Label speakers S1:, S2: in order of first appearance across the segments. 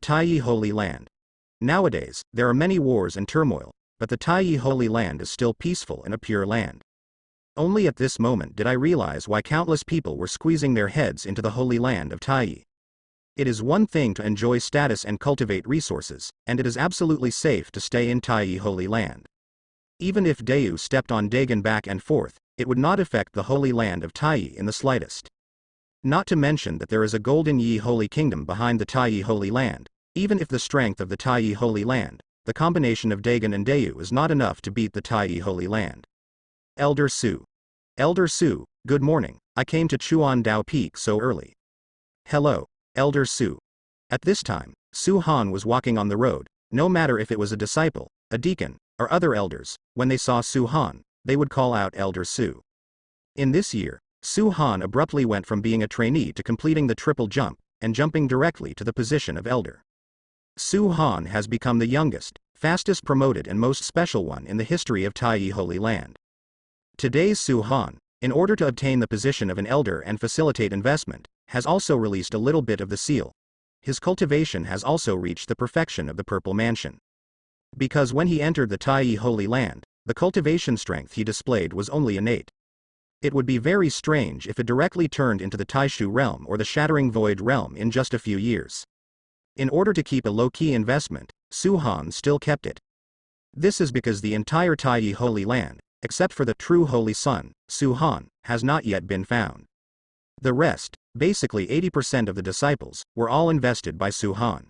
S1: Taiyi Holy Land. Nowadays, there are many wars and turmoil, but the Taiyi Holy Land is still peaceful and a pure land. Only at this moment did I realize why countless people were squeezing their heads into the Holy Land of Taiyi. It is one thing to enjoy status and cultivate resources, and it is absolutely safe to stay in Taiyi Holy Land. Even if Dayu stepped on Dagon back and forth, it would not affect the Holy Land of Taiyi in the slightest. Not to mention that there is a Golden Yi Holy Kingdom behind the Taiyi Holy Land. Even if the strength of the Taiyi Holy Land, the combination of Dagon and Dayu is not enough to beat the Taiyi Holy Land. Elder Su. Elder Su, good morning, I came to Chuan Dao Peak so early. Hello, Elder Su. At this time, Su Han was walking on the road. No matter if it was a disciple, a deacon, or other elders, when they saw Su Han, they would call out Elder Su. In this year, Su Han abruptly went from being a trainee to completing the triple jump, and jumping directly to the position of elder. Su Han has become the youngest, fastest promoted and most special one in the history of Taiyi Holy Land. Today's Su Han, in order to obtain the position of an elder and facilitate investment, has also released a little bit of the seal. His cultivation has also reached the perfection of the Purple Mansion. Because when he entered the Taiyi Holy Land, the cultivation strength he displayed was only innate. It would be very strange if it directly turned into the Taishu realm or the Shattering Void realm in just a few years. In order to keep a low-key investment, Su Han still kept it. This is because the entire Taiyi Holy Land, except for the true Holy Son, Su Han, has not yet been found. The rest, basically 80% of the disciples, were all invested by Su Han.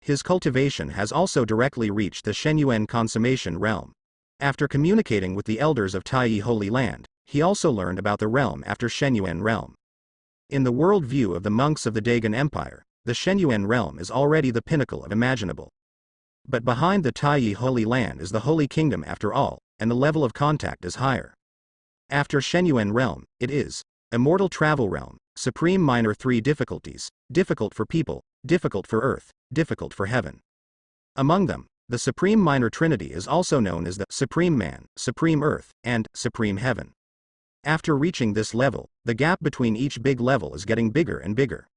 S1: His cultivation has also directly reached the Shenyuan consummation realm. After communicating with the elders of Taiyi Holy Land, he also learned about the realm after Shenyuan realm. In the world view of the monks of the Dagon Empire, the Shenyuan realm is already the pinnacle of imaginable. But behind the Taiyi Holy Land is the Holy Kingdom after all, and the level of contact is higher. After Shenyuan realm, it is Immortal Travel Realm, Supreme Minor 3 difficulties, difficult for people, difficult for earth, difficult for heaven. Among them, the Supreme Minor Trinity is also known as the Supreme Man, Supreme Earth, and Supreme Heaven. After reaching this level, the gap between each big level is getting bigger and bigger.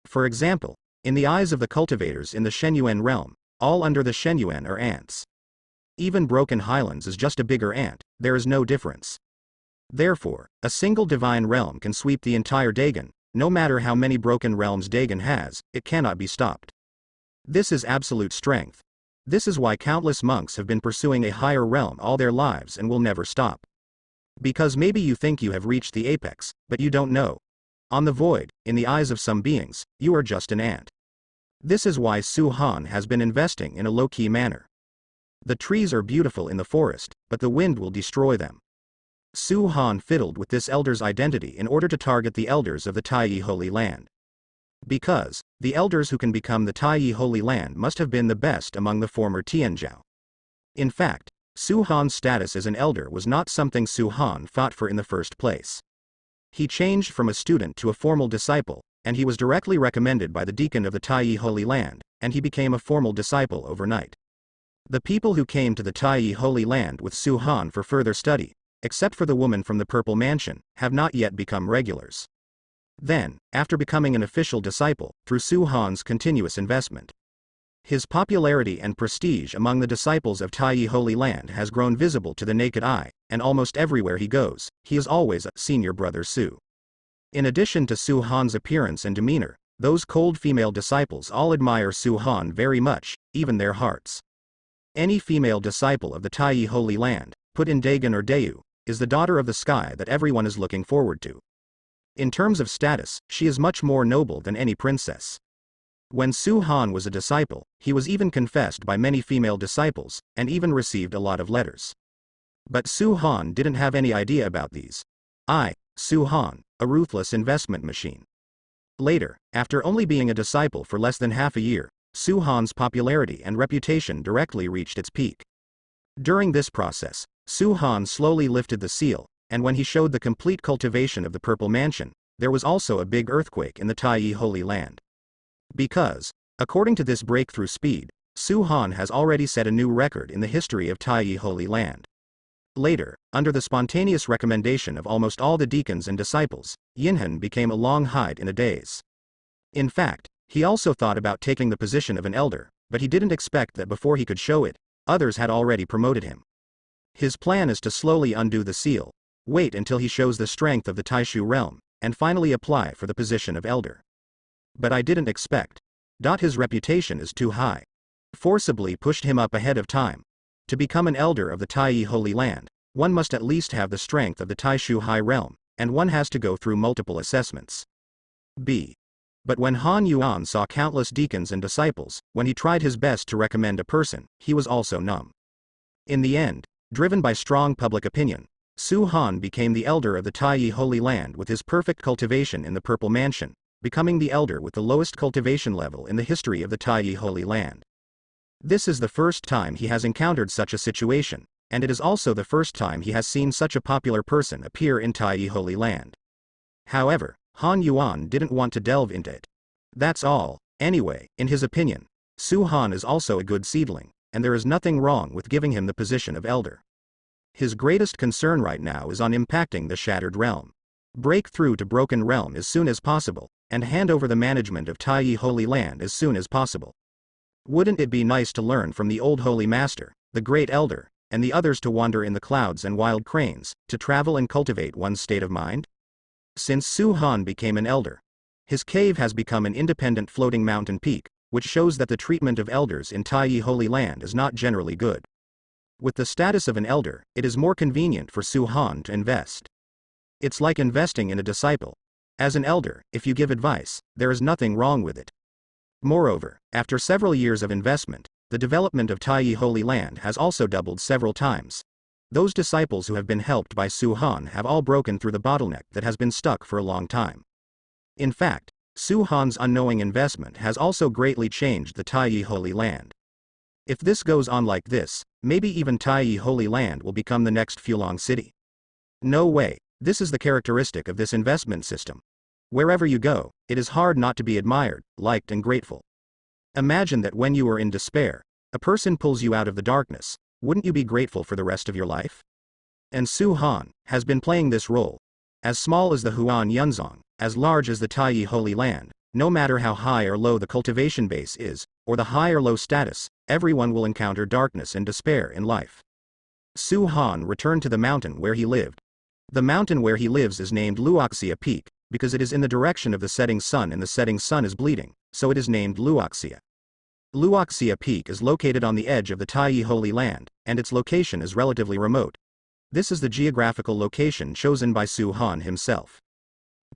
S1: For example, in the eyes of the cultivators in the Shenyuan realm, all under the Shenyuan are ants. Even Broken Highlands is just a bigger ant, there is no difference. Therefore, a single divine realm can sweep the entire Dagon. No matter how many broken realms Dagon has, it cannot be stopped. This is absolute strength. This is why countless monks have been pursuing a higher realm all their lives and will never stop. Because maybe you think you have reached the apex, but you don't know. On the void, in the eyes of some beings, you are just an ant. This is why Su Han has been investing in a low-key manner. The trees are beautiful in the forest, but the wind will destroy them. Su Han fiddled with this elder's identity in order to target the elders of the Taiyi Holy Land. Because, the elders who can become the Taiyi Holy Land must have been the best among the former Tianzhou. In fact, Su Han's status as an elder was not something Su Han fought for in the first place. He changed from a student to a formal disciple, and he was directly recommended by the deacon of the Taiyi Holy Land, and he became a formal disciple overnight. The people who came to the Taiyi Holy Land with Su Han for further study, except for the woman from the Purple Mansion, have not yet become regulars. Then, after becoming an official disciple, through Su Han's continuous investment, his popularity and prestige among the disciples of Taiyi Holy Land has grown visible to the naked eye, and almost everywhere he goes, he is always a senior brother Su. In addition to Su Han's appearance and demeanor, those cold female disciples all admire Su Han very much, even their hearts. Any female disciple of the Taiyi Holy Land, put in Dagon or Dayu, is the daughter of the sky that everyone is looking forward to. In terms of status, she is much more noble than any princess. When Su Han was a disciple, he was even confessed by many female disciples, and even received a lot of letters. But Su Han didn't have any idea about these. Su Han, a ruthless investment machine. Later, after only being a disciple for less than half a year, Su Han's popularity and reputation directly reached its peak. During this process, Su Han slowly lifted the seal, and when he showed the complete cultivation of the Purple Mansion, there was also a big earthquake in the Taiyi Holy Land. Because, according to this breakthrough speed, Su Han has already set a new record in the history of Taiyi Holy Land. Later, under the spontaneous recommendation of almost all the deacons and disciples, Yinhan became a long hide in a daze. In fact, He also thought about taking the position of an elder, but he didn't expect that before he could show it, others had already promoted him. His plan is to slowly undo the seal, wait until he shows the strength of the Taishu realm, and finally apply for the position of elder. But I didn't expect. His reputation is too high. Forcibly pushed him up ahead of time. To become an elder of the Taiyi Holy Land, one must at least have the strength of the Taishu High Realm, and one has to go through multiple assessments. B. But when Han Yuan saw countless deacons and disciples, when he tried his best to recommend a person, he was also numb. In the end, driven by strong public opinion, Su Han became the elder of the Taiyi Holy Land with his perfect cultivation in the Purple Mansion, becoming the elder with the lowest cultivation level in the history of the Taiyi Holy Land. This is the first time he has encountered such a situation, and it is also the first time he has seen such a popular person appear in Taiyi Holy Land. However, Han Yuan didn't want to delve into it. That's all. Anyway, in his opinion, Su Han is also a good seedling, and there is nothing wrong with giving him the position of elder. His greatest concern right now is on impacting the Shattered Realm. Break through to Broken Realm as soon as possible, and hand over the management of Taiyi Holy Land as soon as possible. Wouldn't it be nice to learn from the old Holy Master, the Great Elder, and the others to wander in the clouds and wild cranes, to travel and cultivate one's state of mind? Since Su Han became an elder, his cave has become an independent floating mountain peak, which shows that the treatment of elders in Taiyi Holy Land is not generally good. With the status of an elder, it is more convenient for Su Han to invest. It's like investing in a disciple. As an elder, if you give advice, there is nothing wrong with it. Moreover, after several years of investment, the development of Taiyi Holy Land has also doubled several times. Those disciples who have been helped by Su Han have all broken through the bottleneck that has been stuck for a long time. In fact, Su Han's unknowing investment has also greatly changed the Taiyi Holy Land. If this goes on like this, maybe even Taiyi Holy Land will become the next Fulong City. No way, this is the characteristic of this investment system. Wherever you go, it is hard not to be admired, liked and grateful. Imagine that when you are in despair, a person pulls you out of the darkness, wouldn't you be grateful for the rest of your life? And Su Han has been playing this role. As small as the Huan Yunzong, as large as the Taiyi Holy Land, no matter how high or low the cultivation base is, or the high or low status, everyone will encounter darkness and despair in life. Su Han returned to the mountain where he lived. The mountain where he lives is named Luoxia Peak, because it is in the direction of the setting sun and the setting sun is bleeding, so it is named Luoxia. Luoxia Peak is located on the edge of the Taiyi Holy Land, and its location is relatively remote. This is the geographical location chosen by Su Han himself.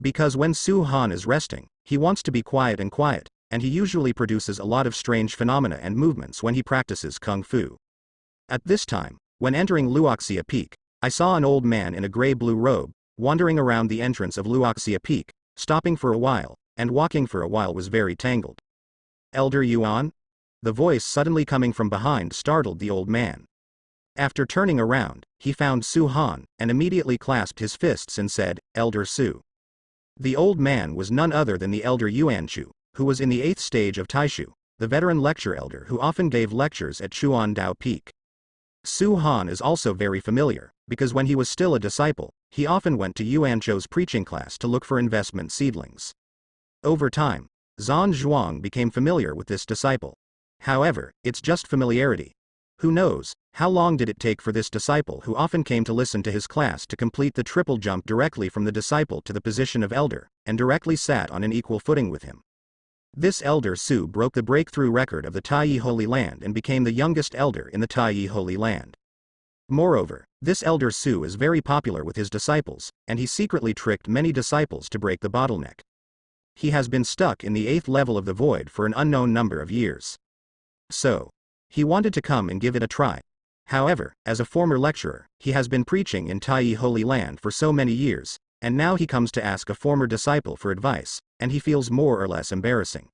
S1: Because when Su Han is resting, he wants to be quiet, and he usually produces a lot of strange phenomena and movements when he practices Kung Fu. At this time, when entering Luoxia Peak, I saw an old man in a gray-blue robe, wandering around the entrance of Luoxia Peak, stopping for a while, and walking for a while was very tangled. Elder Yuan? The voice suddenly coming from behind startled the old man. After turning around, he found Su Han, and immediately clasped his fists and said, "Elder Su." The old man was none other than the elder Yuanchu, who was in the 8th stage of Taishu, the veteran lecture elder who often gave lectures at Chuandao Peak. Su Han is also very familiar, because when he was still a disciple, he often went to Yuancho's preaching class to look for investment seedlings. Over time, Zhan Zhuang became familiar with this disciple. However, it's just familiarity. Who knows, how long did it take for this disciple who often came to listen to his class to complete the triple jump directly from the disciple to the position of elder, and directly sat on an equal footing with him. This elder Su broke the breakthrough record of the Taiyi Holy Land and became the youngest elder in the Taiyi Holy Land. Moreover, this elder Su is very popular with his disciples, and he secretly tricked many disciples to break the bottleneck. He has been stuck in the 8th level of the void for an unknown number of years. So, he wanted to come and give it a try. However, as a former lecturer, he has been preaching in Taiyi Holy Land for so many years, and now he comes to ask a former disciple for advice, and he feels more or less embarrassing.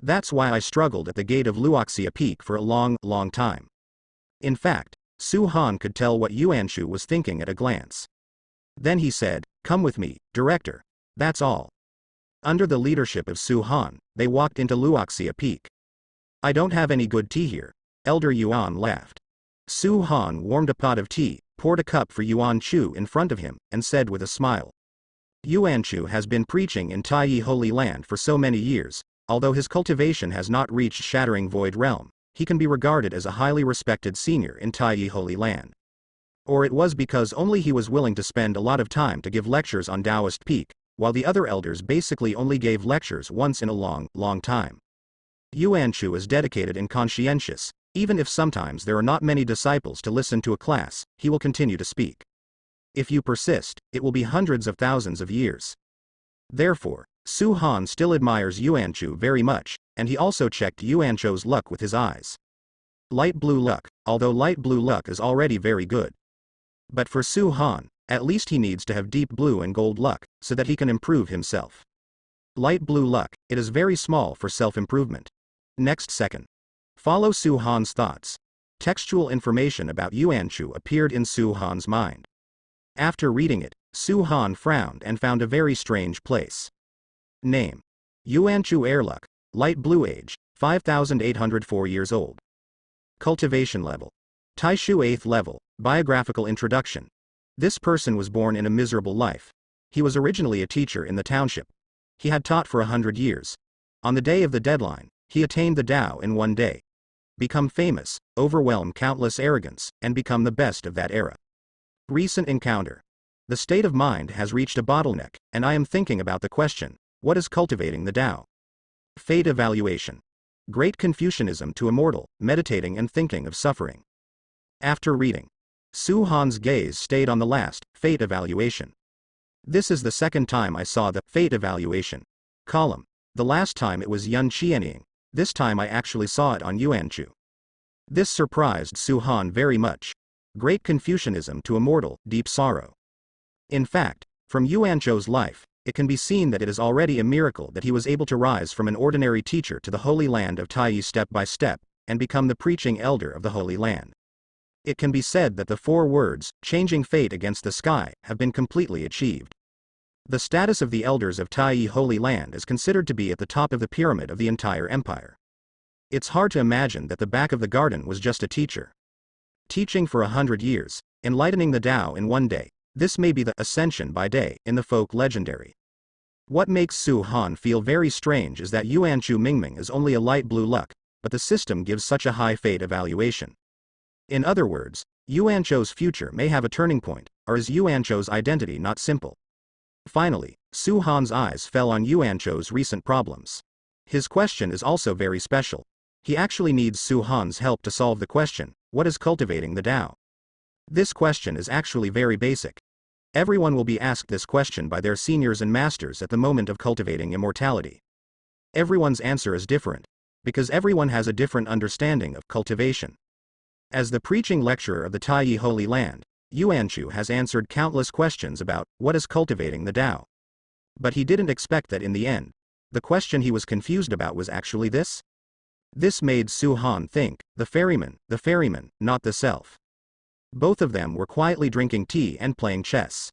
S1: That's why I struggled at the gate of Luoxia Peak for a long time. In fact, Su Han could tell what Yuanchu was thinking at a glance. Then he said, "Come with me, director. That's all." Under the leadership of Su Han, they walked into Luoxia Peak. "I don't have any good tea here," Elder Yuan laughed. Su Han warmed a pot of tea, poured a cup for Yuanchu in front of him, and said with a smile, "Yuanchu has been preaching in Taiyi Holy Land for so many years, Although his cultivation has not reached shattering void realm, he can be regarded as a highly respected senior in Taiyi Holy Land. Or it was because only he was willing to spend a lot of time to give lectures on Taoist Peak, while the other elders basically only gave lectures once in a long, long time. Yuanchu is dedicated and conscientious. Even if sometimes there are not many disciples to listen to a class, he will continue to speak. If you persist, it will be hundreds of thousands of years. Therefore, Su Han still admires Yuanchu very much, and he also checked Yuanchu's luck with his eyes. Light blue luck, although light blue luck is already very good. But for Su Han, at least he needs to have deep blue and gold luck, so that he can improve himself. Light blue luck, it is very small for self-improvement. Next second. Follow Su Han's thoughts. Textual information about Yuanchu appeared in Su Han's mind. After reading it, Su Han frowned and found a very strange place. Name. Yuanchu Airluck, light blue age, 5,804 years old. Cultivation level. Taishu 8th level, biographical introduction. This person was born in a miserable life. He was originally a teacher in the township. He had taught for 100 years. On the day of the deadline, he attained the Tao in one day. Become famous, overwhelm countless arrogance, and become the best of that era. Recent encounter. The state of mind has reached a bottleneck, and I am thinking about the question, what is cultivating the Tao? Fate evaluation. Great Confucianism to immortal, meditating and thinking of suffering. After reading, Su Han's gaze stayed on the last, fate evaluation. This is the second time I saw the fate evaluation column. The last time it was Yun Qianying. This time I actually saw it on Yuanchu. This surprised Su Han very much. Great Confucianism to immortal, deep sorrow. In fact, from Yuanchu's life, it can be seen that it is already a miracle that he was able to rise from an ordinary teacher to the Holy Land of Taiyi step by step, and become the preaching elder of the Holy Land. It can be said that the 4 words, changing fate against the sky, have been completely achieved. The status of the elders of Taiyi Holy Land is considered to be at the top of the pyramid of the entire empire. It's hard to imagine that the back of the garden was just a teacher. Teaching for 100 years, enlightening the Tao in one day, this may be the ascension by day in the folk legendary. What makes Su Han feel very strange is that Yuanchu Mingming is only a light blue luck, but the system gives such a high fate evaluation. In other words, Yuanchu's future may have a turning point, or is Yuanchu's identity not simple? Finally, Su Han's eyes fell on Yuanchu's recent problems. His question is also very special. He actually needs Su Han's help to solve the question, what is cultivating the Tao? This question is actually very basic. Everyone will be asked this question by their seniors and masters at the moment of cultivating immortality. Everyone's answer is different, because everyone has a different understanding of cultivation. As the preaching lecturer of the Taiyi Holy Land, Yuanchu has answered countless questions about what is cultivating the Tao. But he didn't expect that in the end, the question he was confused about was actually this. This made Su Han think, the ferryman, not the self. Both of them were quietly drinking tea and playing chess.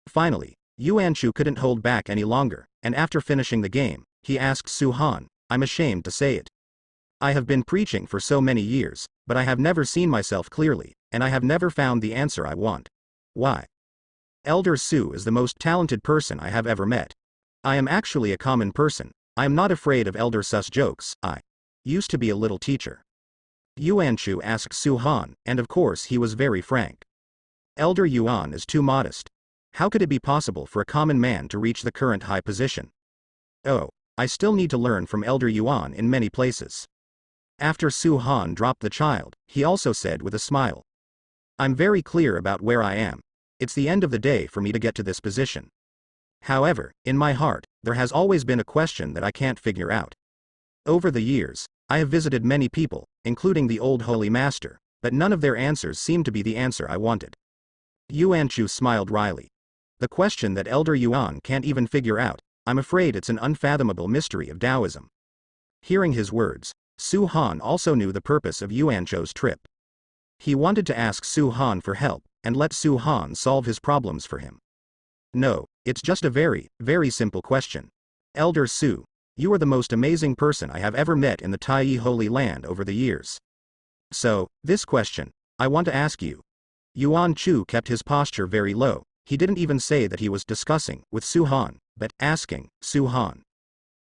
S1: Finally, Yuanchu couldn't hold back any longer, and after finishing the game, he asked Su Han, I'm ashamed to say it. I have been preaching for so many years, but I have never seen myself clearly, and I have never found the answer I want. Why? Elder Su is the most talented person I have ever met. I am actually a common person. I am not afraid of Elder Su's jokes. I used to be a little teacher. Yuanchu asked Su Han, and of course he was very frank. Elder Yuan is too modest. How could it be possible for a common man to reach the current high position? Oh, I still need to learn from Elder Yuan in many places. After Su Han dropped the child, he also said with a smile, I'm very clear about where I am. It's the end of the day for me to get to this position. However, in my heart, there has always been a question that I can't figure out. Over the years, I have visited many people, including the old Holy Master, but none of their answers seemed to be the answer I wanted. Yuanchu smiled wryly. The question that Elder Yuan can't even figure out, I'm afraid it's an unfathomable mystery of Taoism. Hearing his words, Su Han also knew the purpose of Yuanchu's trip. He wanted to ask Su Han for help, and let Su Han solve his problems for him. No, it's just a very, very simple question. Elder Su, you are the most amazing person I have ever met in the Taiyi Holy Land over the years. So, this question, I want to ask you. Yuan Chu kept his posture very low. He didn't even say that he was discussing with Su Han, but asking Su Han.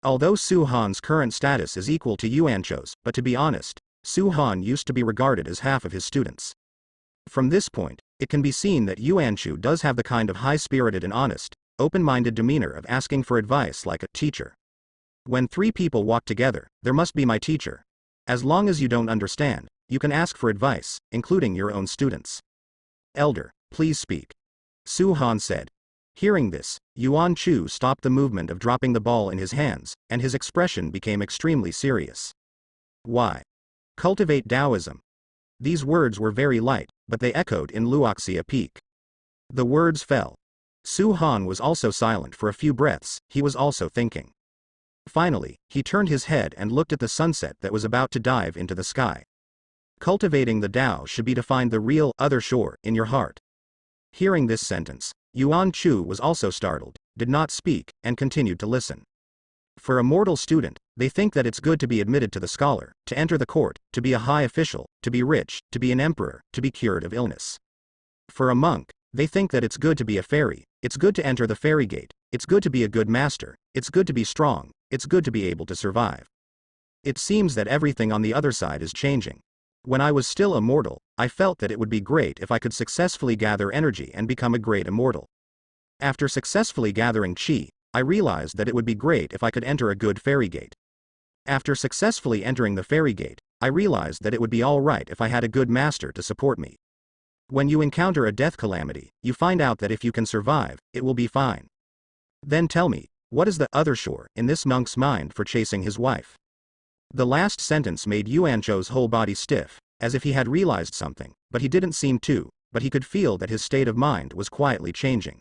S1: Although Su Han's current status is equal to Yuancho's, but to be honest, Su Han used to be regarded as half of his students. From this point, it can be seen that Yuanchu does have the kind of high-spirited and honest, open-minded demeanor of asking for advice like a teacher. When three people walk together, there must be my teacher. As long as you don't understand, you can ask for advice, including your own students. Elder, please speak. Su Han said. Hearing this, Yuan Chu stopped the movement of dropping the ball in his hands, and his expression became extremely serious. Why? Cultivate Taoism. These words were very light, but they echoed in Luoxia Peak. The words fell. Su Han was also silent for a few breaths, he was also thinking. Finally, he turned his head and looked at the sunset that was about to dive into the sky. Cultivating the Tao should be to find the real, other shore, in your heart. Hearing this sentence, Yuan Chu was also startled, did not speak, and continued to listen. For a mortal student, they think that it's good to be admitted to the scholar, to enter the court, to be a high official, to be rich, to be an emperor, to be cured of illness. For a monk, they think that it's good to be a fairy, it's good to enter the fairy gate, it's good to be a good master, it's good to be strong, it's good to be able to survive. It seems that everything on the other side is changing. When I was still a mortal, I felt that it would be great if I could successfully gather energy and become a great immortal. After successfully gathering qi, I realized that it would be great if I could enter a good fairy gate. After successfully entering the fairy gate, I realized that it would be all right if I had a good master to support me. When you encounter a death calamity, you find out that if you can survive, it will be fine. Then tell me, what is the other shore in this monk's mind for chasing his wife? The last sentence made Yuancho's whole body stiff, as if he had realized something, but he didn't seem to, but he could feel that his state of mind was quietly changing.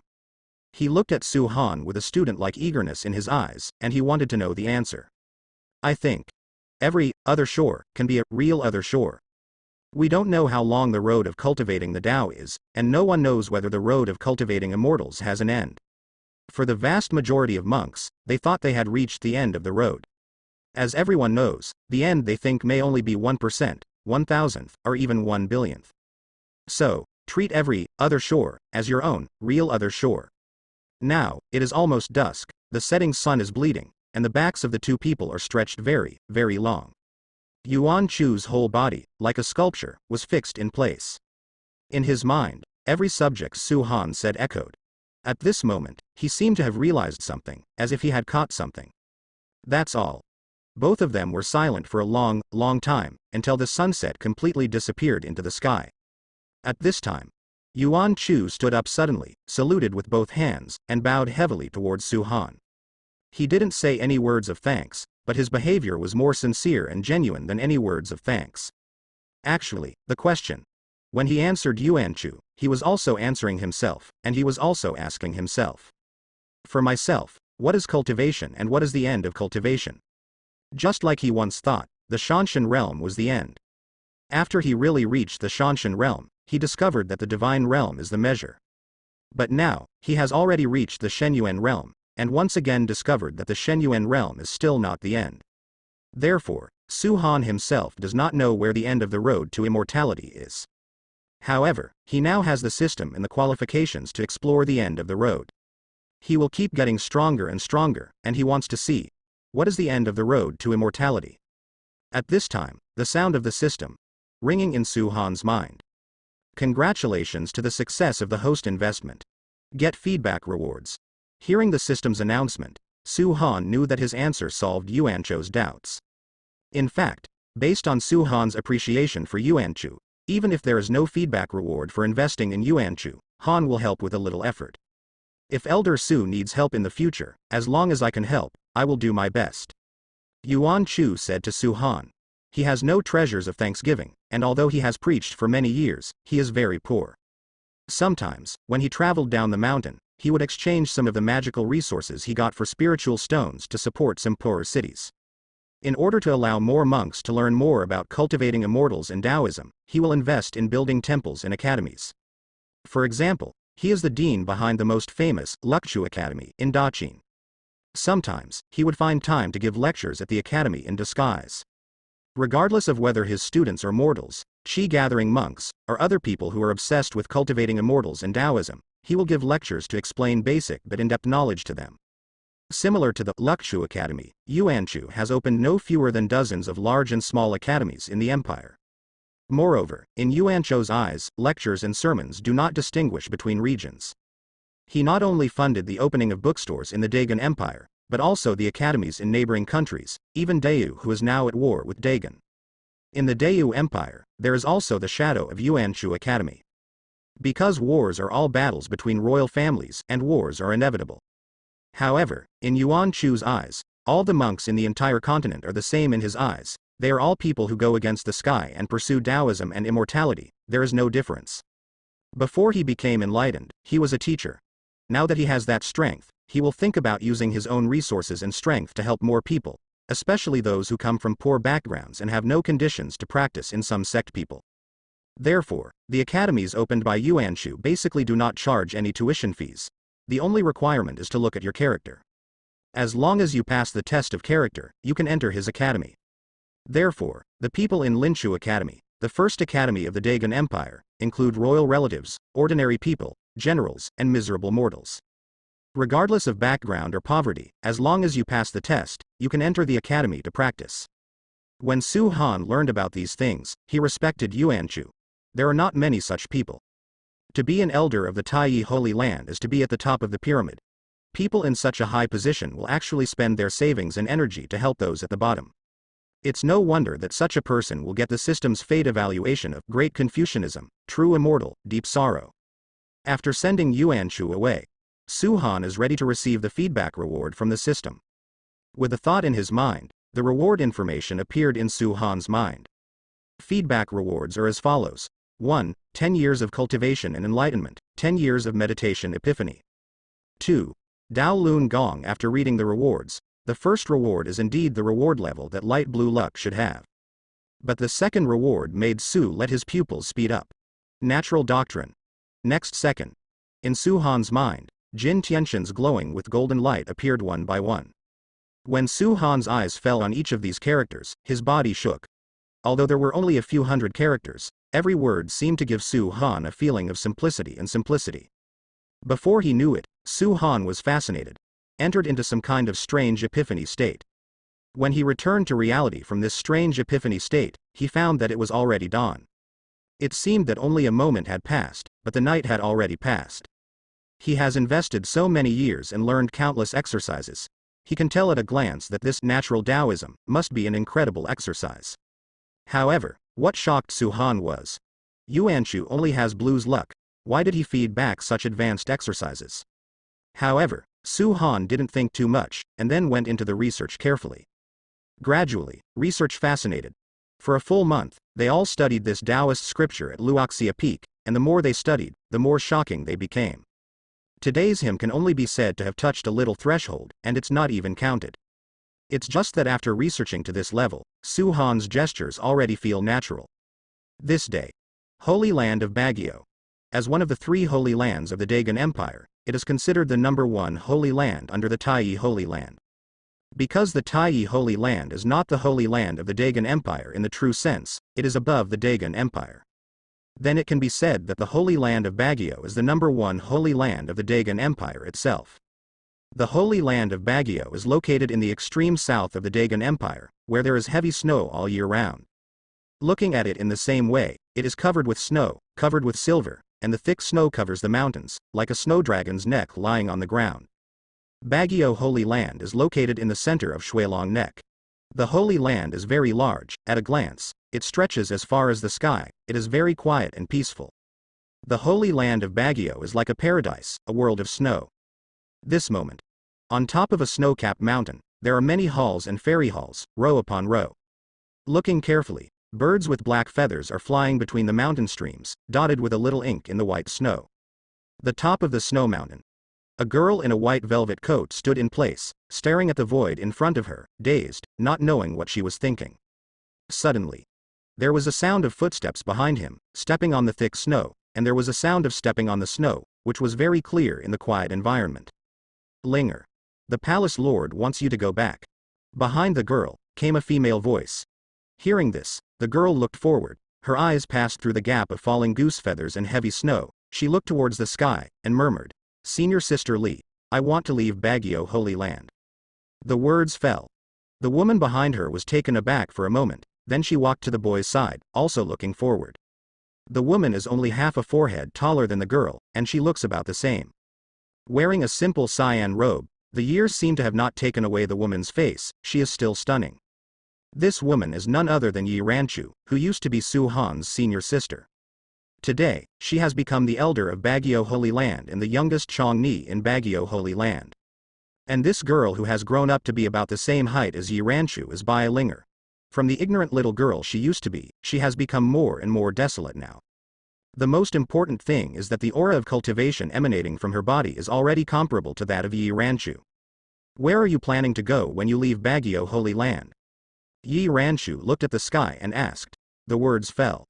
S1: He looked at Su Han with a student-like eagerness in his eyes, and he wanted to know the answer. I think every other shore can be a real other shore. We don't know how long the road of cultivating the Tao is, and no one knows whether the road of cultivating immortals has an end. For the vast majority of monks, they thought they had reached the end of the road. As everyone knows, the end they think may only be 1%, 1,000th, or even 1 billionth. So, treat every other shore as your own real other shore. Now, it is almost dusk, the setting sun is bleeding, and the backs of the two people are stretched very, very long. Yuan Chu's whole body, like a sculpture, was fixed in place. In his mind, every subject Su Han said echoed. At this moment, he seemed to have realized something, as if he had caught something. That's all. Both of them were silent for a long, long time, until the sunset completely disappeared into the sky. At this time, Yuan Chu stood up suddenly, saluted with both hands, and bowed heavily towards Su Han. He didn't say any words of thanks, but his behavior was more sincere and genuine than any words of thanks. Actually, the question. When he answered Yuan Chu, he was also answering himself, and he was also asking himself. For myself, what is cultivation and what is the end of cultivation? Just like he once thought, the Shanshan realm was the end. After he really reached the Shanshan realm, he discovered that the divine realm is the measure. But now, he has already reached the Shenyuan realm, and once again discovered that the Shenyuan realm is still not the end. Therefore, Su Han himself does not know where the end of the road to immortality is. However, he now has the system and the qualifications to explore the end of the road. He will keep getting stronger and stronger, and he wants to see, what is the end of the road to immortality? At this time, the sound of the system, ringing in Su Han's mind. Congratulations to the success of the host investment. Get feedback rewards. Hearing the system's announcement, Su Han knew that his answer solved Yuancho's doubts. In fact, based on Su Han's appreciation for Yuanchu, even if there is no feedback reward for investing in Yuanchu, Han will help with a little effort. If Elder Su needs help in the future, as long as I can help, I will do my best. Yuan Chu said to Su Han. He has no treasures of thanksgiving, and although he has preached for many years, he is very poor. Sometimes, when he traveled down the mountain, he would exchange some of the magical resources he got for spiritual stones to support some poorer cities. In order to allow more monks to learn more about cultivating immortals in Taoism, he will invest in building temples and academies. For example, he is the dean behind the most famous Lukchu Academy in Daqin. Sometimes, he would find time to give lectures at the academy in disguise. Regardless of whether his students are mortals, qi-gathering monks, or other people who are obsessed with cultivating immortals in Taoism, he will give lectures to explain basic but in-depth knowledge to them. Similar to the Lukshu Academy, Yuanchu has opened no fewer than dozens of large and small academies in the empire. Moreover, in Yuancho's eyes, lectures and sermons do not distinguish between regions. He not only funded the opening of bookstores in the Dagon Empire, but also the academies in neighboring countries, even Dayu, who is now at war with Dagon. In the Dayu Empire, there is also the shadow of Yuanchu Academy. Because wars are all battles between royal families and wars are inevitable. However, in Yuanchu's eyes, all the monks in the entire continent are the same in his eyes. They are all people who go against the sky and pursue Taoism and immortality. There is no difference. Before he became enlightened, he was a teacher. Now that he has that strength, he will think about using his own resources and strength to help more people, especially those who come from poor backgrounds and have no conditions to practice in some sect people. Therefore, the academies opened by Yuanchu basically do not charge any tuition fees. The only requirement is to look at your character. As long as you pass the test of character, you can enter his academy. Therefore, the people in Linshu Academy, the first academy of the Dagon Empire, include royal relatives, ordinary people, generals, and miserable mortals. Regardless of background or poverty, as long as you pass the test, you can enter the academy to practice. When Su Han learned about these things, he respected Yuanchu. There are not many such people. To be an elder of the Taiyi Holy Land is to be at the top of the pyramid. People in such a high position will actually spend their savings and energy to help those at the bottom. It's no wonder that such a person will get the system's fate evaluation of Great Confucianism, True Immortal, Deep Sorrow. After sending Yuanchu away, Su Han is ready to receive the feedback reward from the system. With a thought in his mind, the reward information appeared in Su Han's mind. Feedback rewards are as follows. 1. 10 years of cultivation and enlightenment, 10 years of meditation epiphany. 2. Dao Lun Gong. After reading the rewards, the first reward is indeed the reward level that light blue luck should have. But the second reward made Su let his pupils speed up. Natural doctrine. Next second. In Su Han's mind, Jin Tianxin's glowing with golden light appeared one by one. When Su Han's eyes fell on each of these characters, his body shook. Although there were only a few hundred characters, every word seemed to give Su Han a feeling of simplicity and simplicity. Before he knew it, Su Han was fascinated, entered into some kind of strange epiphany state. When he returned to reality from this strange epiphany state, he found that it was already dawn. It seemed that only a moment had passed, but the night had already passed. He has invested so many years and learned countless exercises. He can tell at a glance that this natural Taoism must be an incredible exercise. However, what shocked Su Han was, Yuanchu only has blue's luck. Why did he feed back such advanced exercises? However, Su Han didn't think too much, and then went into the research carefully. Gradually, research fascinated. For a full month, they all studied this Taoist scripture at Luoxia Peak, and the more they studied, the more shocking they became. Today's hymn can only be said to have touched a little threshold, and it's not even counted. It's just that after researching to this level, Su Han's gestures already feel natural. This day, Holy Land of Baguio. As one of the 3 holy lands of the Dagon Empire, it is considered the #1 holy land under the Taiyi Holy Land. Because the Taiyi Holy Land is not the Holy Land of the Dagon Empire in the true sense, it is above the Dagon Empire. Then it can be said that the Holy Land of Baguio is the #1 Holy Land of the Dagon Empire itself. The Holy Land of Baguio is located in the extreme south of the Dagon Empire, where there is heavy snow all year round. Looking at it in the same way, it is covered with snow, covered with silver, and the thick snow covers the mountains, like a snowdragon's neck lying on the ground. Baguio Holy Land is located in the center of Shuilong Neck. The Holy Land is very large. At a glance, it stretches as far as the sky. It is very quiet and peaceful. The Holy Land of Baguio is like a paradise, a world of snow. This moment. On top of a snow-capped mountain, there are many halls and fairy halls, row upon row. Looking carefully, birds with black feathers are flying between the mountain streams, dotted with a little ink in the white snow. The top of the snow mountain. A girl in a white velvet coat stood in place, staring at the void in front of her, dazed, not knowing what she was thinking. Suddenly, there was a sound of footsteps behind him, stepping on the thick snow, and there was a sound of stepping on the snow, which was very clear in the quiet environment. Linger. The palace lord wants you to go back. Behind the girl came a female voice. Hearing this, the girl looked forward. Her eyes passed through the gap of falling goose feathers and heavy snow. She looked towards the sky, and murmured, "Senior Sister Li, I want to leave Baguio Holy Land." The words fell. The woman behind her was taken aback for a moment, then she walked to the boy's side, also looking forward. The woman is only half a forehead taller than the girl, and she looks about the same. Wearing a simple cyan robe, the years seem to have not taken away the woman's face, she is still stunning. This woman is none other than Yi Ranchu, who used to be Su Han's senior sister. Today, she has become the elder of Baguio Holy Land and the youngest Chong-ni in Baguio Holy Land. And this girl who has grown up to be about the same height as Yi Ranchu is Bai Linger. From the ignorant little girl she used to be, she has become more and more desolate now. The most important thing is that the aura of cultivation emanating from her body is already comparable to that of Yi Ranchu. Where are you planning to go when you leave Baguio Holy Land? Yi Ranchu looked at the sky and asked. The words fell.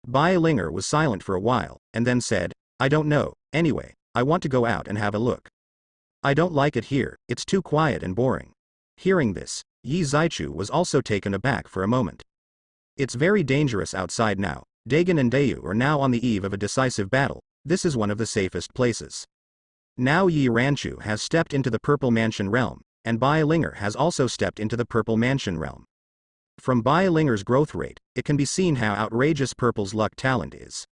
S1: Bai Linger was silent for a while, and then said, I don't know, anyway, I want to go out and have a look. I don't like it here, it's too quiet and boring. Hearing this, Yi Zaichu was also taken aback for a moment. It's very dangerous outside now. Dagon and Dayu are now on the eve of a decisive battle. This is one of the safest places. Now Yi Ranchu has stepped into the Purple Mansion realm, and Bai Linger has also stepped into the Purple Mansion realm. From Bai Linger's growth rate, it can be seen how outrageous Purple's luck talent is.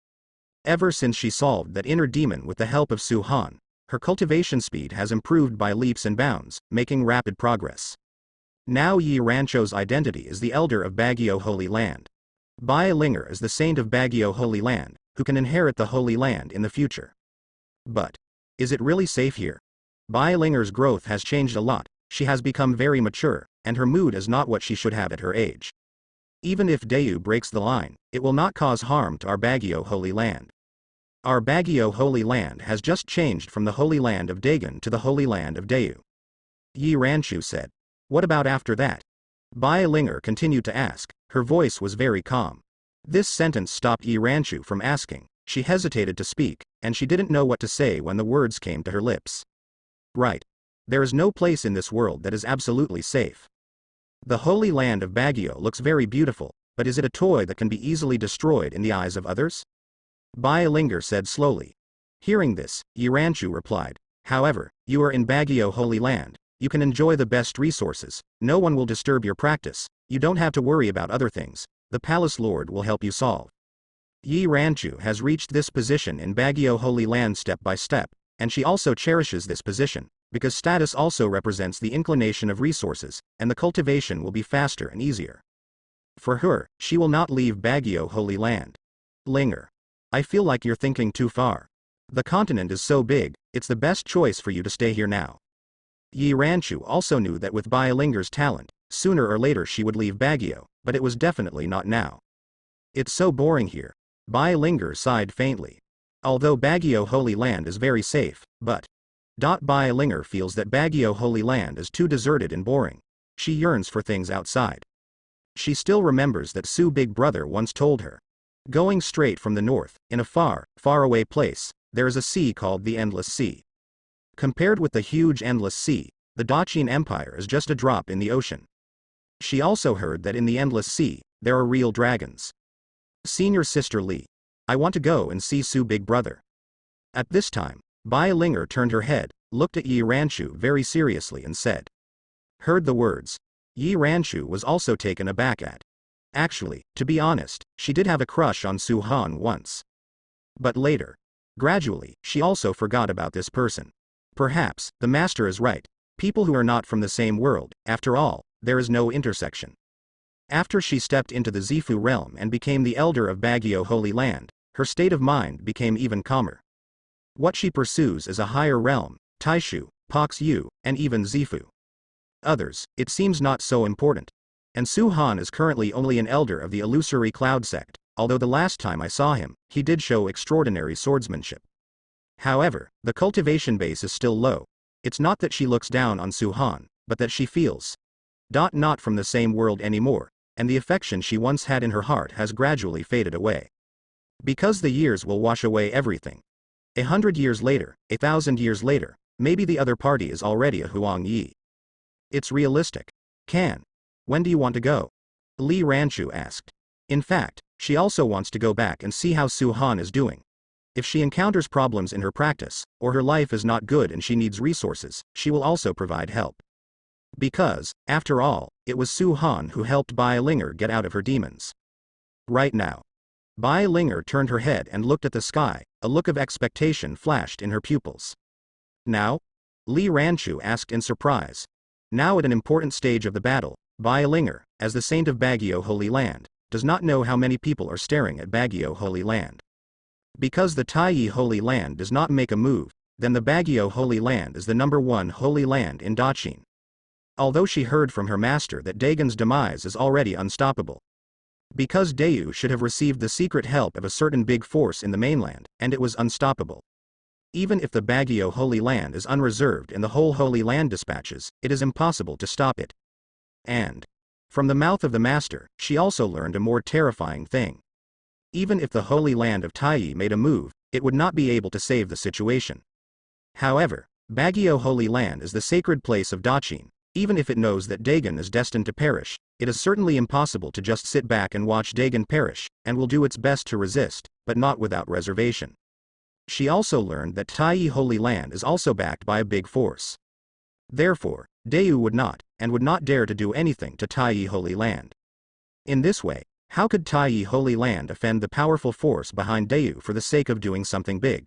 S1: Ever since she solved that inner demon with the help of Su Han, her cultivation speed has improved by leaps and bounds, making rapid progress. Now Yi Rancho's identity is the elder of Baguio Holy Land. Bai Linger is the saint of Baguio Holy Land, who can inherit the Holy Land in the future. But, is it really safe here? Bai Linger's growth has changed a lot, she has become very mature, and her mood is not what she should have at her age. Even if Dayu breaks the line, it will not cause harm to our Baguio Holy Land. Our Baguio Holy Land has just changed from the Holy Land of Dagon to the Holy Land of Dayu. Yi Ranchu said. What about after that? Bai Linger continued to ask, her voice was very calm. This sentence stopped Yi Ranchu from asking, she hesitated to speak, and she didn't know what to say when the words came to her lips. Right. There is no place in this world that is absolutely safe. The Holy Land of Baguio looks very beautiful, but is it a toy that can be easily destroyed in the eyes of others? Bai Linger said slowly. Hearing this, Yi Ranchu replied, however, you are in Baguio Holy Land, you can enjoy the best resources, no one will disturb your practice, you don't have to worry about other things, the Palace Lord will help you solve. Yi Ranchu has reached this position in Baguio Holy Land step by step, and she also cherishes this position, because status also represents the inclination of resources, and the cultivation will be faster and easier. For her, she will not leave Baguio Holy Land. Linger. I feel like you're thinking too far. The continent is so big, it's the best choice for you to stay here now. Yi Ranchu also knew that with Bai Linger's talent, sooner or later she would leave Baguio, but it was definitely not now. It's so boring here. Bai Linger sighed faintly. Although Baguio Holy Land is very safe, but Bai Linger feels that Baguio Holy Land is too deserted and boring. She yearns for things outside. She still remembers that Su Big Brother once told her. Going straight from the north, in a far, far away place, there is a sea called the Endless Sea. Compared with the huge Endless Sea, the Daqin Empire is just a drop in the ocean. She also heard that in the Endless Sea, there are real dragons. Senior Sister Li. I want to go and see Su Big Brother. At this time, Bai Linger turned her head, looked at Yi Ranchu very seriously and said. Heard the words. Yi Ranchu was also taken aback at. Actually, to be honest, she did have a crush on Su Han once. But later. Gradually, she also forgot about this person. Perhaps, the master is right. People who are not from the same world, after all, there is no intersection. After she stepped into the Zifu realm and became the elder of Baguio Holy Land, her state of mind became even calmer. What she pursues is a higher realm, Taishu, Paxu, and even Zifu. Others, it seems not so important. And Su Han is currently only an elder of the illusory cloud sect, although the last time I saw him, he did show extraordinary swordsmanship. However, the cultivation base is still low. It's not that she looks down on Su Han, but that she feels not from the same world anymore, and the affection she once had in her heart has gradually faded away. Because the years will wash away everything. 100 years later, 1,000 years later, maybe the other party is already a Huang Yi. It's realistic. When do you want to go? Li Ranchu asked. In fact, she also wants to go back and see how Su Han is doing. If she encounters problems in her practice, or her life is not good and she needs resources, she will also provide help. Because, after all, it was Su Han who helped Bai Linger get out of her demons. Right now. Bai Linger turned her head and looked at the sky, a look of expectation flashed in her pupils. Now? Li Ranchu asked in surprise. Now at an important stage of the battle, Bai Linger, as the saint of Baguio Holy Land, does not know how many people are staring at Baguio Holy Land. Because the Taiyi Holy Land does not make a move, then the Baguio Holy Land is the #1 holy land in Daqin. Although she heard from her master that Dagon's demise is already unstoppable. Because Dayu should have received the secret help of a certain big force in the mainland, and it was unstoppable. Even if the Baguio Holy Land is unreserved in the whole Holy Land dispatches, it is impossible to stop it. And, from the mouth of the master, she also learned a more terrifying thing. Even if the Holy Land of Taiyi made a move, it would not be able to save the situation. However, Baguio Holy Land is the sacred place of Daqin. Even if it knows that Dagon is destined to perish, it is certainly impossible to just sit back and watch Dagon perish, and will do its best to resist, but not without reservation. She also learned that Taiyi Holy Land is also backed by a big force. Therefore, Dayu would not dare to do anything to Taiyi Holy Land. In this way, how could Taiyi Holy Land offend the powerful force behind Dayu for the sake of doing something big?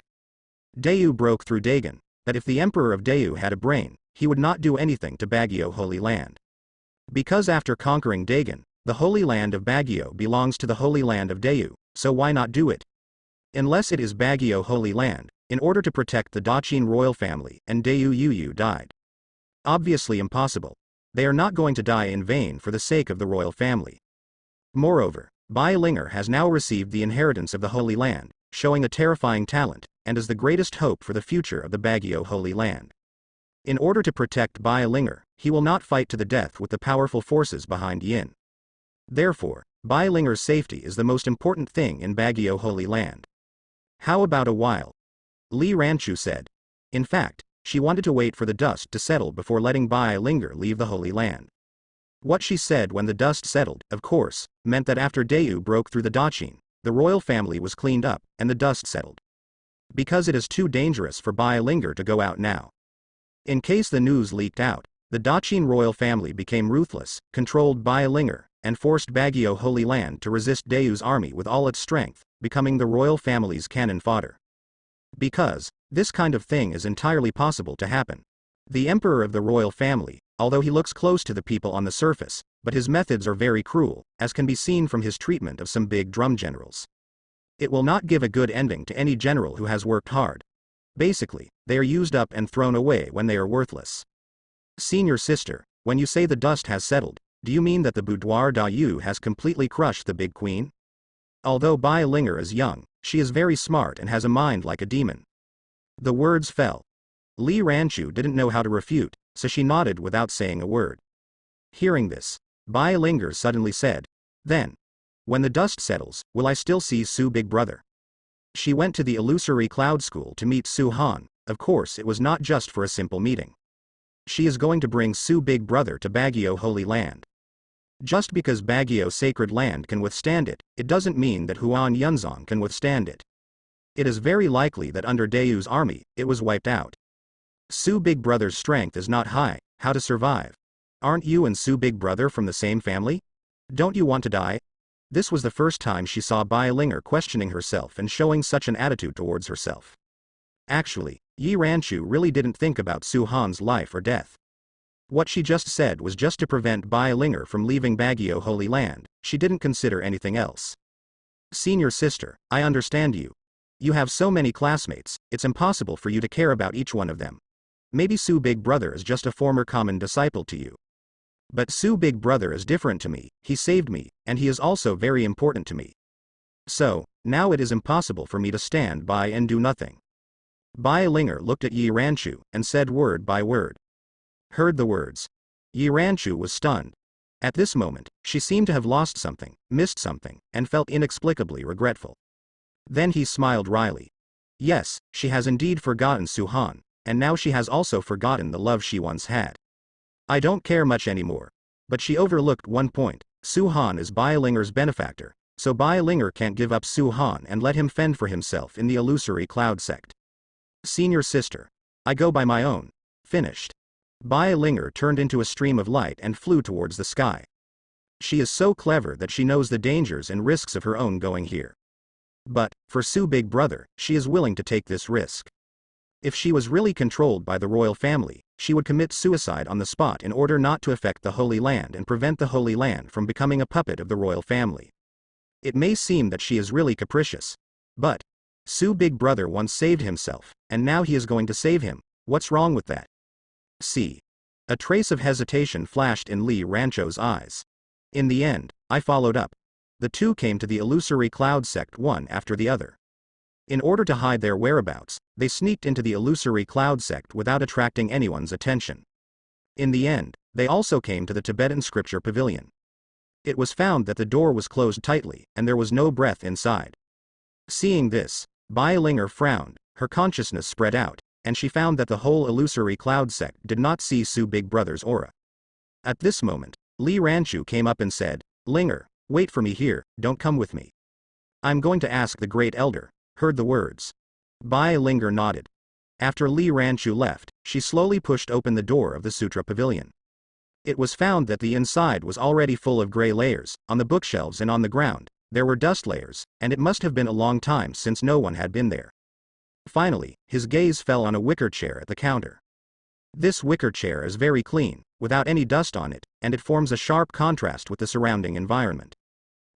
S1: Dayu broke through Dagon, that if the Emperor of Dayu had a brain, he would not do anything to Baguio Holy Land. Because after conquering Dagon, the Holy Land of Baguio belongs to the Holy Land of Dayu, so why not do it? Unless it is Baguio Holy Land, in order to protect the Daqin royal family, and Dayu Yuyu died. Obviously impossible. They are not going to die in vain for the sake of the royal family. Moreover, Bai Linger has now received the inheritance of the Holy Land, showing a terrifying talent, and is the greatest hope for the future of the Baguio Holy Land. In order to protect Bai Linger, he will not fight to the death with the powerful forces behind Yin. Therefore, Bai Linger's safety is the most important thing in Baguio Holy Land. How about a while? Li Ranchu said. In fact, she wanted to wait for the dust to settle before letting Bai Linger leave the Holy Land. What she said when the dust settled, of course, meant that after Dayu broke through the Daqin, the royal family was cleaned up, and the dust settled. Because it is too dangerous for Bai Linger to go out now. In case the news leaked out, the Daqin royal family became ruthless, controlled Bai Linger, and forced Baguio Holy Land to resist Dayu's army with all its strength, becoming the royal family's cannon fodder. Because, this kind of thing is entirely possible to happen. The emperor of the royal family, although he looks close to the people on the surface, but his methods are very cruel, as can be seen from his treatment of some big drum generals. It will not give a good ending to any general who has worked hard. Basically, they are used up and thrown away when they are worthless. Senior sister, when you say the dust has settled, do you mean that the boudoir Dayu has completely crushed the big queen? Although Bai Linger is young, she is very smart and has a mind like a demon. The words fell. Li Ranchu didn't know how to refute, so she nodded without saying a word. Hearing this, Bai Linger suddenly said, then, when the dust settles, will I still see Su Big Brother? She went to the illusory cloud school to meet Su Han. Of course it was not just for a simple meeting. She is going to bring Su Big Brother to Baguio Holy Land. Just because Baguio Sacred Land can withstand it, it doesn't mean that Huan Yunzong can withstand it. It is very likely that under Dayu's army, it was wiped out. Su Big Brother's strength is not high. How to survive? Aren't you and Su Big Brother from the same family? Don't you want to die? This was the first time she saw Bai Linger questioning herself and showing such an attitude towards herself. Actually, Yi Ranchu really didn't think about Su Han's life or death. What she just said was just to prevent Bai Linger from leaving Baguio Holy Land. She didn't consider anything else. Senior sister, I understand you. You have so many classmates, it's impossible for you to care about each one of them. Maybe Su Big Brother is just a former common disciple to you. But Su Big Brother is different to me. He saved me, and he is also very important to me. So, now it is impossible for me to stand by and do nothing. Bai Linger looked at Yi Ranchu, and said word by word. Heard the words. Yi Ranchu was stunned. At this moment, she seemed to have lost something, missed something, and felt inexplicably regretful. Then he smiled wryly. Yes, she has indeed forgotten Su Han, and now she has also forgotten the love she once had. I don't care much anymore. But she overlooked one point. Su Han is Bai Linger's benefactor, so Bai Linger can't give up Su Han and let him fend for himself in the illusory cloud sect. Senior sister. I go by my own. Finished. Bai Linger turned into a stream of light and flew towards the sky. She is so clever that she knows the dangers and risks of her own going here. But, for Su Big Brother, she is willing to take this risk. If she was really controlled by the royal family, she would commit suicide on the spot in order not to affect the Holy Land and prevent the Holy Land from becoming a puppet of the royal family. It may seem that she is really capricious. But, Su Big Brother once saved himself, and now he is going to save him. What's wrong with that? See. A trace of hesitation flashed in Li Rancho's eyes. In the end, I followed up. The two came to the illusory cloud sect one after the other. In order to hide their whereabouts, they sneaked into the illusory cloud sect without attracting anyone's attention. In the end, they also came to the Tibetan scripture pavilion. It was found that the door was closed tightly, and there was no breath inside. Seeing this, Bai Linger frowned, her consciousness spread out, and she found that the whole illusory cloud sect did not see Su Big Brother's aura. At this moment, Li Ranchu came up and said, "Linger, wait for me here, don't come with me. I'm going to ask the great elder." Heard the words. Bai Linger nodded. After Li Ranchu left, she slowly pushed open the door of the sutra pavilion. It was found that the inside was already full of gray layers. On the bookshelves and on the ground, there were dust layers, and it must have been a long time since no one had been there. Finally, his gaze fell on a wicker chair at the counter. This wicker chair is very clean, without any dust on it, and it forms a sharp contrast with the surrounding environment.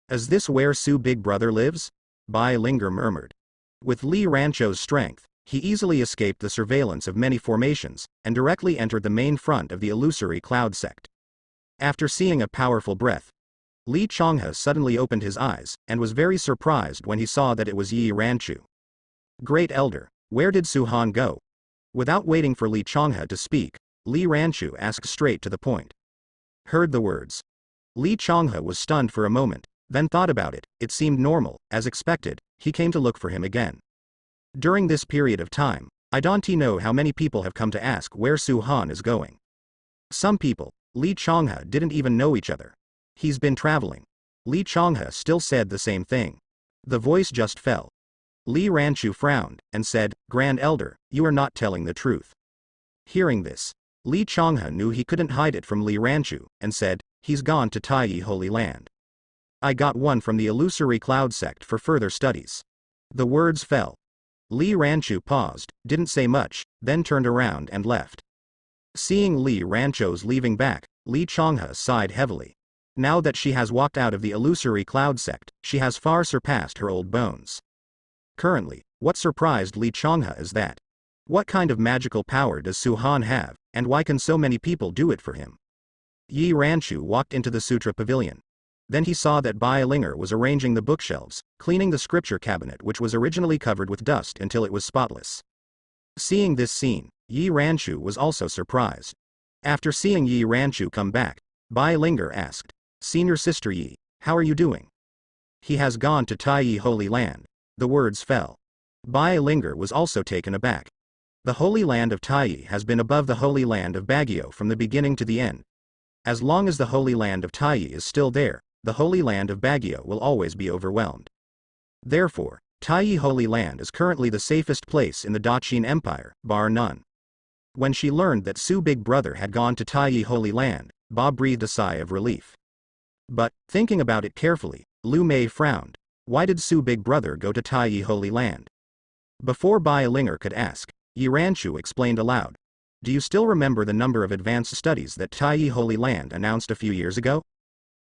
S1: "Is this where Su Big Brother lives?" Bai Linger murmured. With Li Rancho's strength, he easily escaped the surveillance of many formations, and directly entered the main front of the illusory cloud sect. After seeing a powerful breath, Li Changhe suddenly opened his eyes, and was very surprised when he saw that it was Yi Ranchu. "Great Elder, where did Su Han go?" Without waiting for Li Changhe to speak, Li Ranchu asked straight to the point. Heard the words. Li Changhe was stunned for a moment, then thought about it. It seemed normal, as expected. He came to look for him again. During this period of time, I don't know how many people have come to ask where Su Han is going. Some people, Li Changhe, didn't even know each other. He's been traveling. Li Changhe still said the same thing. The voice just fell. Li Ranchu frowned, and said, "Grand Elder, you are not telling the truth." Hearing this, Li Changhe knew he couldn't hide it from Li Ranchu, and said, "He's gone to Taiyi Holy Land. I got one from the illusory cloud sect for further studies." The words fell. Li Ranchu paused, didn't say much, then turned around and left. Seeing Li Rancho's leaving back, Li Changhe sighed heavily. Now that she has walked out of the illusory cloud sect, she has far surpassed her old bones. Currently, what surprised Li Changhe is that. What kind of magical power does Su Han have, and why can so many people do it for him? Yi Ranchu walked into the sutra pavilion. Then he saw that Bai Linger was arranging the bookshelves, cleaning the scripture cabinet which was originally covered with dust until it was spotless. Seeing this scene, Yi Ranchu was also surprised. After seeing Yi Ranchu come back, Bai Linger asked, "Senior Sister Yi, how are you doing?" "He has gone to Taiyi Holy Land." The words fell. Bai Linger was also taken aback. The Holy Land of Taiyi has been above the Holy Land of Baguio from the beginning to the end. As long as the Holy Land of Taiyi is still there, the Holy Land of Baguio will always be overwhelmed. Therefore, Taiyi Holy Land is currently the safest place in the Daqin Empire, bar none. When she learned that Su Big Brother had gone to Taiyi Holy Land, Ba breathed a sigh of relief. But, thinking about it carefully, Lu Mei frowned. Why did Su Big Brother go to Taiyi Holy Land? Before Bai Linger could ask, Yi Ranchu explained aloud. "Do you still remember the number of advanced studies that Taiyi Holy Land announced a few years ago?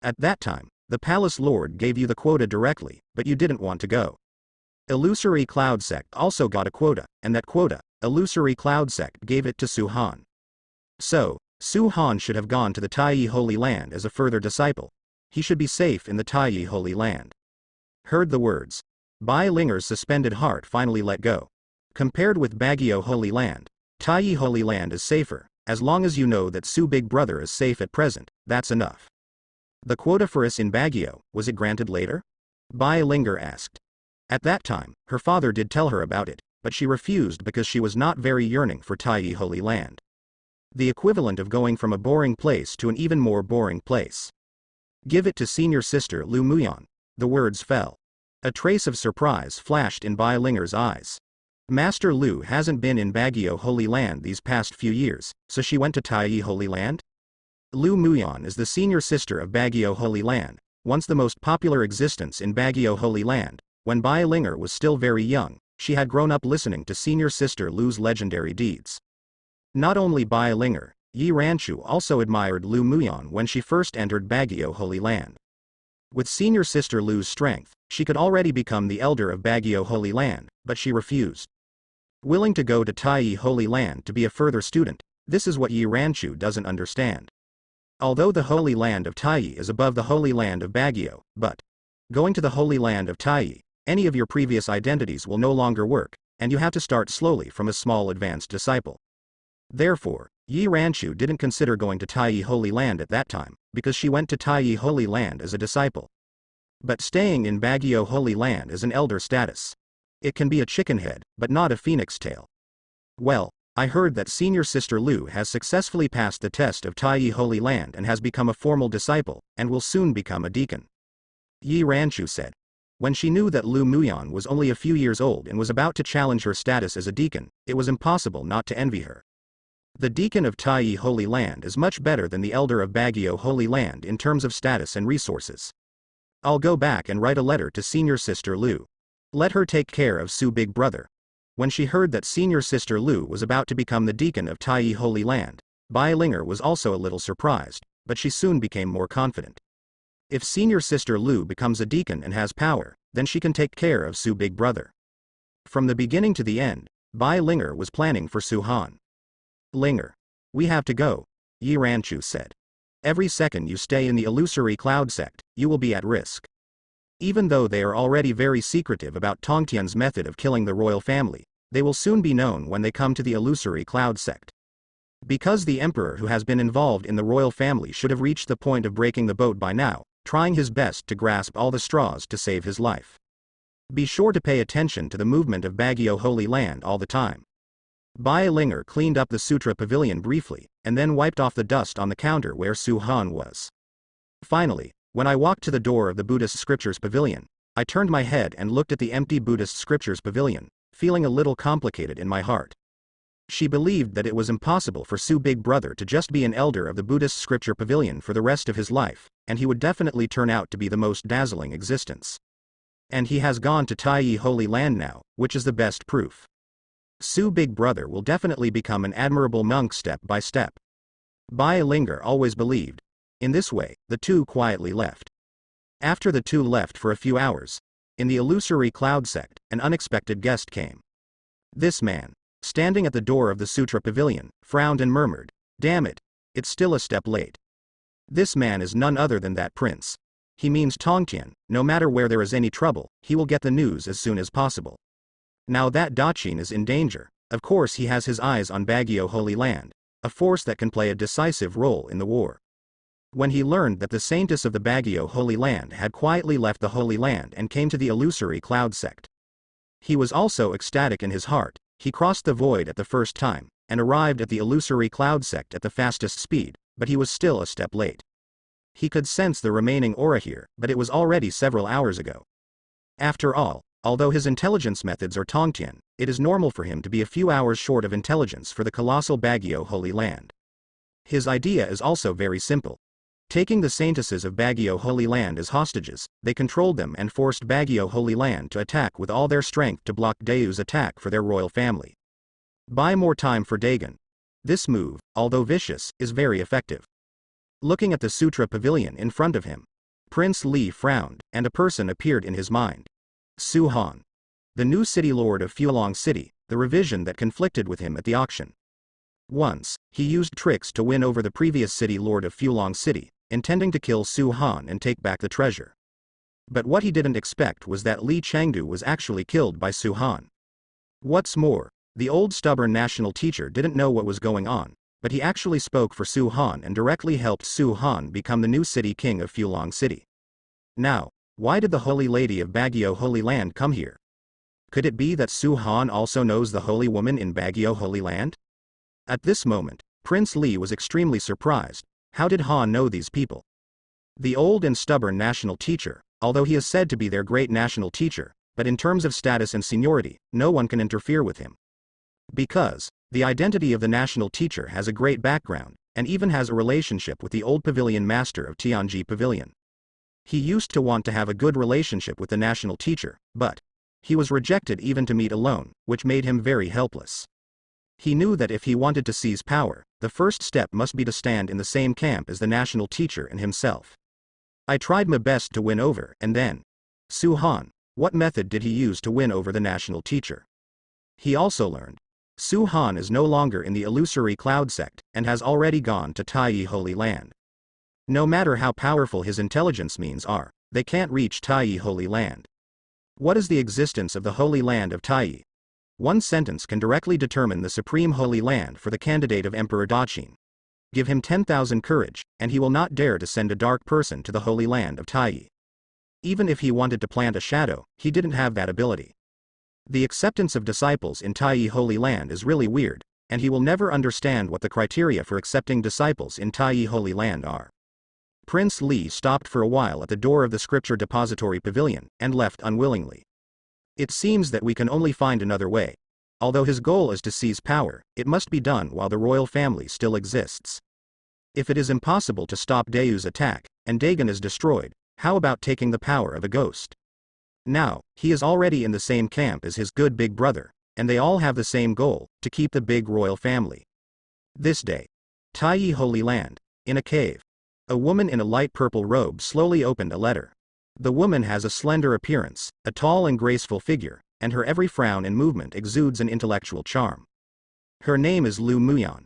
S1: At that time, the Palace Lord gave you the quota directly, but you didn't want to go. Illusory Cloud Sect also got a quota, and that quota, Illusory Cloud Sect gave it to Su Han. So, Su Han should have gone to the Taiyi Holy Land as a further disciple. He should be safe in the Taiyi Holy Land." Heard the words. Bai Linger's suspended heart finally let go. Compared with Baguio Holy Land, Taiyi Holy Land is safer. As long as you know that Su Big Brother is safe at present, that's enough. "The quota for us in Baguio, was it granted later?" Bai Linger asked. At that time, her father did tell her about it, but she refused because she was not very yearning for Taiyi Holy Land. The equivalent of going from a boring place to an even more boring place. "Give it to senior sister Lu Muyan." The words fell. A trace of surprise flashed in Bai Linger's eyes. Master Lu hasn't been in Baguio Holy Land these past few years, so she went to Taiyi Holy Land? Lu Muyan is the senior sister of Baguio Holy Land, once the most popular existence in Baguio Holy Land. When Bai Linger was still very young, she had grown up listening to senior sister Lu's legendary deeds. Not only Bai Linger, Yi Ranchu also admired Lu Muyan when she first entered Baguio Holy Land. With senior sister Lu's strength, she could already become the elder of Baguio Holy Land, but she refused. Willing to go to Taiyi Holy Land to be a further student, this is what Yi Ranchu doesn't understand. Although the Holy Land of Taiyi is above the Holy Land of Baguio, but going to the Holy Land of Taiyi, any of your previous identities will no longer work, and you have to start slowly from a small advanced disciple. Therefore, Yi Ranchu didn't consider going to Taiyi Holy Land at that time, because she went to Taiyi Holy Land as a disciple. But staying in Baguio Holy Land is an elder status. It can be a chicken head, but not a phoenix tail. Well, I heard that senior sister Lu has successfully passed the test of Taiyi Holy Land and has become a formal disciple, and will soon become a deacon. Yi Ranchu said. When she knew that Lu Muyan was only a few years old and was about to challenge her status as a deacon, it was impossible not to envy her. The deacon of Taiyi Holy Land is much better than the elder of Baguio Holy Land in terms of status and resources. I'll go back and write a letter to senior sister Lu. Let her take care of Su big brother. When she heard that senior sister Lu was about to become the deacon of Taiyi Holy Land, Bai Linger was also a little surprised, but she soon became more confident. If senior sister Lu becomes a deacon and has power, then she can take care of Su big brother. From the beginning to the end, Bai Linger was planning for Su Han. Linger. We have to go, Yi Ranchu said. Every second you stay in the illusory cloud sect, you will be at risk. Even though they are already very secretive about Tongtian's method of killing the royal family, they will soon be known when they come to the illusory cloud sect. Because the emperor who has been involved in the royal family should have reached the point of breaking the boat by now, trying his best to grasp all the straws to save his life. Be sure to pay attention to the movement of Baguio Holy Land all the time. Bai Linger cleaned up the sutra pavilion briefly, and then wiped off the dust on the counter where Su Han was. Finally, when I walked to the door of the Buddhist scriptures pavilion, I turned my head and looked at the empty Buddhist scriptures pavilion, feeling a little complicated in my heart. She believed that it was impossible for Su big brother to just be an elder of the Buddhist scripture pavilion for the rest of his life, and he would definitely turn out to be the most dazzling existence. And he has gone to Taiyi Holy Land now, which is the best proof. Su big brother will definitely become an admirable monk step by step. Bai Linger always believed. In this way, the two quietly left. After the two left for a few hours, in the illusory cloud sect, an unexpected guest came. This man, standing at the door of the sutra pavilion, frowned and murmured, "Damn it, it's still a step late." This man is none other than that prince. He means Tongtian. No matter where there is any trouble, he will get the news as soon as possible. Now that Daqin is in danger, of course he has his eyes on Baguio Holy Land, a force that can play a decisive role in the war. When he learned that the Saintess of the Baguio Holy Land had quietly left the Holy Land and came to the illusory cloud sect, he was also ecstatic in his heart. He crossed the void at the first time, and arrived at the illusory cloud sect at the fastest speed, but he was still a step late. He could sense the remaining aura here, but it was already several hours ago. After all, although his intelligence methods are Tongtian, it is normal for him to be a few hours short of intelligence for the colossal Baguio Holy Land. His idea is also very simple. Taking the Saintesses of Baguio Holy Land as hostages, they controlled them and forced Baguio Holy Land to attack with all their strength to block Daew's attack for their royal family. Buy more time for Dagon. This move, although vicious, is very effective. Looking at the sutra pavilion in front of him, Prince Li frowned, and a person appeared in his mind. Su Han. The new city lord of Fulong City, the revision that conflicted with him at the auction. Once, he used tricks to win over the previous city lord of Fulong City, intending to kill Su Han and take back the treasure. But what he didn't expect was that Li Chengdu was actually killed by Su Han. What's more, the old stubborn national teacher didn't know what was going on, but he actually spoke for Su Han and directly helped Su Han become the new city king of Fulong City. Now, why did the Holy Lady of Baguio Holy Land come here? Could it be that Su Han also knows the holy woman in Baguio Holy Land? At this moment, Prince Li was extremely surprised. How did Han know these people? The old and stubborn national teacher, although he is said to be their great national teacher, but in terms of status and seniority, no one can interfere with him. Because the identity of the national teacher has a great background, and even has a relationship with the old pavilion master of Tianji Pavilion. He used to want to have a good relationship with the national teacher, but he was rejected even to meet alone, which made him very helpless. He knew that if he wanted to seize power, the first step must be to stand in the same camp as the national teacher and himself. I tried my best to win over, and then Su Han. What method did he use to win over the national teacher? He also learned. Su Han is no longer in the illusory cloud sect, and has already gone to Taiyi Holy Land. No matter how powerful his intelligence means are, they can't reach Taiyi Holy Land. What is the existence of the Holy Land of Taiyi? One sentence can directly determine the supreme Holy Land for the candidate of Emperor Daqin. Give him 10,000 courage, and he will not dare to send a dark person to the Holy Land of Taiyi. Even if he wanted to plant a shadow, he didn't have that ability. The acceptance of disciples in Taiyi Holy Land is really weird, and he will never understand what the criteria for accepting disciples in Taiyi Holy Land are. Prince Li stopped for a while at the door of the scripture depository pavilion, and left unwillingly. It seems that we can only find another way. Although his goal is to seize power, it must be done while the royal family still exists. If it is impossible to stop Dayu's attack, and Dagon is destroyed, how about taking the power of a ghost? Now, he is already in the same camp as his good big brother, and they all have the same goal, to keep the big royal family. This day, Taiyi Holy Land, in a cave. A woman in a light purple robe slowly opened a letter. The woman has a slender appearance, a tall and graceful figure, and her every frown and movement exudes an intellectual charm. Her name is Lu Muyan.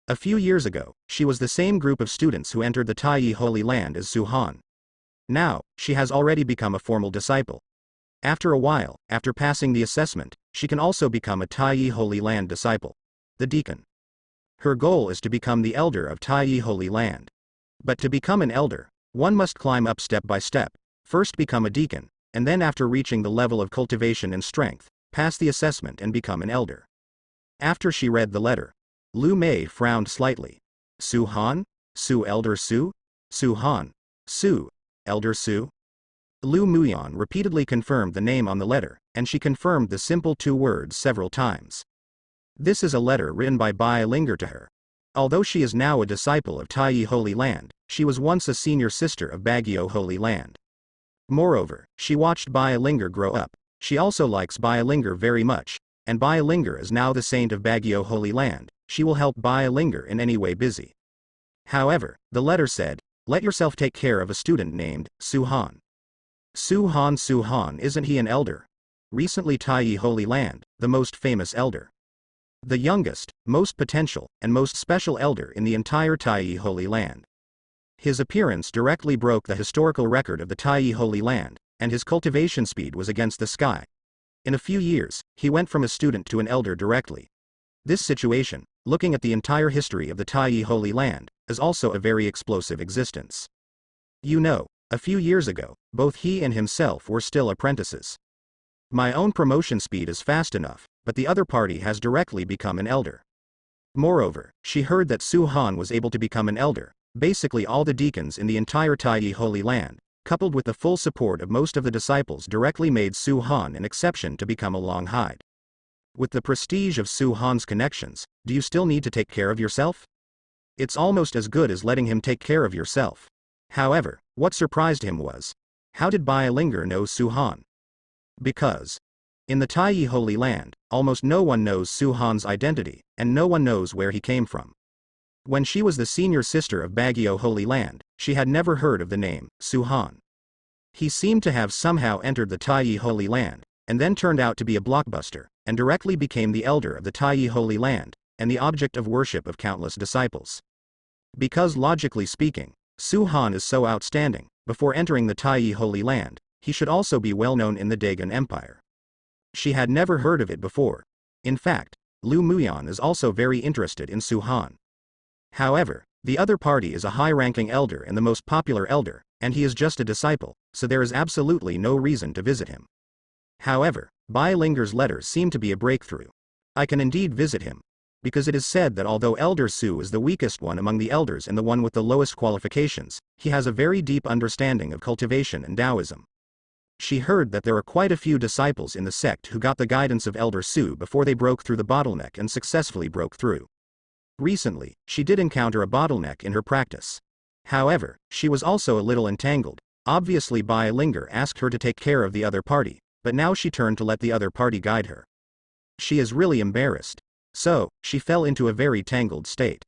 S1: A few years ago, she was the same group of students who entered the Taiyi Holy Land as Su Han. Now, she has already become a formal disciple. After a while, after passing the assessment, she can also become a Taiyi Holy Land disciple. The deacon. Her goal is to become the elder of Taiyi Holy Land. But to become an elder, one must climb up step by step, first become a deacon, and then after reaching the level of cultivation and strength, pass the assessment and become an elder. After she read the letter, Lu Mei frowned slightly. Su Han? Su Elder Su? Su Han? Su Elder Su? Lu Muyan repeatedly confirmed the name on the letter, and she confirmed the simple 2 words several times. This is a letter written by Bai Linger to her. Although she is now a disciple of Taiyi Holy Land, she was once a senior sister of Baguio Holy Land. Moreover, she watched Bai Linger grow up. She also likes Bai Linger very much, and Bai Linger is now the saint of Baguio Holy Land. She will help Bai Linger in any way busy. However, the letter said, let yourself take care of a student named Su Han. Su Han, isn't he an elder? Recently Taiyi Holy Land, the most famous elder. The youngest, most potential, and most special elder in the entire Taiyi Holy Land. His appearance directly broke the historical record of the Taiyi Holy Land, and his cultivation speed was against the sky. In a few years, he went from a student to an elder directly. This situation, looking at the entire history of the Taiyi Holy Land, is also a very explosive existence. You know, a few years ago, both he and himself were still apprentices. My own promotion speed is fast enough, but the other party has directly become an elder. Moreover, she heard that Su Han was able to become an elder. Basically all the deacons in the entire Taiyi Holy Land, coupled with the full support of most of the disciples directly made Su Han an exception to become a long hide. With the prestige of Su Han's connections, do you still need to take care of yourself? It's almost as good as letting him take care of yourself. However, what surprised him was, how did Bai Linger know Su Han? Because in the Taiyi Holy Land, almost no one knows Su Han's identity, and no one knows where he came from. When she was the senior sister of Baguio Holy Land, she had never heard of the name Su Han. He seemed to have somehow entered the Taiyi Holy Land, and then turned out to be a blockbuster, and directly became the elder of the Taiyi Holy Land, and the object of worship of countless disciples. Because logically speaking, Su Han is so outstanding, before entering the Taiyi Holy Land, he should also be well known in the Dagon Empire. She had never heard of it before. In fact, Lu Muyan is also very interested in Su Han. However, the other party is a high-ranking elder and the most popular elder, and he is just a disciple, so there is absolutely no reason to visit him. However, Bai Linger's letter seemed to be a breakthrough. I can indeed visit him. Because it is said that although Elder Su is the weakest one among the elders and the one with the lowest qualifications, he has a very deep understanding of cultivation and Taoism. She heard that there are quite a few disciples in the sect who got the guidance of Elder Su before they broke through the bottleneck and successfully broke through. Recently, she did encounter a bottleneck in her practice. However, she was also a little entangled. Obviously Bai Linger asked her to take care of the other party, but now she turned to let the other party guide her. She is really embarrassed. So, she fell into a very tangled state.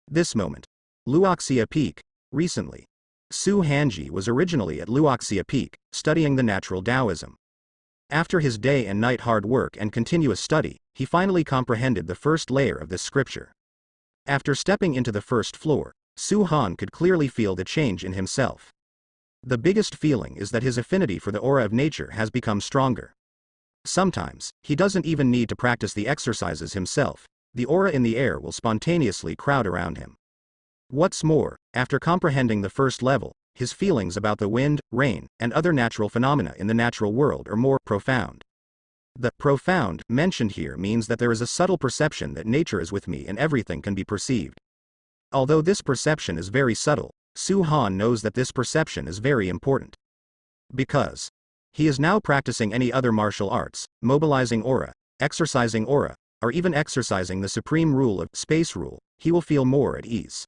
S1: This moment. Luoxia Peak. Recently. Su Hanji was originally at Luoxia Peak, studying the natural Taoism. After his day and night hard work and continuous study, he finally comprehended the first layer of this scripture. After stepping into the first floor, Su Han could clearly feel the change in himself. The biggest feeling is that his affinity for the aura of nature has become stronger. Sometimes, he doesn't even need to practice the exercises himself. The aura in the air will spontaneously crowd around him. What's more, after comprehending the first level, his feelings about the wind, rain, and other natural phenomena in the natural world are more profound. The profound mentioned here means that there is a subtle perception that nature is with me and everything can be perceived. Although this perception is very subtle, Su Han knows that this perception is very important. Because he is now practicing any other martial arts, mobilizing aura, exercising aura, or even exercising the supreme rule of space rule, he will feel more at ease.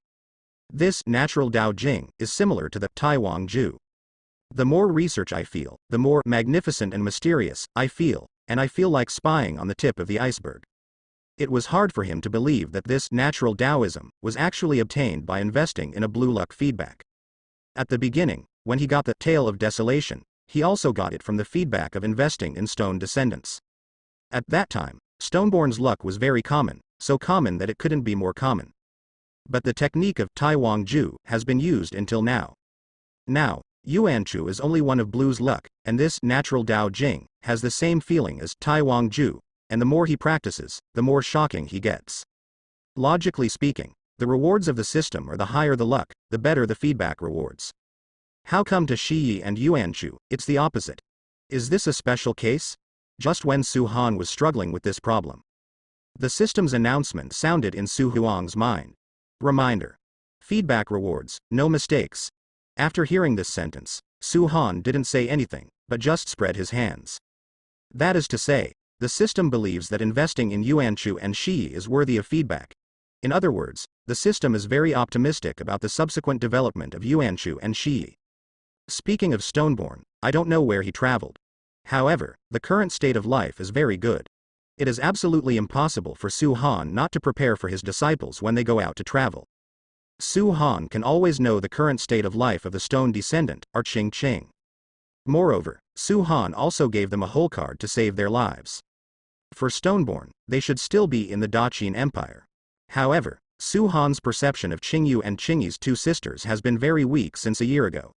S1: This natural Dao Jing is similar to the Taiwan Ju. The more research I feel, the more magnificent and mysterious I feel, and I feel like spying on the tip of the iceberg. It was hard for him to believe that this natural Taoism was actually obtained by investing in a blue luck feedback. At the beginning, when he got the Tale of Desolation, he also got it from the feedback of investing in stone descendants. At that time, Stoneborn's luck was very common, so common that it couldn't be more common. But the technique of Taiwan Ju has been used until now. Now, Yuanchu is only one of Blue's luck, and this natural Dao Jing has the same feeling as Taiwan Ju, and the more he practices, the more shocking he gets. Logically speaking, the rewards of the system are the higher the luck, the better the feedback rewards. How come to Shiyi and Yuanchu, it's the opposite? Is this a special case? Just when Su Han was struggling with this problem, the system's announcement sounded in Su Huang's mind. Reminder. Feedback rewards, no mistakes. After hearing this sentence, Su Han didn't say anything, but just spread his hands. That is to say, the system believes that investing in Yuanchu and Shiyi is worthy of feedback. In other words, the system is very optimistic about the subsequent development of Yuanchu and Shiyi. Speaking of Stoneborn, I don't know where he traveled. However, the current state of life is very good. It is absolutely impossible for Su Han not to prepare for his disciples when they go out to travel. Su Han can always know the current state of life of the stone descendant, or Ching Ching. Moreover, Su Han also gave them a whole card to save their lives. For Stoneborn, they should still be in the Daqin Empire. However, Su Han's perception of Qingyu and Qingyi's two sisters has been very weak since a year ago.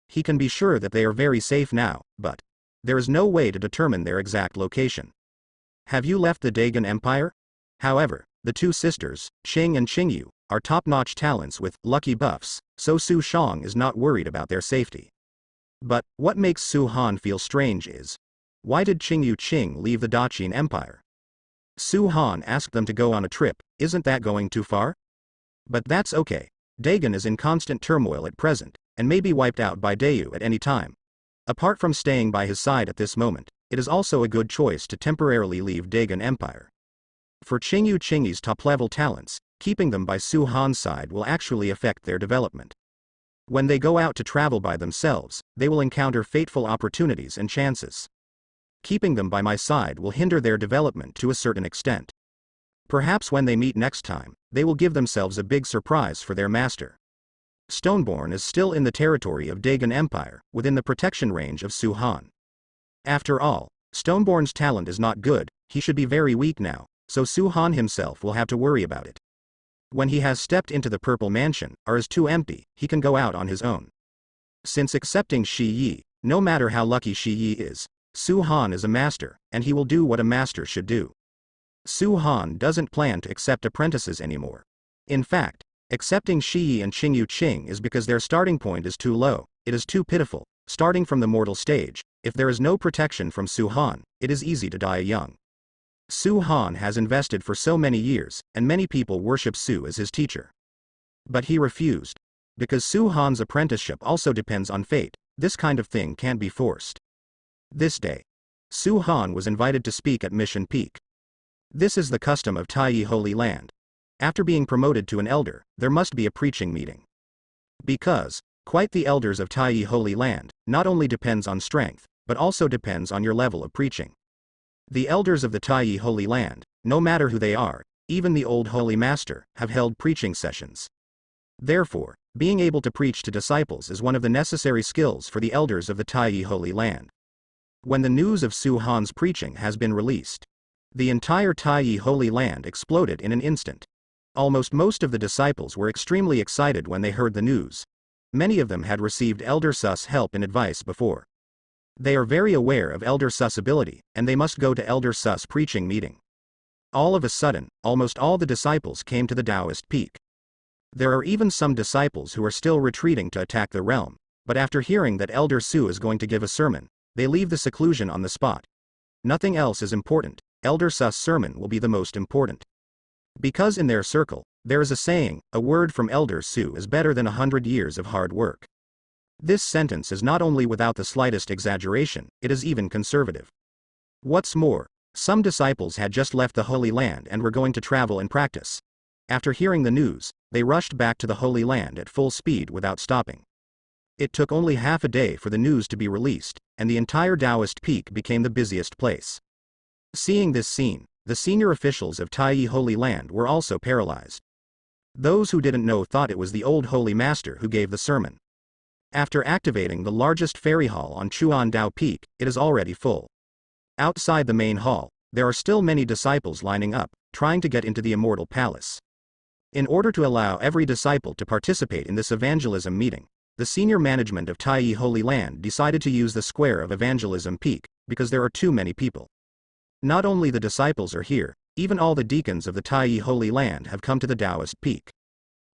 S1: He can be sure that they are very safe now, but there is no way to determine their exact location. Have you left the Dagon Empire? However, the two sisters, Qing and Qingyu, are top-notch talents with lucky buffs, so Su Shang is not worried about their safety. But what makes Su Han feel strange is, why did Qingyu Qing leave the Daqin Empire? Su Han asked them to go on a trip, isn't that going too far? But that's okay. Dagon is in constant turmoil at present, and may be wiped out by Dayu at any time. Apart from staying by his side at this moment, it is also a good choice to temporarily leave Dagon Empire. For Qingyu Qingyi's top-level talents, keeping them by Su Han's side will actually affect their development. When they go out to travel by themselves, they will encounter fateful opportunities and chances. Keeping them by my side will hinder their development to a certain extent. Perhaps when they meet next time, they will give themselves a big surprise for their master. Stoneborn is still in the territory of Dagon Empire, within the protection range of Su Han. After all, Stoneborn's talent is not good, he should be very weak now, so Su Han himself will have to worry about it. When he has stepped into the Purple Mansion, or is too empty, he can go out on his own. Since accepting Shi Yi, no matter how lucky Shi Yi is, Su Han is a master, and he will do what a master should do. Su Han doesn't plan to accept apprentices anymore. In fact, accepting Shi Yi and Qingyu Qing is because their starting point is too low, it is too pitiful. Starting from the mortal stage, if there is no protection from Su Han, it is easy to die young. Su Han has invested for so many years, and many people worship Su as his teacher. But he refused. Because Su Han's apprenticeship also depends on fate, this kind of thing can't be forced. This day, Su Han was invited to speak at Mission Peak. This is the custom of Taiyi Holy Land. After being promoted to an elder, there must be a preaching meeting. Because, quite the elders of Taiyi Holy Land, not only depends on strength, but also depends on your level of preaching. The elders of the Taiyi Holy Land, no matter who they are, even the old Holy Master, have held preaching sessions. Therefore, being able to preach to disciples is one of the necessary skills for the elders of the Taiyi Holy Land. When the news of Su Han's preaching has been released, the entire Taiyi Holy Land exploded in an instant. Almost most of the disciples were extremely excited when they heard the news. Many of them had received Elder Su's help and advice before. They are very aware of Elder Su's ability, and they must go to Elder Su's preaching meeting. All of a sudden, almost all the disciples came to the Taoist peak. There are even some disciples who are still retreating to attack the realm, but after hearing that Elder Su is going to give a sermon, they leave the seclusion on the spot. Nothing else is important, Elder Su's sermon will be the most important. Because in their circle, there is a saying, a word from Elder Su is better than 100 years of hard work. This sentence is not only without the slightest exaggeration, it is even conservative. What's more, some disciples had just left the Holy Land and were going to travel and practice. After hearing the news, they rushed back to the Holy Land at full speed without stopping. It took only half a day for the news to be released, and the entire Taoist peak became the busiest place. Seeing this scene, the senior officials of Taiyi Holy Land were also paralyzed. Those who didn't know thought it was the old Holy Master who gave the sermon. After activating the largest ferry hall on Chuan Dao Peak, it is already full. Outside the main hall, there are still many disciples lining up, trying to get into the Immortal Palace. In order to allow every disciple to participate in this evangelism meeting, the senior management of Taiyi Holy Land decided to use the square of Evangelism Peak, because there are too many people. Not only the disciples are here, even all the deacons of the Taiyi Holy Land have come to the Taoist peak.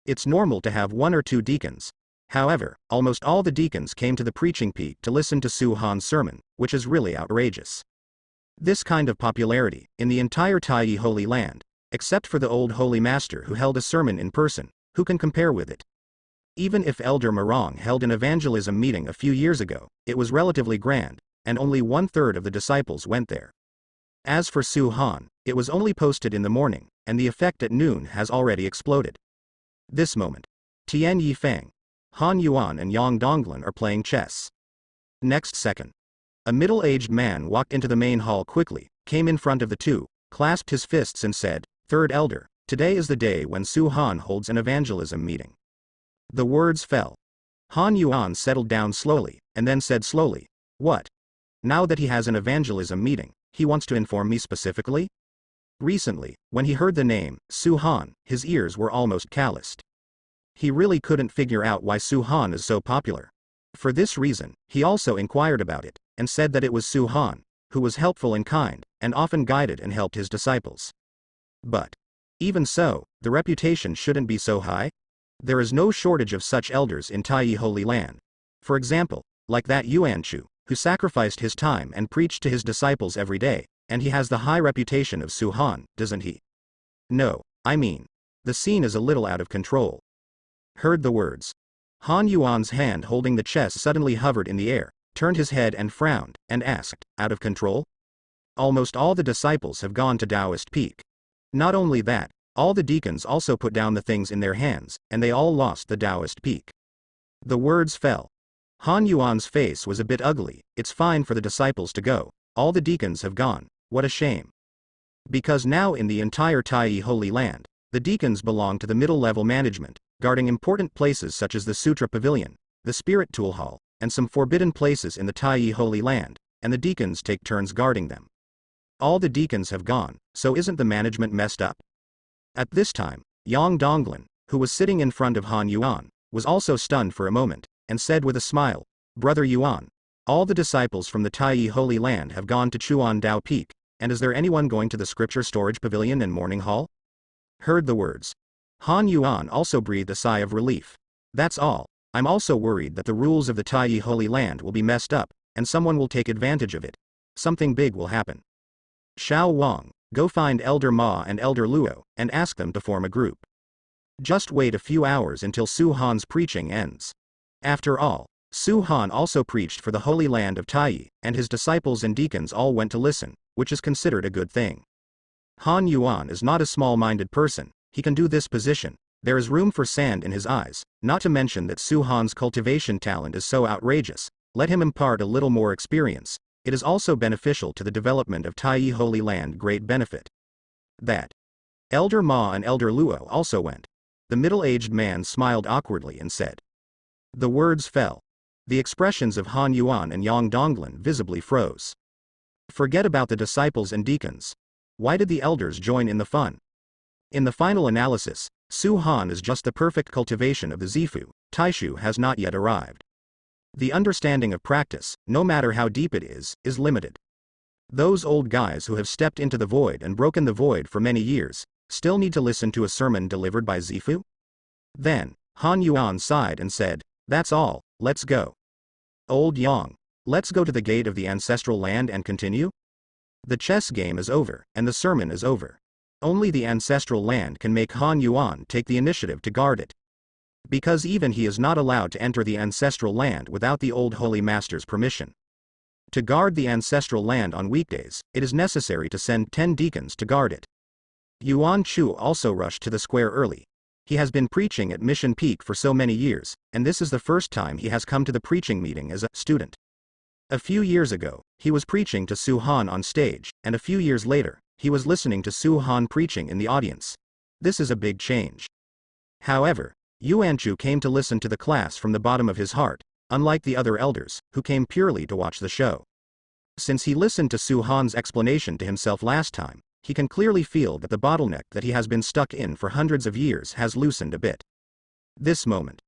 S1: It's normal to have 1 or 2 deacons. However, almost all the deacons came to the preaching peak to listen to Su Han's sermon, which is really outrageous. This kind of popularity, in the entire Taiyi Holy Land, except for the old Holy Master who held a sermon in person, who can compare with it? Even if Elder Marong held an evangelism meeting a few years ago, it was relatively grand, and only 1/3 of the disciples went there. As for Su Han, it was only posted in the morning, and the effect at noon has already exploded. This moment, Tian Yifeng, Han Yuan and Yang Donglan are playing chess. Next second, a middle-aged man walked into the main hall quickly, came in front of the two, clasped his fists and said, "Third Elder, today is the day when Su Han holds an evangelism meeting." The words fell. Han Yuan settled down slowly, and then said slowly, "What? Now that he has an evangelism meeting, he wants to inform me specifically?" Recently, when he heard the name, Su Han, his ears were almost calloused. He really couldn't figure out why Su Han is so popular. For this reason, he also inquired about it, and said that it was Su Han, who was helpful and kind, and often guided and helped his disciples. But, even so, the reputation shouldn't be so high. There is no shortage of such elders in Taiyi Holy Land. For example, like that Yuanchu, who sacrificed his time and preached to his disciples every day, and he has the high reputation of Su Han, doesn't he? No, I mean, the scene is a little out of control. Heard the words. Han Yuan's hand holding the chess suddenly hovered in the air, turned his head and frowned, and asked, "Out of control?" Almost all the disciples have gone to Taoist Peak. Not only that, all the deacons also put down the things in their hands, and they all lost the Taoist Peak. The words fell. Han Yuan's face was a bit ugly. "It's fine for the disciples to go. All the deacons have gone. What a shame." Because now in the entire Taiyi Holy Land, the deacons belong to the middle-level management, guarding important places such as the Sutra Pavilion, the Spirit Tool Hall, and some forbidden places in the Taiyi Holy Land, and the deacons take turns guarding them. All the deacons have gone, so isn't the management messed up? At this time, Yang Donglan, who was sitting in front of Han Yuan, was also stunned for a moment, and said with a smile, "Brother Yuan, all the disciples from the Taiyi Holy Land have gone to Chuan Dao Peak, and is there anyone going to the Scripture Storage Pavilion and Morning Hall?" Heard the words. Han Yuan also breathed a sigh of relief. "That's all. I'm also worried that the rules of the Taiyi Holy Land will be messed up, and someone will take advantage of it. Something big will happen. Xiao Wang, go find Elder Ma and Elder Luo, and ask them to form a group. Just wait a few hours until Su Han's preaching ends. After all, Su Han also preached for the Holy Land of Taiyi, and his disciples and deacons all went to listen, which is considered a good thing. Han Yuan is not a small-minded person, he can do this position. There is room for sand in his eyes, not to mention that Su Han's cultivation talent is so outrageous. Let him impart a little more experience. It is also beneficial to the development of Taiyi Holy Land. Great benefit. That. Elder Ma and Elder Luo also went. The middle-aged man smiled awkwardly and said. The words fell. The expressions of Han Yuan and Yang Donglin visibly froze. Forget about the disciples and deacons. Why did the elders join in the fun? In the final analysis, Su Han is just the perfect cultivation of the Zifu. Taishu has not yet arrived. The understanding of practice, no matter how deep it is limited. Those old guys who have stepped into the void and broken the void for many years, still need to listen to a sermon delivered by Zifu? Then, Han Yuan sighed and said, that's all, let's go. Old Yang, let's go to the gate of the ancestral land and continue? The chess game is over, and the sermon is over. Only the ancestral land can make Han Yuan take the initiative to guard it. Because even he is not allowed to enter the ancestral land without the old holy master's permission. To guard the ancestral land on weekdays, it is necessary to send 10 deacons to guard it. Yuan Chu also rushed to the square early. He has been preaching at Mission Peak for so many years, and this is the first time he has come to the preaching meeting as a student. A few years ago, he was preaching to Su Han on stage, and a few years later, he was listening to Su Han preaching in the audience. This is a big change. However, Yuan Chu came to listen to the class from the bottom of his heart, unlike the other elders, who came purely to watch the show. Since he listened to Su Han's explanation to himself last time, he can clearly feel that the bottleneck that he has been stuck in for hundreds of years has loosened a bit. This moment.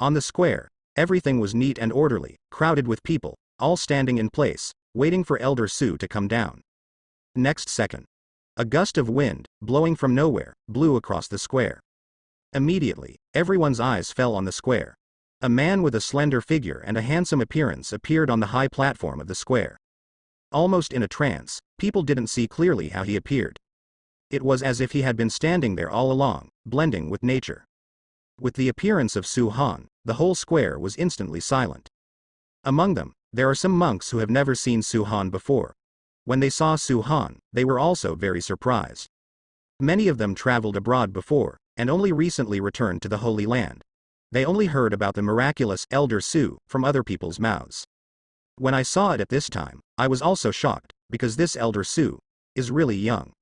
S1: On the square, everything was neat and orderly, crowded with people, all standing in place, waiting for Elder Su to come down. Next second. A gust of wind, blowing from nowhere, blew across the square. Immediately, everyone's eyes fell on the square. A man with a slender figure and a handsome appearance appeared on the high platform of the square. Almost in a trance, people didn't see clearly how he appeared. It was as if he had been standing there all along, blending with nature. With the appearance of Su Han, the whole square was instantly silent. Among them, there are some monks who have never seen Su Han before. When they saw Su Han, they were also very surprised. Many of them traveled abroad before, and only recently returned to the Holy Land. They only heard about the miraculous Elder Su from other people's mouths. When I saw it at this time, I was also shocked, because this Elder Su is really young.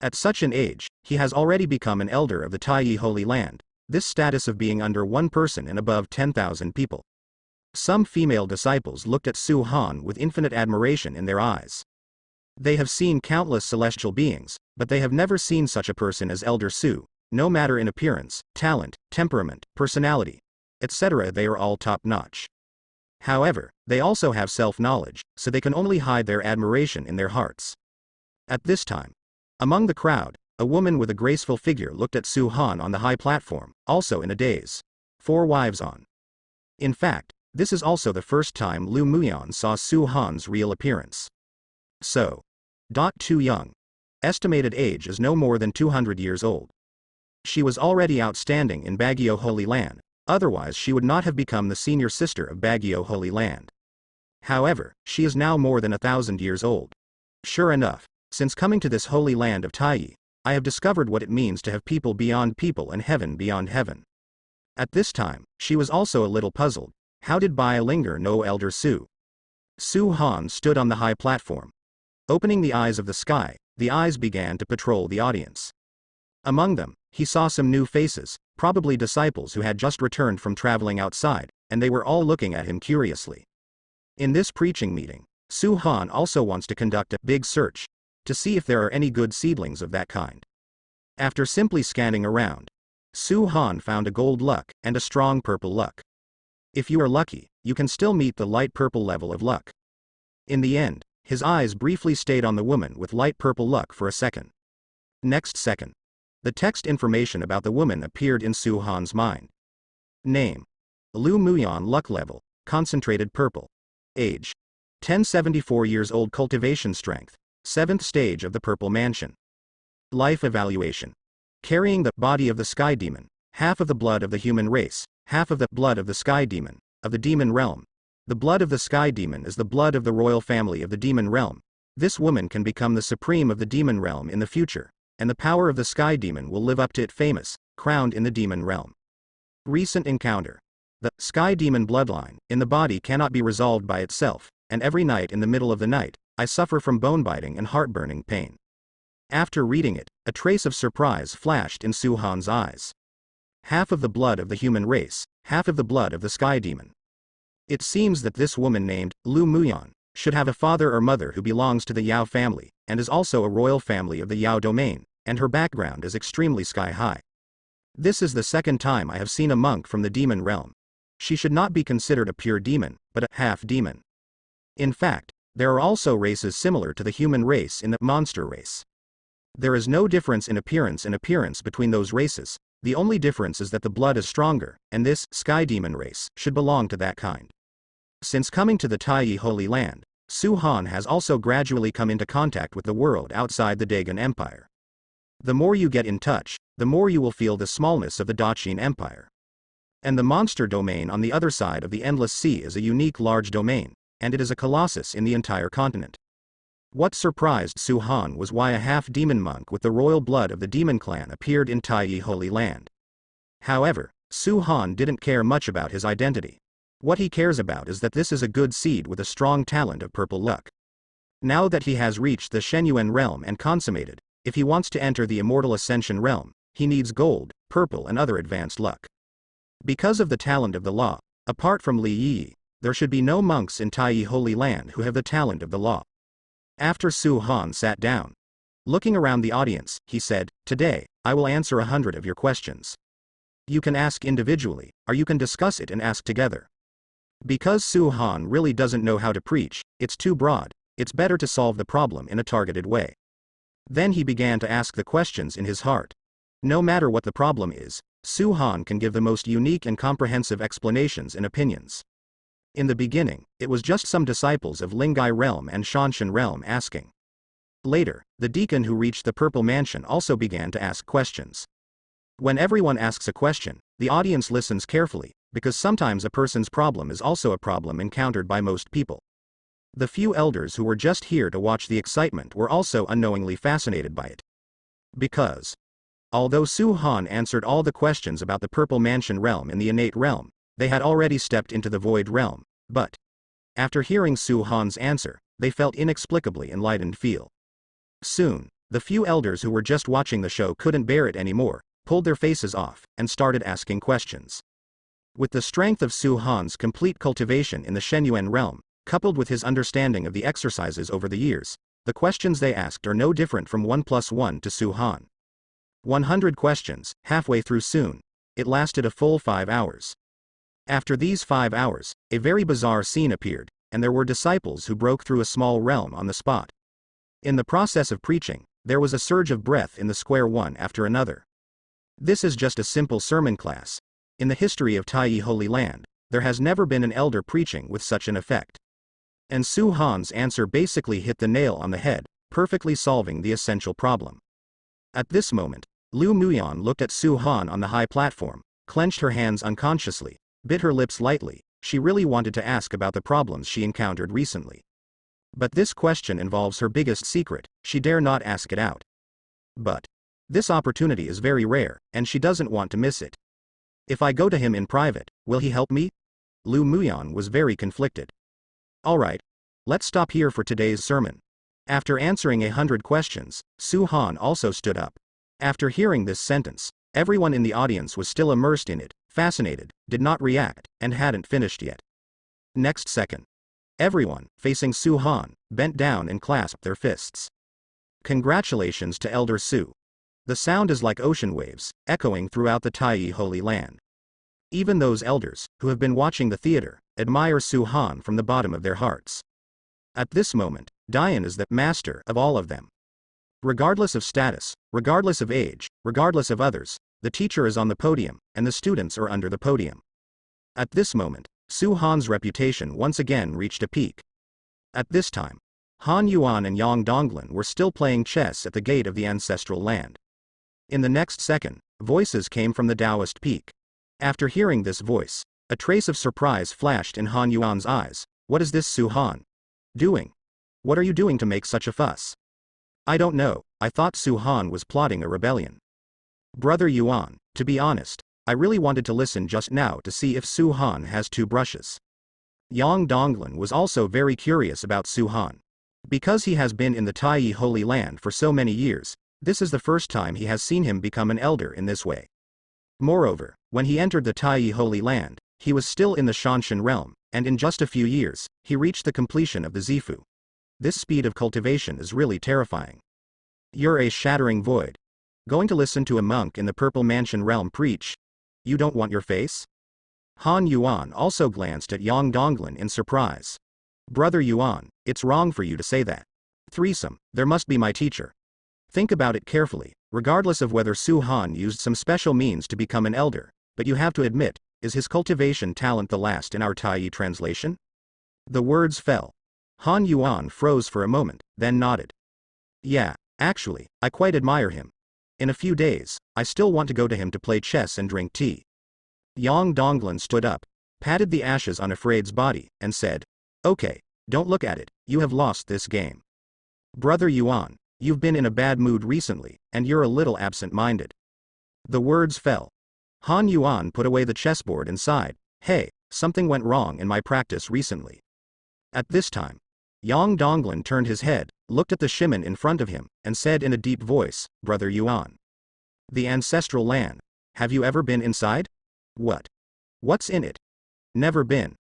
S1: At such an age, he has already become an elder of the Taiyi Holy Land, this status of being under one person and above 10,000 people. Some female disciples looked at Su Han with infinite admiration in their eyes. They have seen countless celestial beings, but they have never seen such a person as Elder Su. No matter in appearance, talent, temperament, personality, etc., they are all top-notch. However, they also have self-knowledge, so they can only hide their admiration in their hearts. At this time, among the crowd, a woman with a graceful figure looked at Su Han on the high platform, also in a daze. 4 wives on. In fact, this is also the first time Lu Muyan saw Su Han's real appearance. So. Too young. Estimated age is no more than 200 years old. She was already outstanding in Baguio Holy Land, otherwise she would not have become the senior sister of Baguio Holy Land. However, she is now more than 1,000 years old. Sure enough, since coming to this holy land of Taiyi, I have discovered what it means to have people beyond people and heaven beyond heaven. At this time, she was also a little puzzled. How did Bai Linger know Elder Su? Su Han stood on the high platform. Opening the eyes of the sky, the eyes began to patrol the audience. Among them, he saw some new faces, probably disciples who had just returned from traveling outside, and they were all looking at him curiously. In this preaching meeting, Su Han also wants to conduct a big search, to see if there are any good seedlings of that kind. After simply scanning around, Su Han found a gold luck and a strong purple luck. If you are lucky, you can still meet the light purple level of luck. In the end, his eyes briefly stayed on the woman with light purple luck for a second. Next second, the text information about the woman appeared in Su Han's mind. Name. Lu Muyan luck level, concentrated purple. Age. 1074 years old. Cultivation strength, 7th stage of the purple mansion. Life evaluation. Carrying the body of the sky demon, half of the blood of the human race, half of the blood of the sky demon, of the demon realm. The blood of the sky demon is the blood of the royal family of the demon realm. This woman can become the supreme of the demon realm in the future, and the power of the sky demon will live up to it famous, crowned in the demon realm. Recent encounter. The sky demon bloodline in the body cannot be resolved by itself, and every night in the middle of the night, I suffer from bone-biting and heart-burning pain. After reading it, a trace of surprise flashed in Su-han's eyes. Half of the blood of the human race, half of the blood of the sky demon. It seems that this woman named Lu Muyan should have a father or mother who belongs to the Yao family, and is also a royal family of the Yao domain, and her background is extremely sky-high. This is the second time I have seen a monk from the demon realm. She should not be considered a pure demon, but a half-demon. In fact, there are also races similar to the human race in the monster race. There is no difference in appearance between those races, the only difference is that the blood is stronger, and this sky demon race should belong to that kind. Since coming to the Taiyi Holy Land, Su-han has also gradually come into contact with the world outside the Dagon Empire. The more you get in touch, the more you will feel the smallness of the Daqin Empire. And the monster domain on the other side of the Endless Sea is a unique large domain, and it is a colossus in the entire continent. What surprised Su-han was why a half-demon monk with the royal blood of the demon clan appeared in Taiyi Holy Land. However, Su-han didn't care much about his identity. What he cares about is that this is a good seed with a strong talent of purple luck. Now that he has reached the Shenyuan realm and consummated, if he wants to enter the immortal ascension realm, he needs gold, purple and other advanced luck. Because of the talent of the law, apart from Li Yi, there should be no monks in Taiyi Holy Land who have the talent of the law. After Su-han sat down, looking around the audience, he said, "Today, I will answer 100 of your questions. You can ask individually, or you can discuss it and ask together." Because Su-han really doesn't know how to preach, it's too broad, it's better to solve the problem in a targeted way. Then he began to ask the questions in his heart. No matter what the problem is, Su-han can give the most unique and comprehensive explanations and opinions. In the beginning, it was just some disciples of Lingai realm and Shanshan realm asking. Later, the deacon who reached the Purple Mansion also began to ask questions. When everyone asks a question, the audience listens carefully, because sometimes a person's problem is also a problem encountered by most people. The few elders who were just here to watch the excitement were also unknowingly fascinated by it. Because, although Su-han answered all the questions about the Purple Mansion realm in the innate realm, they had already stepped into the void realm, but, after hearing Su-han's answer, they felt inexplicably enlightened feel. Soon, the few elders who were just watching the show couldn't bear it anymore, pulled their faces off, and started asking questions. With the strength of Su-han's complete cultivation in the Shenyuan realm, coupled with his understanding of the exercises over the years, the questions they asked are no different from 1+1 to Su-han. 100 questions, halfway through soon. It lasted a full 5 hours. After these 5 hours, a very bizarre scene appeared, and there were disciples who broke through a small realm on the spot. In the process of preaching, there was a surge of breath in the square one after another. This is just a simple sermon class. In the history of Taiyi Holy Land, there has never been an elder preaching with such an effect. And Su-han's answer basically hit the nail on the head, perfectly solving the essential problem. At this moment, Lu Muyan looked at Su-han on the high platform, clenched her hands unconsciously, bit her lips lightly. She really wanted to ask about the problems she encountered recently. But this question involves her biggest secret, she dare not ask it out. But this opportunity is very rare, and she doesn't want to miss it. If I go to him in private, will he help me? Lu Muyan was very conflicted. Alright, let's stop here for today's sermon. After answering 100 questions, Su-han also stood up. After hearing this sentence, everyone in the audience was still immersed in it, fascinated, did not react, and hadn't finished yet. Next second, everyone, facing Su-han, bent down and clasped their fists. Congratulations to Elder Su. The sound is like ocean waves, echoing throughout the Taiyi Holy Land. Even those elders, who have been watching the theater, admire Su-han from the bottom of their hearts. At this moment, Dian is the master of all of them. Regardless of status, regardless of age, regardless of others, the teacher is on the podium, and the students are under the podium. At this moment, Su-han's reputation once again reached a peak. At this time, Han Yuan and Yang Donglin were still playing chess at the gate of the ancestral land. In the next second, voices came from the Taoist peak. After hearing this voice, A trace of surprise flashed in Han Yuan's eyes. What is this Su Han doing? What are you doing to make such a fuss? I don't know, I thought Su Han was plotting a rebellion. Brother Yuan, to be honest, I really wanted to listen just now to see if Su Han has two brushes. Yang Donglin was also very curious about Su Han. Because he has been in the Taiyi Holy Land for so many years, this is the first time he has seen him become an elder in this way. Moreover, when he entered the Taiyi Holy Land, he was still in the Shanshan realm, and in just a few years, he reached the completion of the Zifu. This speed of cultivation is really terrifying. You're a shattering void. Going to listen to a monk in the Purple Mansion realm preach? You don't want your face? Han Yuan also glanced at Yang Donglin in surprise. Brother Yuan, it's wrong for you to say that. Threesome, there must be my teacher. Think about it carefully, regardless of whether Su Han used some special means to become an elder, but you have to admit, is his cultivation talent the last in our Taiyi translation? The words fell. Han Yuan froze for a moment, then nodded. Yeah, actually, I quite admire him. In a few days, I still want to go to him to play chess and drink tea. Yang Donglin stood up, patted the ashes on Afraid's body, and said, Okay, don't look at it, you have lost this game. Brother Yuan, you've been in a bad mood recently, and you're a little absent-minded. The words fell. Han Yuan put away the chessboard and sighed, Hey, something went wrong in my practice recently. At this time, Yang Donglin turned his head, looked at the Shiman in front of him, and said in a deep voice, Brother Yuan. The ancestral land. Have you ever been inside? What? What's in it? Never been.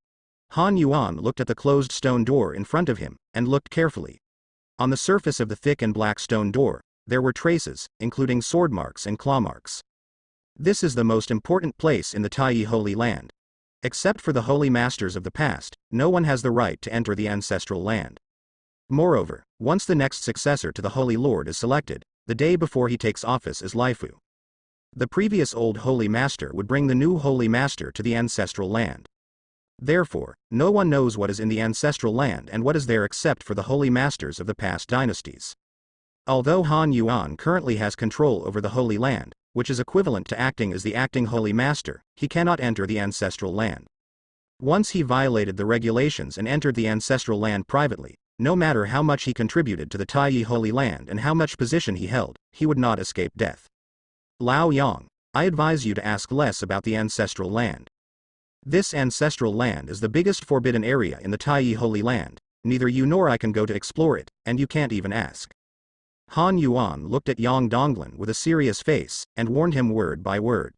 S1: Han Yuan looked at the closed stone door in front of him, and looked carefully. On the surface of the thick and black stone door, there were traces, including sword marks and claw marks. This is the most important place in the Taiyi Holy Land. Except for the holy masters of the past, no one has the right to enter the ancestral land. Moreover, once the next successor to the Holy Lord is selected, the day before he takes office is Lifu. The previous old holy master would bring the new holy master to the ancestral land. Therefore, no one knows what is in the ancestral land and what is there except for the holy masters of the past dynasties. Although Han Yuan currently has control over the holy land, which is equivalent to acting as the acting holy master, he cannot enter the ancestral land. Once he violated the regulations and entered the ancestral land privately, no matter how much he contributed to the Taiyi Holy Land and how much position he held, he would not escape death. Lao Yang, I advise you to ask less about the ancestral land. This ancestral land is the biggest forbidden area in the Taiyi Holy Land, neither you nor I can go to explore it, and you can't even ask. Han Yuan looked at Yang Donglin with a serious face, and warned him word by word.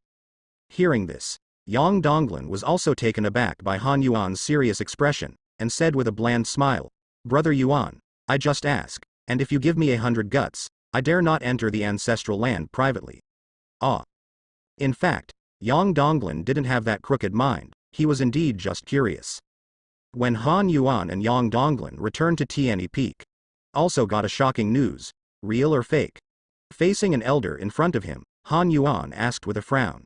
S1: Hearing this, Yang Donglin was also taken aback by Han Yuan's serious expression, and said with a bland smile, Brother Yuan, I just ask, and if you give me 100 guts, I dare not enter the ancestral land privately. Ah. In fact, Yang Donglin didn't have that crooked mind, he was indeed just curious. When Han Yuan and Yang Donglin returned to Tianyi Peak, also got a shocking news, real or fake? Facing an elder in front of him, Han Yuan asked with a frown.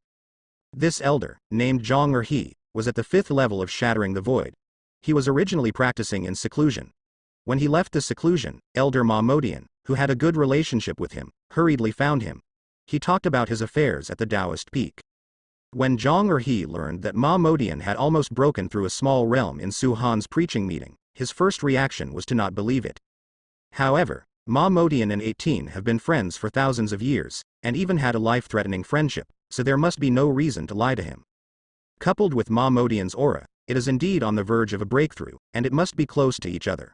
S1: This elder, named Zhang or He, was at the 5th level of Shattering the Void. He was originally practicing in seclusion. When he left the seclusion, Elder Ma Modian, who had a good relationship with him, hurriedly found him. He talked about his affairs at the Taoist peak. When Zhang or He learned that Ma Modian had almost broken through a small realm in Su Han's preaching meeting, his first reaction was to not believe it. However, Ma Modian and 18 have been friends for thousands of years, and even had a life-threatening friendship, so there must be no reason to lie to him. Coupled with Ma Modian's aura, it is indeed on the verge of a breakthrough, and it must be close to each other.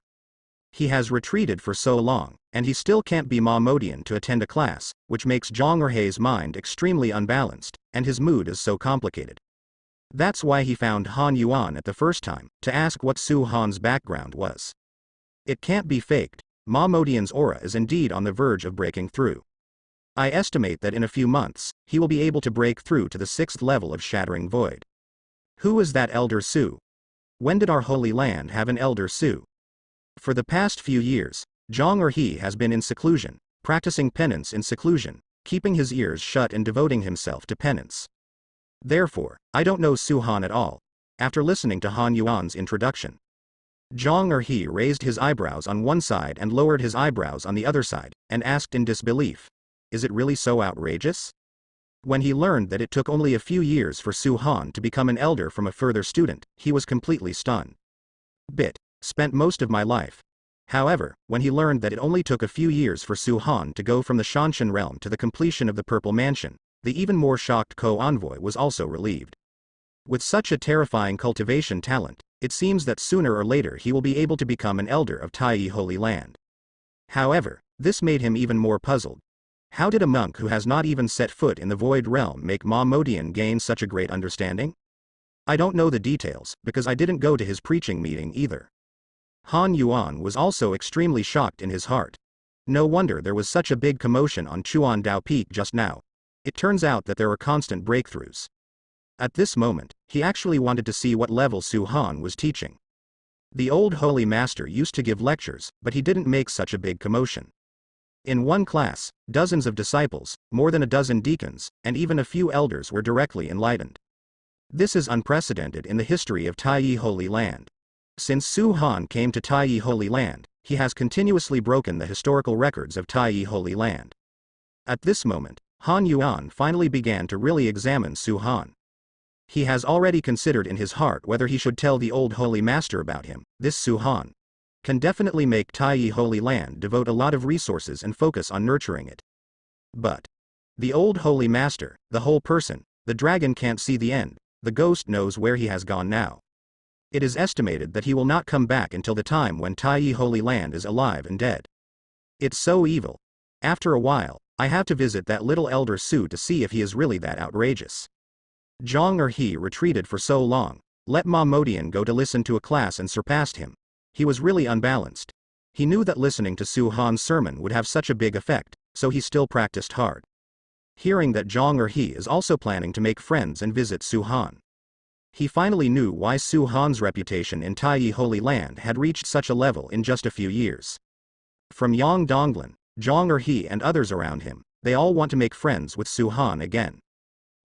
S1: He has retreated for so long, and he still can't be Ma Modian to attend a class, which makes Zhang or He's mind extremely unbalanced, and his mood is so complicated. That's why he found Han Yuan at the first time, to ask what Su Han's background was. It can't be faked. Ma Modian's aura is indeed on the verge of breaking through. I estimate that in a few months, he will be able to break through to the 6th level of Shattering Void. Who is that Elder Su? When did our Holy Land have an Elder Su? For the past few years, Zhang or He has been in seclusion, practicing penance in seclusion, keeping his ears shut and devoting himself to penance. Therefore, I don't know Su Han at all, after listening to Han Yuan's introduction. Zhang or He raised his eyebrows on one side and lowered his eyebrows on the other side, and asked in disbelief, Is it really so outrageous? When he learned that it took only a few years for Su Han to become an elder from a further student, he was completely stunned. Spent most of my life. However, when he learned that it only took a few years for Su Han to go from the Shanshan realm to the completion of the Purple Mansion, the even more shocked co-envoy was also relieved. With such a terrifying cultivation talent, it seems that sooner or later he will be able to become an elder of Taiyi Holy Land. However, this made him even more puzzled. How did a monk who has not even set foot in the Void Realm make Ma Modian gain such a great understanding? I don't know the details, because I didn't go to his preaching meeting either. Han Yuan was also extremely shocked in his heart. No wonder there was such a big commotion on Chuandao Peak just now. It turns out that there are constant breakthroughs. At this moment, he actually wanted to see what level Su Han was teaching. The old holy master used to give lectures, but he didn't make such a big commotion. In one class, dozens of disciples, more than a dozen deacons, and even a few elders were directly enlightened. This is unprecedented in the history of Taiyi Holy Land. Since Su Han came to Taiyi Holy Land, he has continuously broken the historical records of Taiyi Holy Land. At this moment, Han Yuan finally began to really examine Su Han. He has already considered in his heart whether he should tell the old holy master about him. This Su Han can definitely make Taiyi Holy Land devote a lot of resources and focus on nurturing it. But the old holy master, the whole person, the dragon can't see the end, the ghost knows where he has gone now. It is estimated that he will not come back until the time when Taiyi Holy Land is alive and dead. It's so evil. After a while, I have to visit that little elder Su to see if he is really that outrageous. Zhang He retreated for so long, let Ma Modian go to listen to a class and surpassed him. He was really unbalanced. He knew that listening to Su Han's sermon would have such a big effect, so he still practiced hard. Hearing that Zhang He is also planning to make friends and visit Su Han, he finally knew why Su Han's reputation in Taiyi Holy Land had reached such a level in just a few years. From Yang Donglan, Zhang He and others around him, they all want to make friends with Su Han again.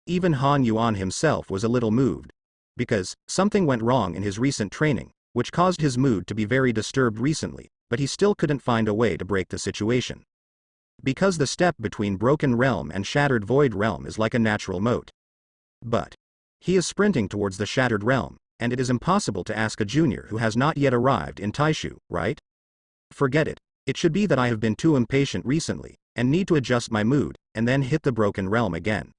S1: Even Han Yuan himself was a little moved, because something went wrong in his recent training, which caused his mood to be very disturbed recently, but he still couldn't find a way to break the situation. Because the step between Broken Realm and Shattered Void Realm is like a natural moat. But he is sprinting towards the Shattered Realm, and it is impossible to ask a junior who has not yet arrived in Taishu, right? Forget it. It should be that I have been too impatient recently, and need to adjust my mood, and then hit the Broken Realm again.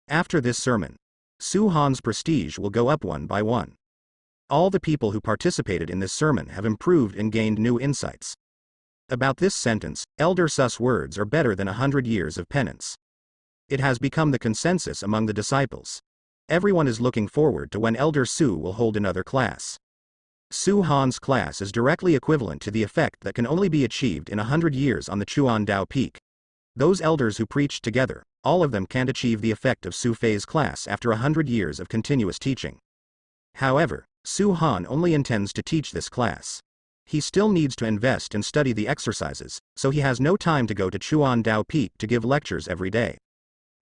S1: After this sermon, Su Han's prestige will go up one by one. All the people who participated in this sermon have improved and gained new insights. About this sentence, Elder Su's words are better than 100 years of penance. It has become the consensus among the disciples. Everyone is looking forward to when Elder Su will hold another class. Su Han's class is directly equivalent to the effect that can only be achieved in 100 years on the Chuandao Peak. Those elders who preached together, all of them can't achieve the effect of Su Fei's class after 100 years of continuous teaching. However, Su Han only intends to teach this class. He still needs to invest and study the exercises, so he has no time to go to Chuandao Peak to give lectures every day.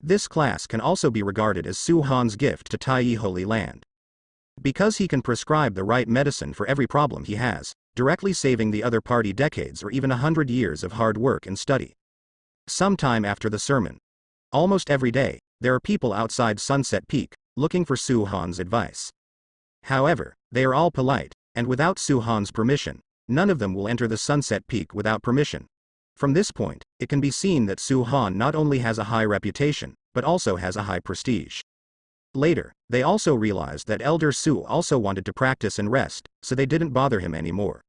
S1: This class can also be regarded as Su Han's gift to Taiyi Holy Land. Because he can prescribe the right medicine for every problem he has, directly saving the other party decades or even 100 years of hard work and study. Sometime after the sermon, almost every day, there are people outside Sunset Peak, looking for Su Han's advice. However, they are all polite, and without Su Han's permission, none of them will enter the Sunset Peak without permission. From this point, it can be seen that Su Han not only has a high reputation, but also has a high prestige. Later, they also realized that Elder Su also wanted to practice and rest, so they didn't bother him anymore.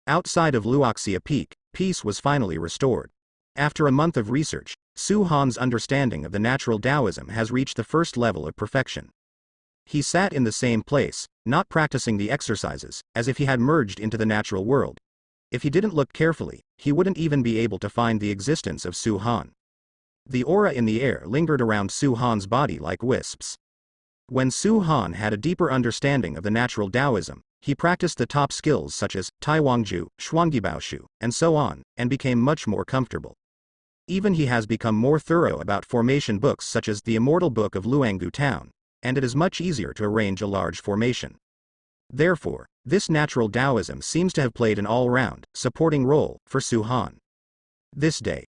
S1: Outside of Luoxia Peak, peace was finally restored. After a month of research, Su Han's understanding of the natural Taoism has reached the first level of perfection. He sat in the same place, not practicing the exercises, as if he had merged into the natural world. If he didn't look carefully, he wouldn't even be able to find the existence of Su Han. The aura in the air lingered around Su Han's body like wisps. When Su Han had a deeper understanding of the natural Taoism, he practiced the top skills such as Taiwangju, Xuangibaoshu, and so on, and became much more comfortable. Even he has become more thorough about formation books such as the Immortal Book of Luanggu Town, and it is much easier to arrange a large formation. Therefore, this natural Taoism seems to have played an all-round, supporting role for Su Han. This day,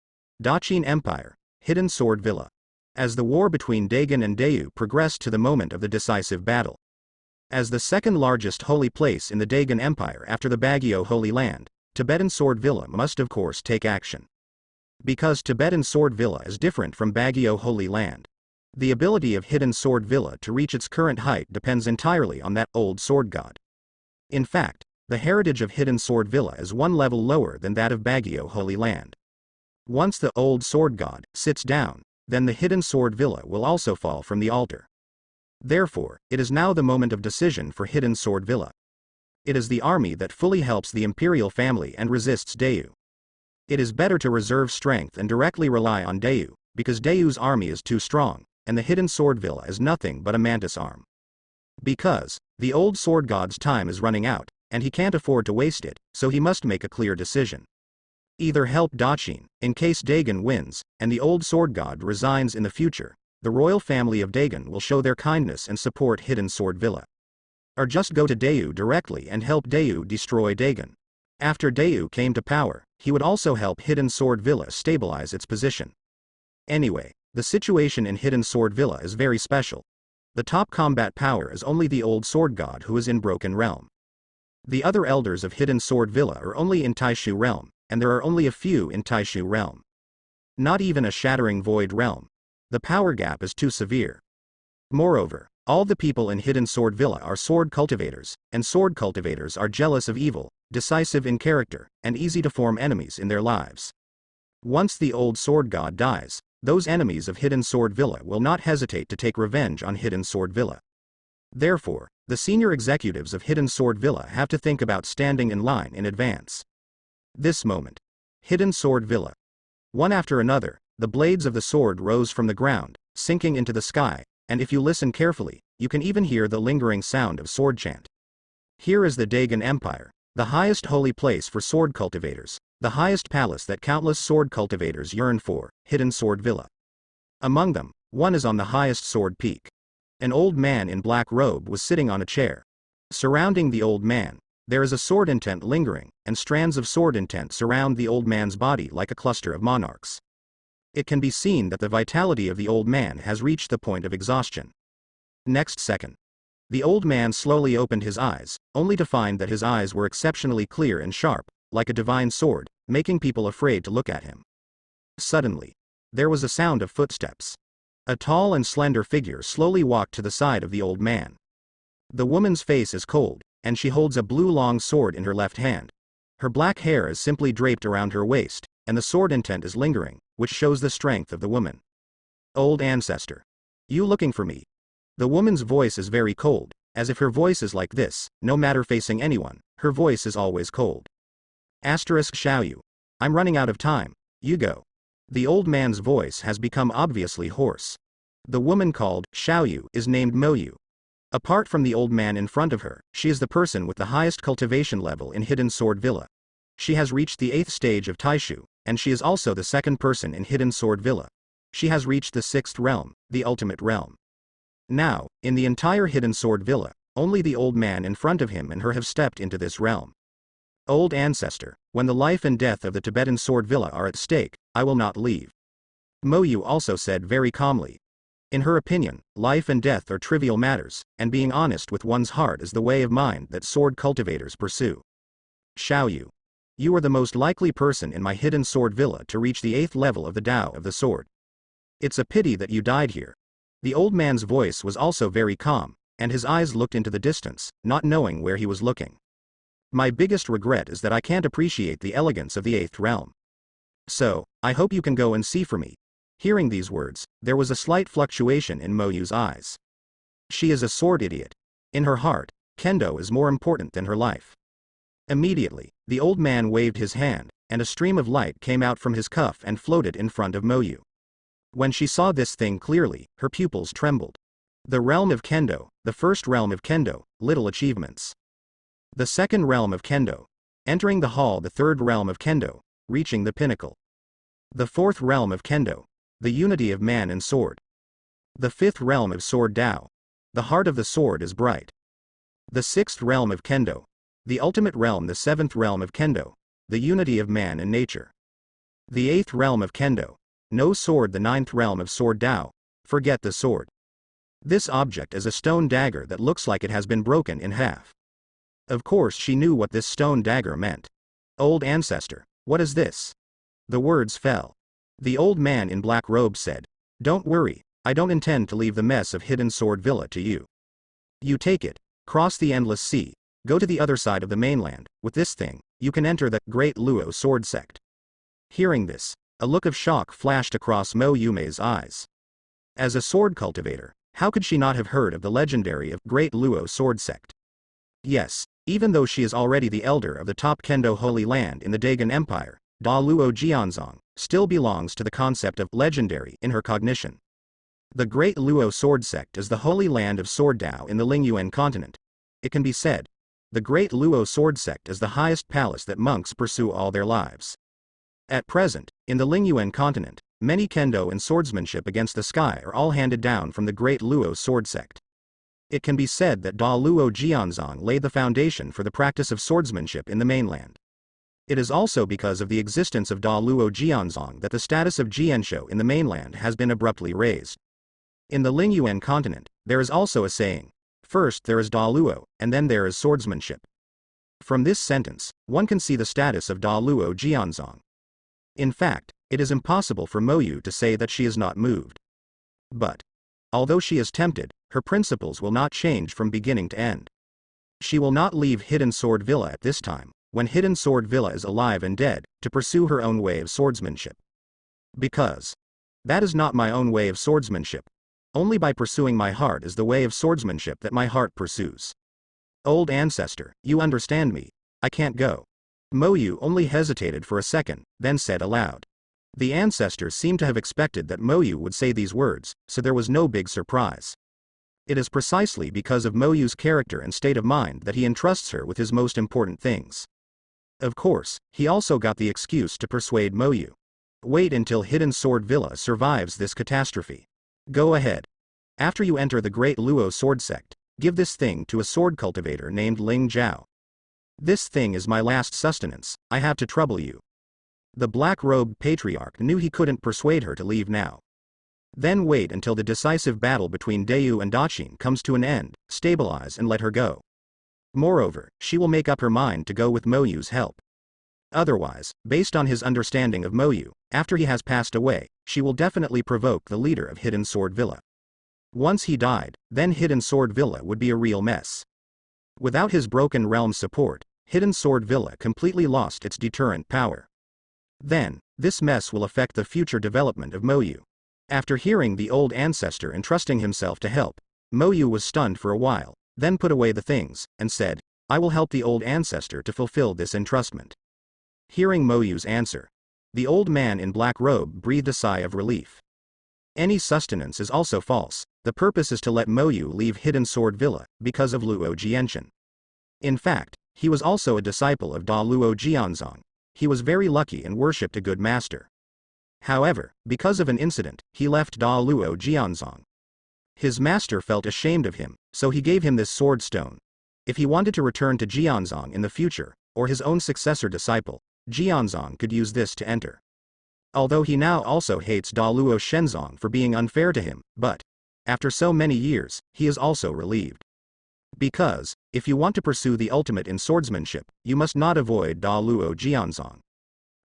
S1: Daqin Empire, Hidden Sword Villa. as the war between Dagon and Dayu progressed to the moment of the decisive battle. As the second largest holy place in the Dagon Empire after the Baguio Holy Land, Tibetan Sword Villa must of course take action. Because Tibetan Sword Villa is different from Baguio Holy Land, the ability of Hidden Sword Villa to reach its current height depends entirely on that old sword god. In fact, the heritage of Hidden Sword Villa is one level lower than that of Baguio Holy Land. Once the old sword god sits down, then the Hidden Sword Villa will also fall from the altar. Therefore, it is now the moment of decision for Hidden Sword Villa. It is the army that fully helps the imperial family and resists Dayu. It is better to reserve strength and directly rely on Dayu, because Dayu's army is too strong, and the Hidden Sword Villa is nothing but a mantis arm. Because the old sword god's time is running out, and he can't afford to waste it, so he must make a clear decision. Either help Dachin, in case Dagon wins, and the old sword god resigns in the future, the royal family of Dagon will show their kindness and support Hidden Sword Villa. Or just go to Dayu directly and help Dayu destroy Dagon. After Dayu came to power, he would also help Hidden Sword Villa stabilize its position. Anyway, the situation in Hidden Sword Villa is very special. The top combat power is only the old sword god who is in Broken Realm. The other elders of Hidden Sword Villa are only in Taishu Realm, and there are only a few in Taishu Realm. Not even a Shattering Void Realm. The power gap is too severe. Moreover, all the people in Hidden Sword Villa are sword cultivators, and sword cultivators are jealous of evil, decisive in character, and easy to form enemies in their lives. Once the old sword god dies, those enemies of Hidden Sword Villa will not hesitate to take revenge on Hidden Sword Villa. Therefore, the senior executives of Hidden Sword Villa have to think about standing in line in advance. This moment. Hidden Sword Villa. One after another, the blades of the sword rose from the ground, sinking into the sky, and if you listen carefully, you can even hear the lingering sound of sword chant. Here is the Dagon Empire, the highest holy place for sword cultivators, the highest palace that countless sword cultivators yearn for, Hidden Sword Villa. Among them, one is on the highest sword peak. An old man in black robe was sitting on a chair. Surrounding the old man, there is a sword intent lingering, and strands of sword intent surround the old man's body like a cluster of monarchs. It can be seen that the vitality of the old man has reached the point of exhaustion. Next second, the old man slowly opened his eyes, only to find that his eyes were exceptionally clear and sharp, like a divine sword, making people afraid to look at him. Suddenly, there was a sound of footsteps. A tall and slender figure slowly walked to the side of the old man. The woman's face is cold, and she holds a blue long sword in her left hand. Her black hair is simply draped around her waist, and the sword intent is lingering, which shows the strength of the woman. Old ancestor. You looking for me? The woman's voice is very cold, as if her voice is like this, no matter facing anyone, her voice is always cold. Asterisk Xiaoyu. I'm running out of time, you go. The old man's voice has become obviously hoarse. The woman called Xiaoyu is named Moyu. Apart from the old man in front of her, she is the person with the highest cultivation level in Hidden Sword Villa. She has reached the 8th stage of Taishu, and she is also the second person in Hidden Sword Villa. She has reached the 6th realm, the ultimate realm. Now, in the entire Hidden Sword Villa, only the old man in front of him and her have stepped into this realm. Old ancestor, when the life and death of the Tibetan Sword Villa are at stake, I will not leave. Moyu also said very calmly. In her opinion, life and death are trivial matters, and being honest with one's heart is the way of mind that sword cultivators pursue. Xiaoyu. You are the most likely person in my Hidden Sword Villa to reach the 8th level of the Tao of the Sword. It's a pity that you died here. The old man's voice was also very calm, and his eyes looked into the distance, not knowing where he was looking. My biggest regret is that I can't appreciate the elegance of the 8th realm. So, I hope you can go and see for me. Hearing these words, there was a slight fluctuation in Moyu's eyes. She is a sword idiot. In her heart, kendo is more important than her life. Immediately, the old man waved his hand, and a stream of light came out from his cuff and floated in front of Moyu. When she saw this thing clearly, her pupils trembled. The realm of kendo, the first realm of kendo, little achievements. The second realm of kendo. Entering the hall, the third realm of kendo, reaching the pinnacle. The fourth realm of kendo. The unity of man and sword. The fifth realm of sword Tao. The heart of the sword is bright. The sixth realm of kendo. The ultimate realm, the seventh realm of kendo. The unity of man and nature. The eighth realm of kendo. No sword, the ninth realm of sword Tao. forget the sword. This object is a stone dagger that looks like it has been broken in half. Of course she knew what this stone dagger meant. Old ancestor, what is this? The words fell. The old man in black robes said, "Don't worry, I don't intend to leave the mess of Hidden Sword Villa to you. You take it, cross the endless sea, go to the other side of the mainland, with this thing, you can enter the Great Luo Sword Sect." Hearing this, a look of shock flashed across Mo Yume's eyes. As a sword cultivator, how could she not have heard of the legendary of Great Luo Sword Sect? Yes, even though she is already the elder of the top Kendo Holy Land in the Dagon Empire, Da Luo Jianzong still belongs to the concept of legendary in her cognition. The Great Luo Sword Sect is the holy land of Sword Dao in the Lingyuan continent. It can be said, the Great Luo Sword Sect is the highest palace that monks pursue all their lives. At present, in the Lingyuan continent, many kendo and swordsmanship against the sky are all handed down from the Great Luo Sword Sect. It can be said that Da Luo Jianzong laid the foundation for the practice of swordsmanship in the mainland. It is also because of the existence of Da Luo Jianzong that the status of Jianshou in the mainland has been abruptly raised. In the Lingyuan continent, there is also a saying, first there is Da Luo, and then there is swordsmanship. From this sentence, one can see the status of Da Luo Jianzong. In fact, it is impossible for Mo Yu to say that she is not moved. But, although she is tempted, her principles will not change from beginning to end. She will not leave Hidden Sword Villa at this time, when Hidden Sword Villa is alive and dead, to pursue her own way of swordsmanship. Because that is not my own way of swordsmanship. Only by pursuing my heart is the way of swordsmanship that my heart pursues. Old ancestor, you understand me, I can't go. Mo Yu only hesitated for a second, then said aloud. The ancestor seemed to have expected that Mo Yu would say these words, so there was no big surprise. It is precisely because of Mo Yu's character and state of mind that he entrusts her with his most important things. Of course, he also got the excuse to persuade Mo Yu. Wait until Hidden Sword Villa survives this catastrophe. Go ahead. After you enter the Great Luo Sword Sect, give this thing to a sword cultivator named Ling Zhao. This thing is my last sustenance, I have to trouble you. The black-robed patriarch knew he couldn't persuade her to leave now. Then wait until the decisive battle between Dayu and Daqin comes to an end, stabilize and let her go. Moreover, she will make up her mind to go with Mo Yu's help. Otherwise, based on his understanding of Mo Yu, after he has passed away, she will definitely provoke the leader of Hidden Sword Villa. Once he died, then Hidden Sword Villa would be a real mess. Without his Broken Realm support, Hidden Sword Villa completely lost its deterrent power. Then, this mess will affect the future development of Mo Yu. After hearing the old ancestor entrusting himself to help, Mo Yu was stunned for a while, then put away the things, and said, I will help the old ancestor to fulfill this entrustment. Hearing Mo Yu's answer, the old man in black robe breathed a sigh of relief. Any sustenance is also false, the purpose is to let Mo Yu leave Hidden Sword Villa, because of Luo Jianshan. In fact, he was also a disciple of Da Luo Jianzong. He was very lucky and worshipped a good master. However, because of an incident, he left Da Luo Jianzong. His master felt ashamed of him, so he gave him this sword stone. If he wanted to return to Jianzong in the future, or his own successor disciple, Jianzong could use this to enter. Although he now also hates Da Luo Shenzong for being unfair to him, but, after so many years, he is also relieved. Because, if you want to pursue the ultimate in swordsmanship, you must not avoid Da Luo Jianzong.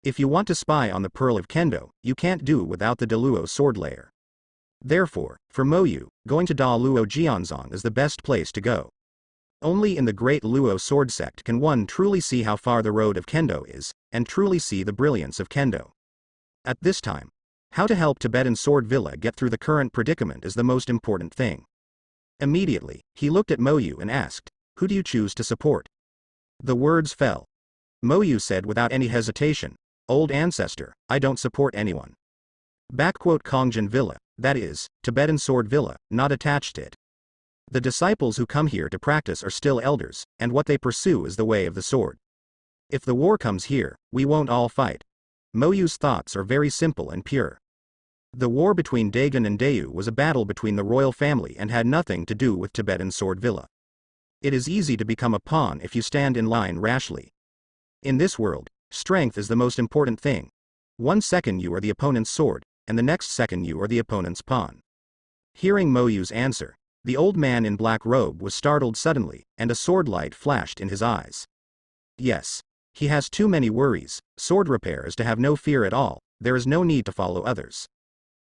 S1: If you want to spy on the Pearl of Kendo, you can't do without the Da Luo sword layer. Therefore, for Mo Yu, going to Da Luo Jianzong is the best place to go. Only in the Great Luo Sword Sect can one truly see how far the road of Kendo is, and truly see the brilliance of Kendo. At this time, how to help Tibetan Sword Villa get through the current predicament is the most important thing. Immediately, he looked at Mo Yu and asked, who do you choose to support? The words fell. Mo Yu said without any hesitation, Old ancestor, I don't support anyone. Kongjin Villa, that is, Tibetan Sword Villa, not attached to it. The disciples who come here to practice are still elders, and what they pursue is the way of the sword. If the war comes here, we won't all fight. Mo Yu's thoughts are very simple and pure. The war between Dagon and Dayu was a battle between the royal family and had nothing to do with Tibetan Sword Villa. It is easy to become a pawn if you stand in line rashly. In this world, strength is the most important thing. 1 second you are the opponent's sword, and the next second you are the opponent's pawn. Hearing Mo Yu's answer, the old man in black robe was startled suddenly, and a sword light flashed in his eyes. Yes. He has too many worries. Sword repair is to have no fear at all. There is no need to follow others.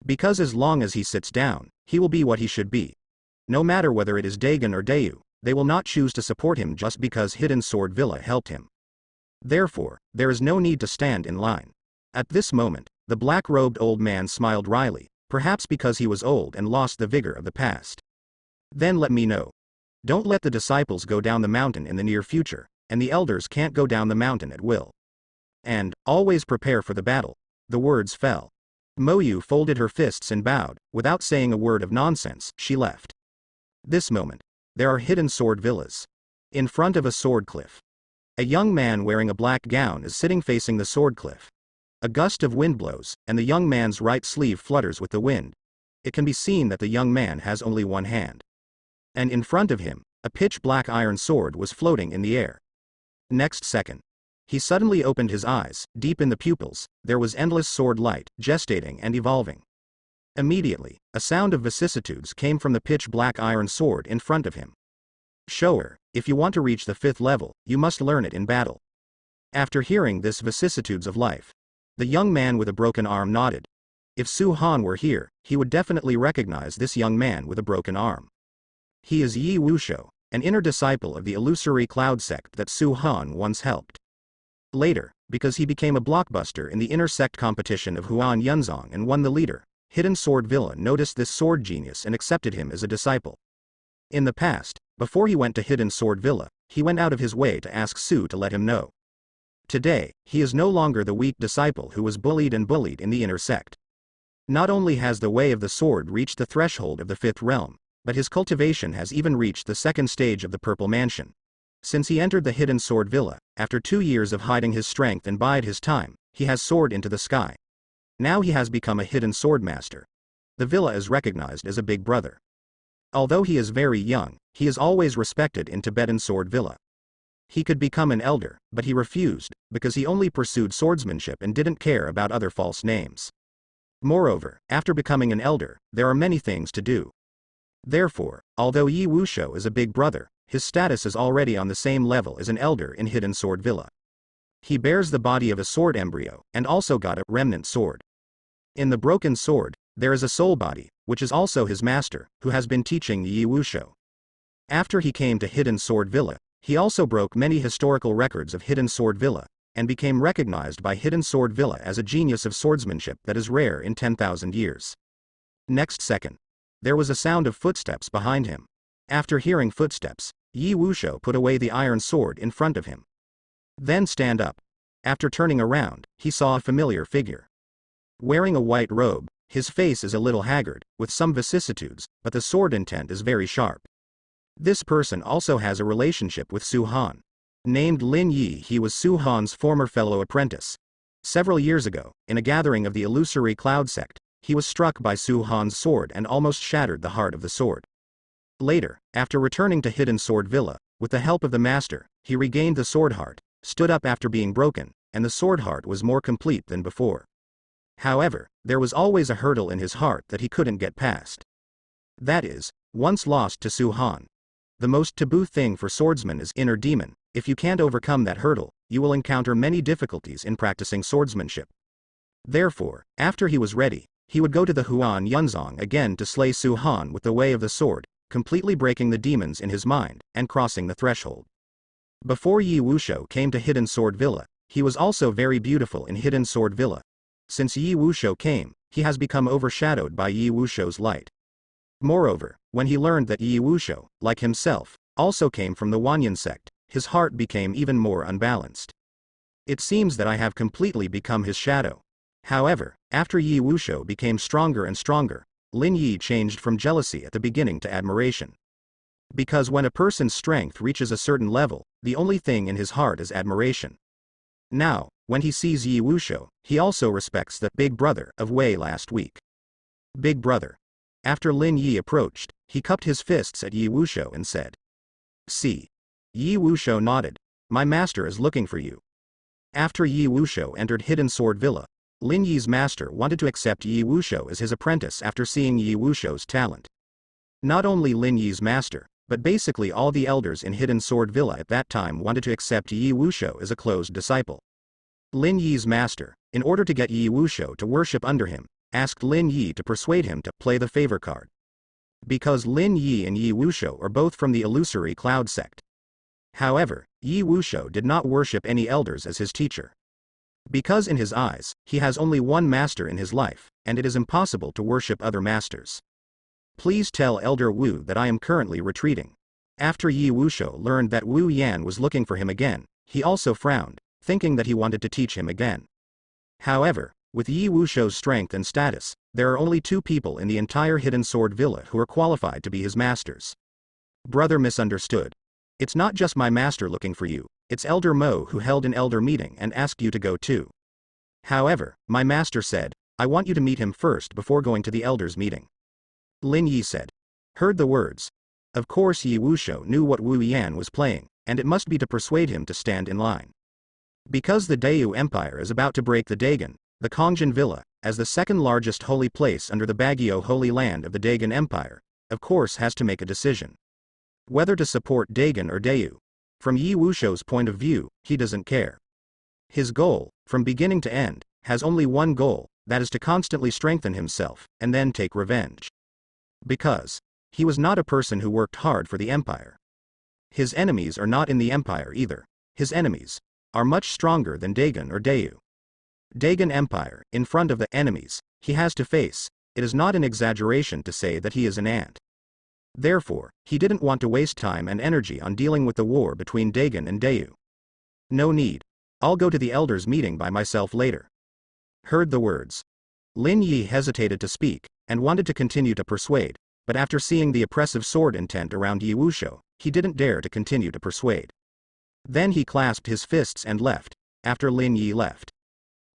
S1: Because as long as he sits down, he will be what he should be. No matter whether it is Dagon or Dayu, they will not choose to support him just because Hidden Sword Villa helped him. Therefore, there is no need to stand in line. At this moment, the black-robed old man smiled wryly, perhaps because he was old and lost the vigor of the past. Then let me know. Don't let the disciples go down the mountain in the near future, and the elders can't go down the mountain at will. And, always prepare for the battle. The words fell. Mo Yu folded her fists and bowed. Without saying a word of nonsense, she left. This moment, there are hidden sword villas. In front of a sword cliff. A young man wearing a black gown is sitting facing the sword cliff. A gust of wind blows, and the young man's right sleeve flutters with the wind. It can be seen that the young man has only one hand. And in front of him, a pitch-black iron sword was floating in the air. Next second, he suddenly opened his eyes. Deep in the pupils, there was endless sword light, gestating and evolving. Immediately, a sound of vicissitudes came from the pitch-black iron sword in front of him. Shower, if you want to reach the 5th level, you must learn it in battle. After hearing this vicissitudes of life, the young man with a broken arm nodded. If Su Han were here, he would definitely recognize this young man with a broken arm. He is Yi Wushou, an inner disciple of the illusory cloud sect that Su Han once helped. Later, because he became a blockbuster in the inner sect competition of Huan Yunzong and won the leader, Hidden Sword Villa noticed this sword genius and accepted him as a disciple. In the past, before he went to Hidden Sword Villa, he went out of his way to ask Su to let him know. Today, he is no longer the weak disciple who was bullied in the inner sect. Not only has the way of the sword reached the threshold of the 5th realm, but his cultivation has even reached the 2nd stage of the Purple Mansion. Since he entered the Hidden Sword Villa, after 2 years of hiding his strength and bide his time, he has soared into the sky. Now he has become a hidden sword master. The villa is recognized as a big brother. Although he is very young, he is always respected in Tibetan Sword Villa. He could become an elder, but he refused, because he only pursued swordsmanship and didn't care about other false names. Moreover, after becoming an elder, there are many things to do. Therefore, although Yi Wushou is a big brother, his status is already on the same level as an elder in Hidden Sword Villa. He bears the body of a sword embryo, and also got a remnant sword. In the broken sword, there is a soul body, which is also his master, who has been teaching Yi Wushou. After he came to Hidden Sword Villa, he also broke many historical records of Hidden Sword Villa, and became recognized by Hidden Sword Villa as a genius of swordsmanship that is rare in 10,000 years. Next second, there was a sound of footsteps behind him. After hearing footsteps, Yi Wushou put away the iron sword in front of him. Then stand up. After turning around, he saw a familiar figure. Wearing a white robe, his face is a little haggard, with some vicissitudes, but the sword intent is very sharp. This person also has a relationship with Su Han. Named Lin Yi, he was Su Han's former fellow apprentice. Several years ago, in a gathering of the illusory cloud sect, he was struck by Su Han's sword and almost shattered the heart of the sword. Later, after returning to Hidden Sword Villa, with the help of the master, he regained the sword heart, stood up after being broken, and the sword heart was more complete than before. However, there was always a hurdle in his heart that he couldn't get past. That is, once lost to Su Han. The most taboo thing for swordsmen is inner demon. If you can't overcome that hurdle, you will encounter many difficulties in practicing swordsmanship. Therefore, after he was ready, he would go to the Huan Yunzong again to slay Su Han with the way of the sword, completely breaking the demons in his mind, and crossing the threshold. Before Yi Wushou came to Hidden Sword Villa, he was also very beautiful in Hidden Sword Villa. Since Yi Wushou came, he has become overshadowed by Yi Wushou's light. Moreover, when he learned that Yi Wushou, like himself, also came from the Wanyan sect, his heart became even more unbalanced. It seems that I have completely become his shadow. However, after Yi Wushou became stronger and stronger, Lin Yi changed from jealousy at the beginning to admiration. Because when a person's strength reaches a certain level, the only thing in his heart is admiration. Now, when he sees Yi Wushou, he also respects the big brother of Wei last week. Big brother. After Lin Yi approached, he cupped his fists at Yi Wushou and said, "See." Yi Wushou nodded. "My master is looking for you." After Yi Wushou entered Hidden Sword Villa, Lin Yi's master wanted to accept Yi Wushou as his apprentice after seeing Yi Wushou's talent. Not only Lin Yi's master, but basically all the elders in Hidden Sword Villa at that time wanted to accept Yi Wushou as a closed disciple. Lin Yi's master, in order to get Yi Wushou to worship under him, asked Lin Yi to persuade him to play the favor card. Because Lin Yi and Yi Wushou are both from the illusory cloud sect. However, Yi Wushou did not worship any elders as his teacher. Because in his eyes, he has only one master in his life, and it is impossible to worship other masters. Please tell Elder Wu that I am currently retreating. After Yi Wushou learned that Wu Yan was looking for him again, he also frowned, thinking that he wanted to teach him again. However, with Yi Wushou's strength and status, there are only 2 people in the entire Hidden Sword Villa who are qualified to be his masters. Brother misunderstood. It's not just my master looking for you, it's Elder Mo who held an elder meeting and asked you to go too. However, my master said, I want you to meet him first before going to the elders meeting. Lin Yi said. Heard the words. Of course Yi Wushou knew what Wu Yan was playing, and it must be to persuade him to stand in line. Because the Dayu Empire is about to break the Dagon, the Kongjin Villa, as the second largest holy place under the Baguio Holy Land of the Dagon Empire, of course has to make a decision. Whether to support Dagon or Dayu. From Yi Wushou's point of view, he doesn't care. His goal, from beginning to end, has only one goal, that is to constantly strengthen himself, and then take revenge. Because he was not a person who worked hard for the empire. His enemies are not in the empire either. His enemies are much stronger than Dagon or Dayu. Dagon Empire, in front of the enemies he has to face, it is not an exaggeration to say that he is an ant. Therefore, he didn't want to waste time and energy on dealing with the war between Dagon and Dayu. No need. I'll go to the elders' meeting by myself later. Heard the words. Lin Yi hesitated to speak, and wanted to continue to persuade, but after seeing the oppressive sword intent around Yi Wushou, he didn't dare to continue to persuade. Then he clasped his fists and left, after Lin Yi left.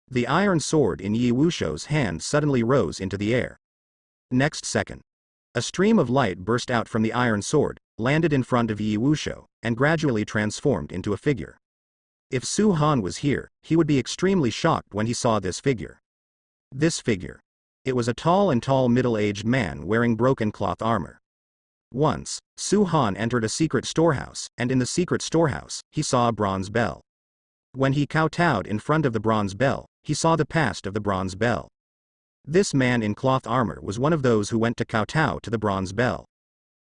S1: The iron sword in Yi Wushou's hand suddenly rose into the air. Next second, a stream of light burst out from the iron sword, landed in front of Yi Wushou, and gradually transformed into a figure. If Su Han was here, he would be extremely shocked when he saw this figure. This figure. It was a tall middle-aged man wearing broken cloth armor. Once, Su Han entered a secret storehouse, and in the secret storehouse, he saw a bronze bell. When he kowtowed in front of the bronze bell, he saw the past of the bronze bell. This man in cloth armor was one of those who went to kowtow to the bronze bell.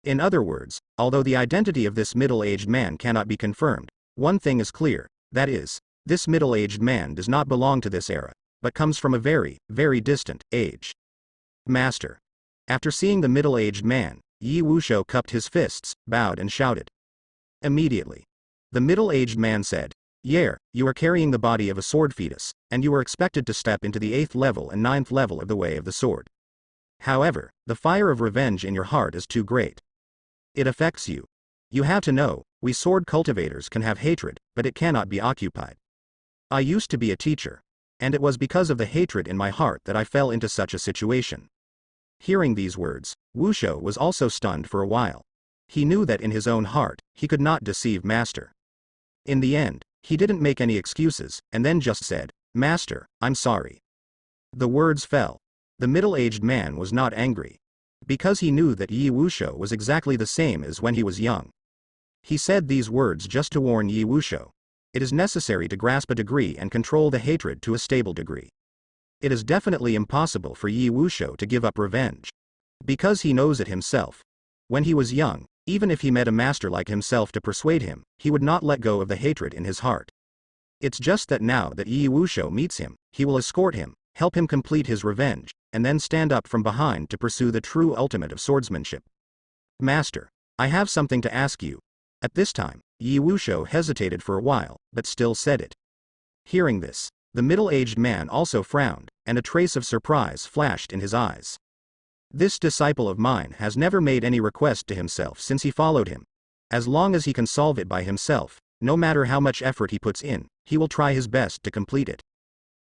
S1: In other words, although the identity of this middle-aged man cannot be confirmed, one thing is clear, that is, this middle-aged man does not belong to this era, but comes from a very, very distant age. Master. After seeing the middle-aged man, Yi Wushou cupped his fists, bowed and shouted. Immediately. The middle-aged man said, Yer, you are carrying the body of a sword fetus, and you are expected to step into the 8th level and 9th level of the way of the sword. However, the fire of revenge in your heart is too great. It affects you. You have to know, we sword cultivators can have hatred, but it cannot be occupied. I used to be a teacher, and it was because of the hatred in my heart that I fell into such a situation. Hearing these words, Wushou was also stunned for a while. He knew that in his own heart, he could not deceive Master. In the end, he didn't make any excuses, and then just said, Master, I'm sorry. The words fell. The middle-aged man was not angry. Because he knew that Yi Wushou was exactly the same as when he was young. He said these words just to warn Yi Wushou. It is necessary to grasp a degree and control the hatred to a stable degree. It is definitely impossible for Yi Wushou to give up revenge. Because he knows it himself. When he was young, even if he met a master like himself to persuade him, he would not let go of the hatred in his heart. It's just that now that Yi Wushou meets him, he will escort him, help him complete his revenge, and then stand up from behind to pursue the true ultimate of swordsmanship. Master, I have something to ask you. At this time, Yi Wushou hesitated for a while, but still said it. Hearing this, the middle-aged man also frowned, and a trace of surprise flashed in his eyes. This disciple of mine has never made any request to himself since he followed him. As long as he can solve it by himself, no matter how much effort he puts in, he will try his best to complete it.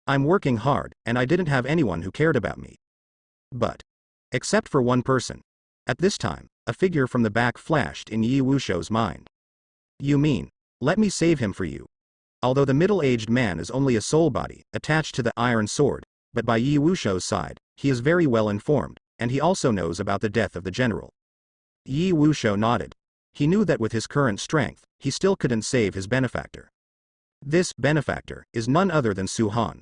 S1: I'm working hard, and I didn't have anyone who cared about me. But, except for one person. At this time, a figure from the back flashed in Yi Wushou's mind. You mean, let me save him for you. Although the middle-aged man is only a soul body, attached to the iron sword, but by Yi Wushou's side, he is very well informed, and he also knows about the death of the general. Yi Wushou nodded. He knew that with his current strength, he still couldn't save his benefactor. This benefactor is none other than Su Han.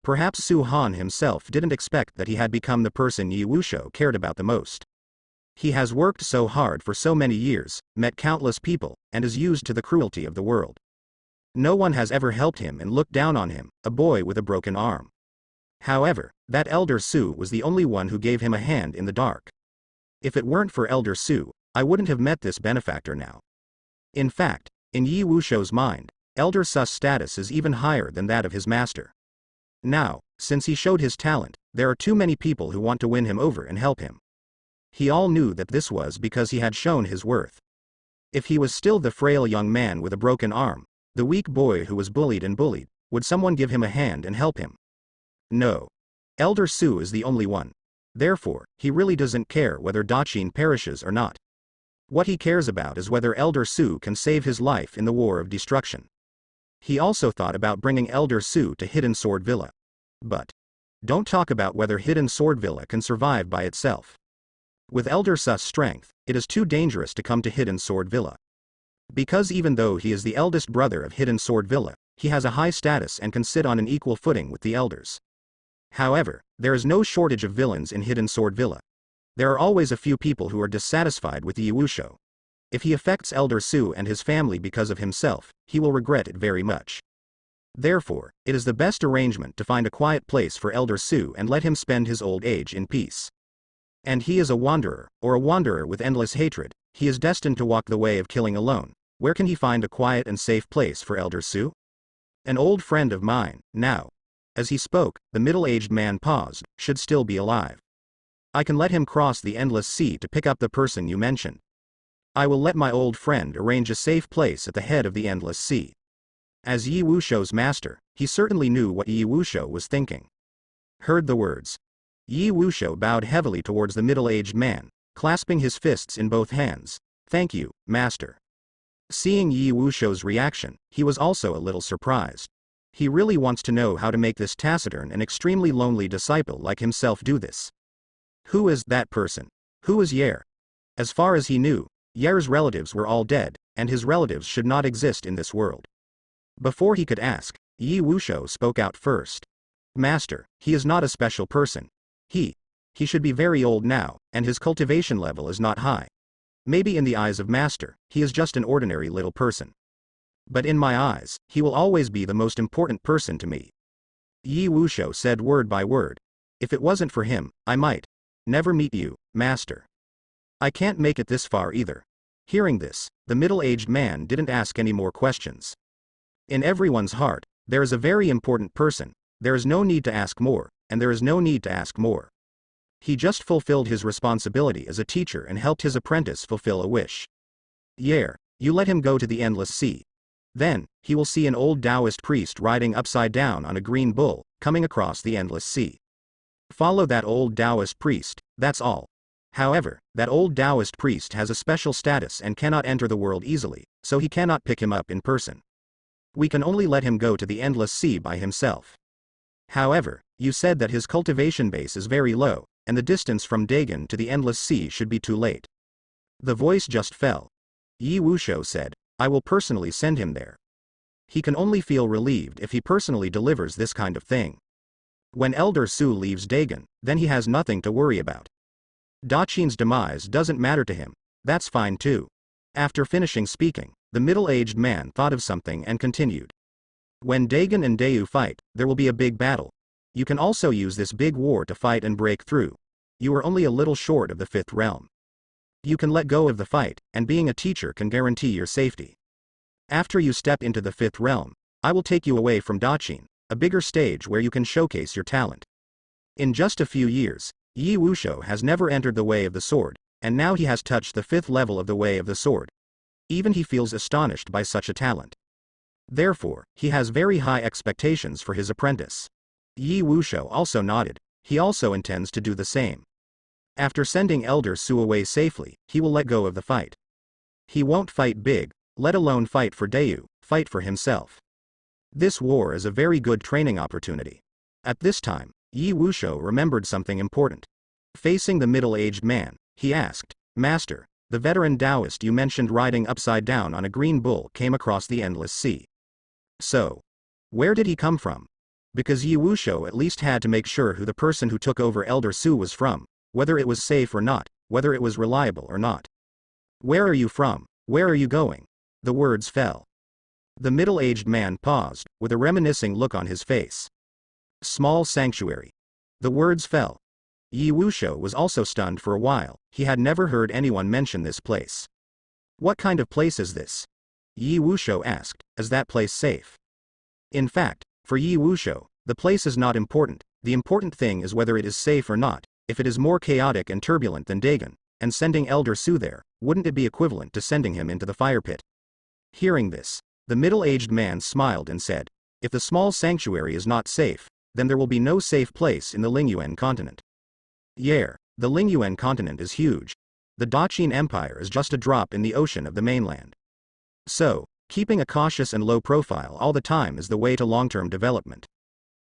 S1: Perhaps Su Han himself didn't expect that he had become the person Yi Wushou cared about the most. He has worked so hard for so many years, met countless people, and is used to the cruelty of the world. No one has ever helped him and looked down on him, a boy with a broken arm. However, that Elder Su was the only one who gave him a hand in the dark. If it weren't for Elder Su, I wouldn't have met this benefactor now. In fact, in Yi Wushou's mind, Elder Su's status is even higher than that of his master. Now, since he showed his talent, there are too many people who want to win him over and help him. He all knew that this was because he had shown his worth. If he was still the frail young man with a broken arm, the weak boy who was bullied and bullied, would someone give him a hand and help him? No. Elder Su is the only one. Therefore, he really doesn't care whether Daqin perishes or not. What he cares about is whether Elder Su can save his life in the war of destruction. He also thought about bringing Elder Su to Hidden Sword Villa. But don't talk about whether Hidden Sword Villa can survive by itself. With Elder Su's strength, it is too dangerous to come to Hidden Sword Villa. Because even though he is the eldest brother of Hidden Sword Villa, he has a high status and can sit on an equal footing with the elders. However, there is no shortage of villains in Hidden Sword Villa. There are always a few people who are dissatisfied with Yi Wushou. If he affects Elder Su and his family because of himself, he will regret it very much. Therefore, it is the best arrangement to find a quiet place for Elder Su and let him spend his old age in peace. And he is a wanderer, or a wanderer with endless hatred. He is destined to walk the way of killing alone. Where can he find a quiet and safe place for Elder Su? An old friend of mine, now. As he spoke, the middle-aged man paused, should still be alive. I can let him cross the endless sea to pick up the person you mentioned. I will let my old friend arrange a safe place at the head of the endless sea. As Yi Wushou's master, he certainly knew what Yi Wushou was thinking. Heard the words. Yi Wushou bowed heavily towards the middle-aged man, clasping his fists in both hands. Thank you, master. Seeing Yi Wushou's reaction, he was also a little surprised. He really wants to know how to make this taciturn and extremely lonely disciple like himself do this. Who is that person? Who is Yer? As far as he knew, Yer's relatives were all dead, and his relatives should not exist in this world. Before he could ask, Yi Wushou spoke out first. Master, he is not a special person. He should be very old now, and his cultivation level is not high. Maybe in the eyes of Master, he is just an ordinary little person. But in my eyes, he will always be the most important person to me. Yi Wushou said word by word. If it wasn't for him, I might never meet you, Master. I can't make it this far either. Hearing this, the middle-aged man didn't ask any more questions. In everyone's heart, there is a very important person. There is no need to ask more, and there is no need to ask more. He just fulfilled his responsibility as a teacher and helped his apprentice fulfill a wish. Yer, you let him go to the endless sea. Then, he will see an old Taoist priest riding upside down on a green bull, coming across the endless sea. Follow that old Taoist priest, that's all. However, that old Taoist priest has a special status and cannot enter the world easily, so he cannot pick him up in person. We can only let him go to the endless sea by himself. However, you said that his cultivation base is very low, and the distance from Dagon to the endless sea should be too late. The voice just fell. Yi Wushou said, I will personally send him there. He can only feel relieved if he personally delivers this kind of thing. When Elder Su leaves Dagon, then he has nothing to worry about. Daqin's demise doesn't matter to him, that's fine too. After finishing speaking, the middle-aged man thought of something and continued. When Dagon and Dayu fight, there will be a big battle. You can also use this big war to fight and break through. You are only a little short of the fifth realm. You can let go of the fight, and being a teacher can guarantee your safety. After you step into the fifth realm, I will take you away from Daqin, a bigger stage where you can showcase your talent. In just a few years, Yi Wushou has never entered the way of the sword, and now he has touched the fifth level of the way of the sword. Even he feels astonished by such a talent. Therefore, he has very high expectations for his apprentice. Yi Wushou also nodded. He also intends to do the same. After sending Elder Su away safely, he will let go of the fight. He won't fight big, let alone fight for Dayu, fight for himself. This war is a very good training opportunity. At this time, Yi Wushou remembered something important. Facing the middle-aged man, he asked, Master, the veteran Taoist you mentioned riding upside down on a green bull came across the endless sea. So, where did he come from? Because Yi Wushou at least had to make sure who the person who took over Elder Su was from, whether it was safe or not, whether it was reliable or not. Where are you from? Where are you going? The words fell. The middle-aged man paused, with a reminiscing look on his face. Small sanctuary. The words fell. Yi Wushou was also stunned for a while. He had never heard anyone mention this place. What kind of place is this? Yi Wushou asked, is that place safe? In fact, for Yi Wushou, the place is not important. The important thing is whether it is safe or not. If it is more chaotic and turbulent than Dagon, and sending Elder Su there, wouldn't it be equivalent to sending him into the fire pit? Hearing this, the middle-aged man smiled and said, if the small sanctuary is not safe, then there will be no safe place in the Lingyuan continent. Yeah, the Lingyuan continent is huge. The Daqin Empire is just a drop in the ocean of the mainland. So, keeping a cautious and low profile all the time is the way to long-term development.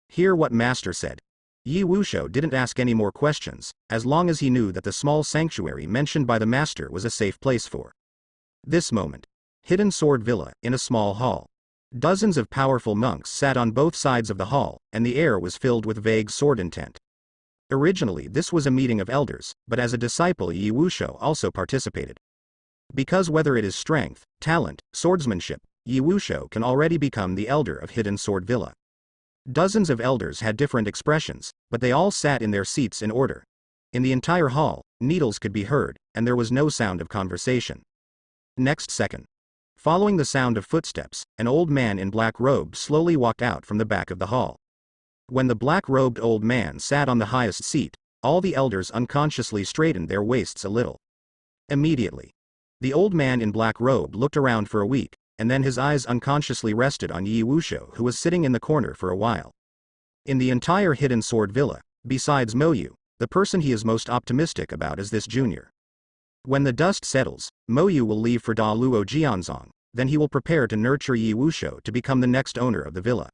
S1: Hear what Master said. Yi Wushou didn't ask any more questions, as long as he knew that the small sanctuary mentioned by the Master was a safe place for. This moment. Hidden Sword Villa, in a small hall. Dozens of powerful monks sat on both sides of the hall, and the air was filled with vague sword intent. Originally this was a meeting of elders, but as a disciple Yi Wushou also participated. Because whether it is strength, talent, swordsmanship, Yi Wushou can already become the elder of Hidden Sword Villa. Dozens of elders had different expressions, but they all sat in their seats in order. In the entire hall, needles could be heard, and there was no sound of conversation. Next second. Following the sound of footsteps, an old man in black robe slowly walked out from the back of the hall. When the black-robed old man sat on the highest seat, all the elders unconsciously straightened their waists a little. Immediately. The old man in black robe looked around for a week, and then his eyes unconsciously rested on Yi Wushou, who was sitting in the corner for a while. In the entire Hidden Sword Villa, besides Moyu, the person he is most optimistic about is this junior. When the dust settles, Moyu will leave for Da Luo Jianzong, then he will prepare to nurture Yi Wushou to become the next owner of the villa.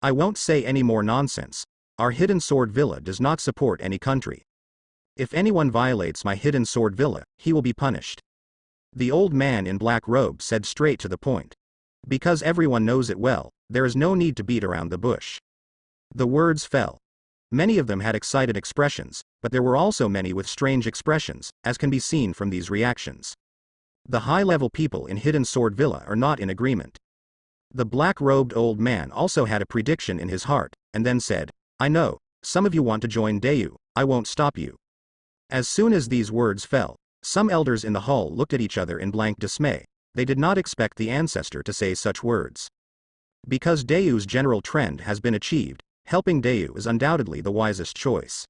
S1: I won't say any more nonsense. Our Hidden Sword Villa does not support any country. If anyone violates my Hidden Sword Villa, he will be punished. The old man in black robe said straight to the point. Because everyone knows it well, there is no need to beat around the bush. The words fell. Many of them had excited expressions, but there were also many with strange expressions, as can be seen from these reactions. The high-level people in Hidden Sword Villa are not in agreement. The black-robed old man also had a prediction in his heart, and then said, I know, some of you want to join Dayu, I won't stop you. As soon as these words fell, some elders in the hall looked at each other in blank dismay. They did not expect the ancestor to say such words. Because Dayu's general trend has been achieved, helping Dayu is undoubtedly the wisest choice.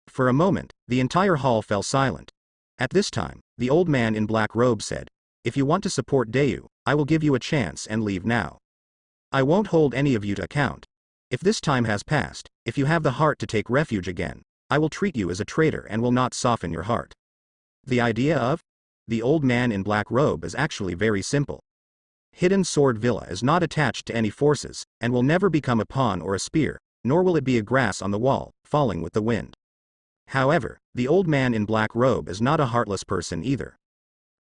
S1: For a moment, the entire hall fell silent. At this time, the old man in black robe said, if you want to support Dayu, I will give you a chance and leave now. I won't hold any of you to account. If this time has passed, if you have the heart to take refuge again, I will treat you as a traitor and will not soften your heart. The idea of the old man in black robe is actually very simple. Hidden Sword Villa is not attached to any forces, and will never become a pawn or a spear, nor will it be a grass on the wall, falling with the wind. However, the old man in black robe is not a heartless person either.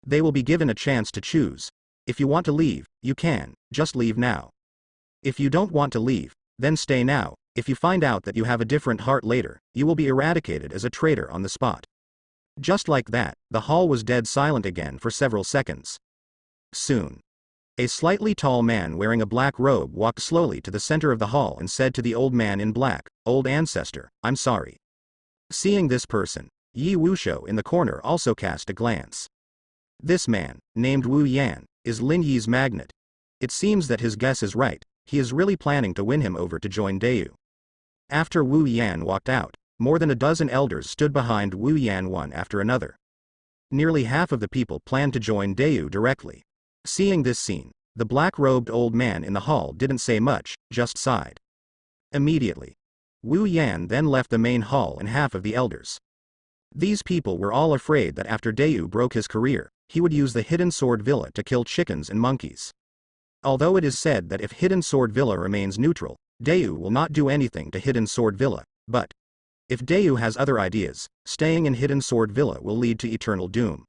S1: They will be given a chance to choose. If you want to leave, you can, just leave now. If you don't want to leave, then stay now. If you find out that you have a different heart later, you will be eradicated as a traitor on the spot. Just like that, the hall was dead silent again for several seconds. Soon. A slightly tall man wearing a black robe walked slowly to the center of the hall and said to the old man in black, Old ancestor, I'm sorry. Seeing this person, Yi Wushou in the corner also cast a glance. This man, named Wu Yan, is Lin Yi's magnet. It seems that his guess is right, he is really planning to win him over to join Dayu. After Wu Yan walked out, more than a dozen elders stood behind Wu Yan one after another. Nearly half of the people planned to join Dayu directly. Seeing this scene, the black-robed old man in the hall didn't say much, just sighed. Immediately. Wu Yan then left the main hall and half of the elders. These people were all afraid that after Dayu broke his career, he would use the Hidden Sword Villa to kill chickens and monkeys. Although it is said that if Hidden Sword Villa remains neutral, Dayu will not do anything to Hidden Sword Villa, but if Dayu has other ideas, staying in Hidden Sword Villa will lead to eternal doom.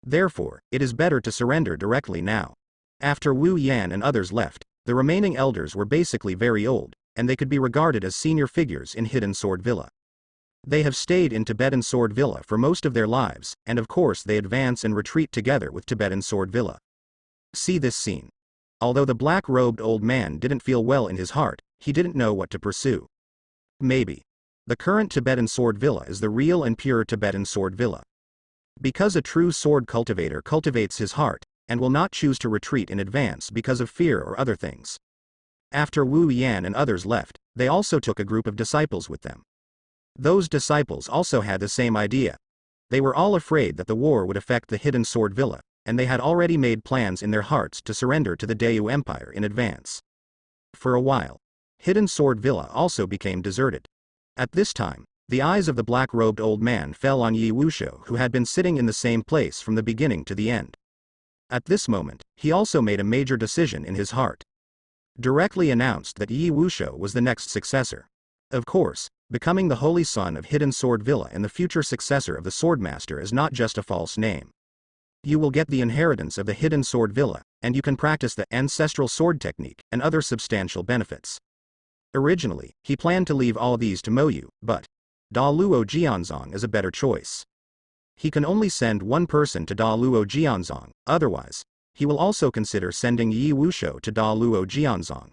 S1: Therefore, it is better to surrender directly now. After Wu Yan and others left, the remaining elders were basically very old, and they could be regarded as senior figures in Hidden Sword Villa. They have stayed in Tibetan Sword Villa for most of their lives, and of course they advance and retreat together with Tibetan Sword Villa. See this scene. Although the black-robed old man didn't feel well in his heart, he didn't know what to pursue. Maybe the current Tibetan Sword Villa is the real and pure Tibetan Sword Villa. Because a true sword cultivator cultivates his heart, and will not choose to retreat in advance because of fear or other things. After Wu Yan and others left, they also took a group of disciples with them. Those disciples also had the same idea. They were all afraid that the war would affect the Hidden Sword Villa, and they had already made plans in their hearts to surrender to the Dayu Empire in advance. For a while, Hidden Sword Villa also became deserted. At this time, the eyes of the black-robed old man fell on Yi Wushou, who had been sitting in the same place from the beginning to the end. At this moment, he also made a major decision in his heart. Directly announced that Yi Wushou was the next successor. Of course, becoming the holy son of Hidden Sword Villa and the future successor of the Swordmaster is not just a false name. You will get the inheritance of the Hidden Sword Villa, and you can practice the ancestral sword technique and other substantial benefits. Originally, he planned to leave all these to Mo Yu, but Da Luo Jianzong is a better choice. He can only send one person to Da Luo Jianzong, otherwise, he will also consider sending Yi Wushou to Da Luo Jianzong.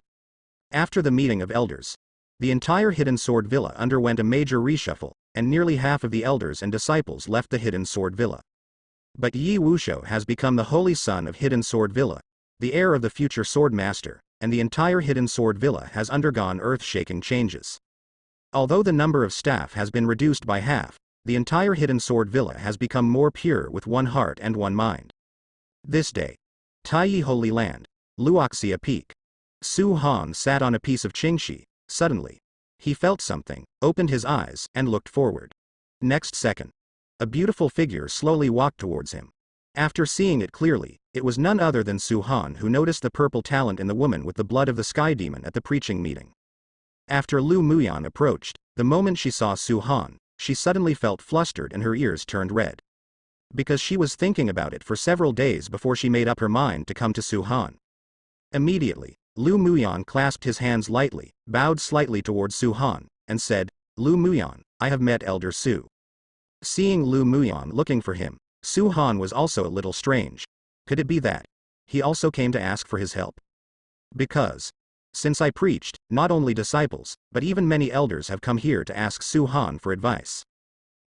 S1: After the meeting of elders, the entire Hidden Sword Villa underwent a major reshuffle, and nearly half of the elders and disciples left the Hidden Sword Villa. But Yi Wushou has become the holy son of Hidden Sword Villa, the heir of the future Sword Master, and the entire Hidden Sword Villa has undergone earth-shaking changes. Although the number of staff has been reduced by half, the entire Hidden Sword Villa has become more pure with one heart and one mind. This day, Taiyi Holy Land, Luoxia Peak. Su Han sat on a piece of qingxi. Suddenly, he felt something, opened his eyes, and looked forward. Next second, a beautiful figure slowly walked towards him. After seeing it clearly, it was none other than Su Han, who noticed the purple talent in the woman with the blood of the sky demon at the preaching meeting. After Lu Muyan approached, the moment she saw Su Han, she suddenly felt flustered and her ears turned red. Because she was thinking about it for several days before she made up her mind to come to Su Han. Immediately, Lu Muyan clasped his hands lightly, bowed slightly towards Su Han, and said, "Lu Muyan, I have met Elder Su." Seeing Lu Muyan looking for him, Su Han was also a little strange. Could it be that he also came to ask for his help? Because, since I preached, not only disciples, but even many elders have come here to ask Su Han for advice.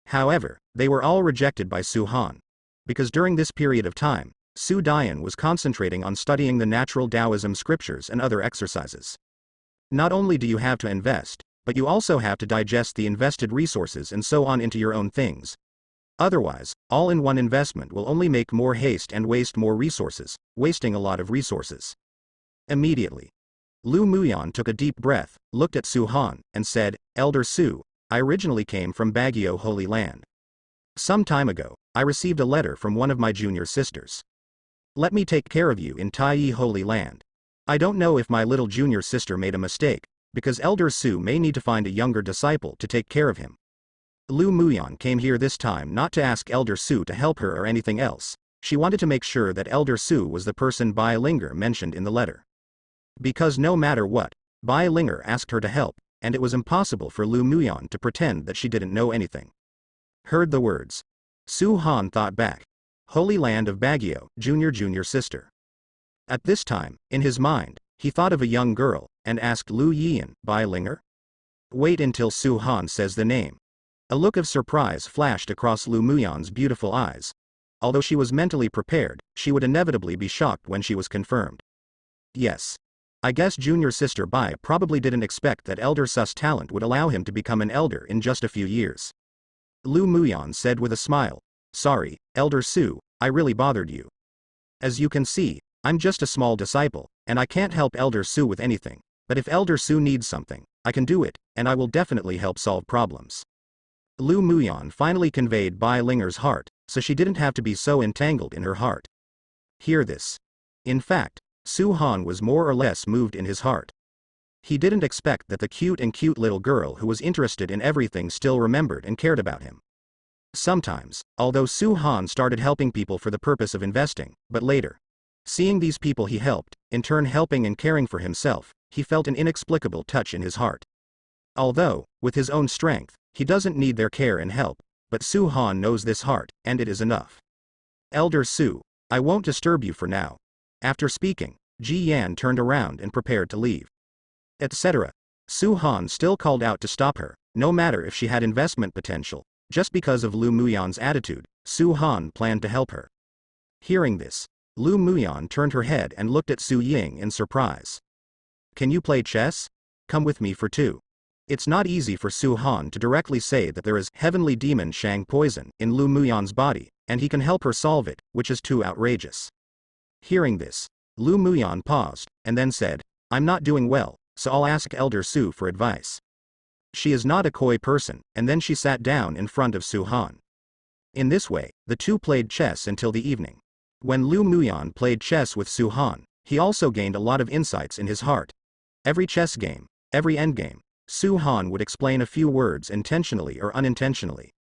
S1: However, they were all rejected by Su Han. Because during this period of time, Su Dian was concentrating on studying the natural Taoism scriptures and other exercises. Not only do you have to invest, but you also have to digest the invested resources and so on into your own things. Otherwise, all-in-one investment will only make more haste and waste more resources, wasting a lot of resources. Immediately, Lu Muyan took a deep breath, looked at Su Han, and said, "Elder Su, I originally came from Baguio Holy Land. Some time ago, I received a letter from one of my junior sisters. Let me take care of you in Taiyi Holy Land. I don't know if my little junior sister made a mistake, because Elder Su may need to find a younger disciple to take care of him." Lu Muyan came here this time not to ask Elder Su to help her or anything else. She wanted to make sure that Elder Su was the person Bai Linger mentioned in the letter. Because no matter what, Bai Linger asked her to help, and it was impossible for Lu Muyan to pretend that she didn't know anything. Heard the words. Su Han thought back. Holy Land of Baguio, junior sister. At this time, in his mind, he thought of a young girl, and asked Lu Yian, Bai Linger? Wait until Su Han says the name. A look of surprise flashed across Lu Muyan's beautiful eyes. Although she was mentally prepared, she would inevitably be shocked when she was confirmed. Yes. I guess junior sister Bai probably didn't expect that Elder Su's talent would allow him to become an elder in just a few years. Lu Muyan said with a smile, "Sorry, Elder Su, I really bothered you. As you can see, I'm just a small disciple, and I can't help Elder Su with anything, but if Elder Su needs something, I can do it, and I will definitely help solve problems." Lu Muyan finally conveyed Bai Linger's heart, so she didn't have to be so entangled in her heart. Hear this. In fact, Su Han was more or less moved in his heart. He didn't expect that the cute little girl who was interested in everything still remembered and cared about him. Sometimes, although Su Han started helping people for the purpose of investing, but later, seeing these people he helped, in turn helping and caring for himself, he felt an inexplicable touch in his heart. Although, with his own strength, he doesn't need their care and help, but Su Han knows this heart, and it is enough. Elder Su, I won't disturb you for now. After speaking, Ji Yan turned around and prepared to leave. Etc. Su Han still called out to stop her, no matter if she had investment potential. Just because of Lu Muyan's attitude, Su Han planned to help her. Hearing this, Lu Muyan turned her head and looked at Su Ying in surprise. Can you play chess? Come with me for two. It's not easy for Su Han to directly say that there is heavenly demon Shang poison in Lu Muyan's body, and he can help her solve it, which is too outrageous. Hearing this, Lu Muyan paused, and then said, I'm not doing well, so I'll ask Elder Su for advice. She is not a coy person, and then she sat down in front of Su Han. In this way, the two played chess until the evening. When Lu Muyan played chess with Su Han, he also gained a lot of insights in his heart. Every chess game, every endgame, Su Han would explain a few words intentionally or unintentionally.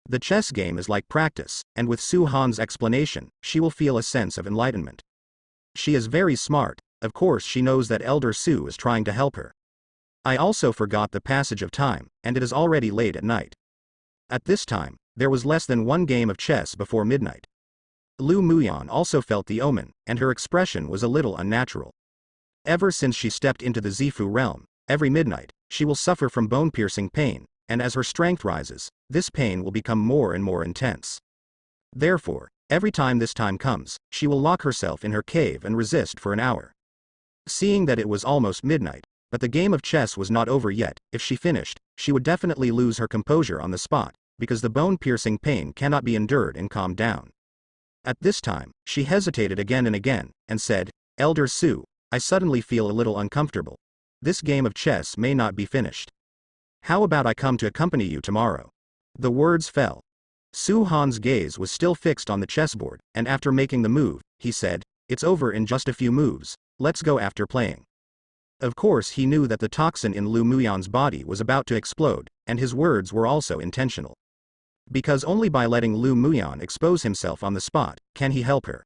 S1: The chess game is like practice, and with Su Han's explanation, she will feel a sense of enlightenment. She is very smart, of course she knows that Elder Su is trying to help her. I also forgot the passage of time, and it is already late at night. At this time, there was less than one game of chess before midnight. Lu Muyan also felt the omen, and her expression was a little unnatural. Ever since she stepped into the Zifu realm, every midnight, she will suffer from bone-piercing pain, and as her strength rises, this pain will become more and more intense. Therefore, every time this time comes, she will lock herself in her cave and resist for an hour. Seeing that it was almost midnight, but the game of chess was not over yet, if she finished, she would definitely lose her composure on the spot, because the bone-piercing pain cannot be endured and calmed down. At this time, she hesitated again and again, and said, Elder Su, I suddenly feel a little uncomfortable. This game of chess may not be finished. How about I come to accompany you tomorrow? The words fell. Su Han's gaze was still fixed on the chessboard, and after making the move, he said, It's over in just a few moves, let's go after playing. Of course he knew that the toxin in Lu Muyan's body was about to explode, and his words were also intentional. Because only by letting Lu Muyan expose himself on the spot, can he help her.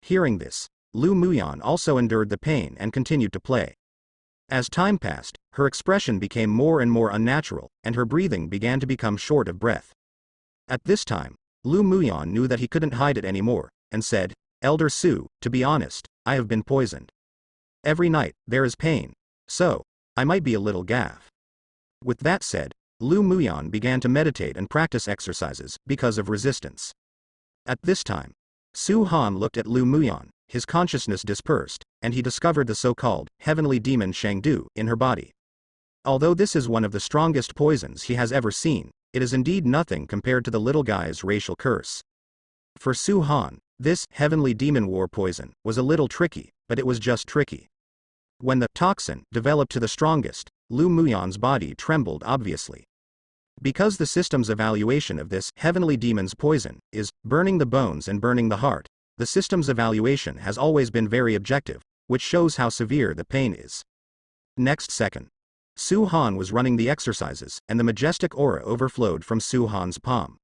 S1: Hearing this, Lu Muyan also endured the pain and continued to play. As time passed, her expression became more and more unnatural, and her breathing began to become short of breath. At this time, Lu Muyan knew that he couldn't hide it anymore, and said, Elder Su, to be honest, I have been poisoned. Every night, there is pain. So, I might be a little gaff. With that said, Lu Muyan began to meditate and practice exercises, because of resistance. At this time, Su Han looked at Lu Muyan, his consciousness dispersed, and he discovered the so-called heavenly demon Shangdu in her body. Although this is one of the strongest poisons he has ever seen, it is indeed nothing compared to the little guy's racial curse. For Su Han, this heavenly demon war poison was a little tricky, but it was just tricky. When the toxin developed to the strongest, Lu Muyan's body trembled obviously. Because the system's evaluation of this heavenly demon's poison is burning the bones and burning the heart, the system's evaluation has always been very objective, which shows how severe the pain is. Next second, Su Han was running the exercises, and the majestic aura overflowed from Su Han's palm,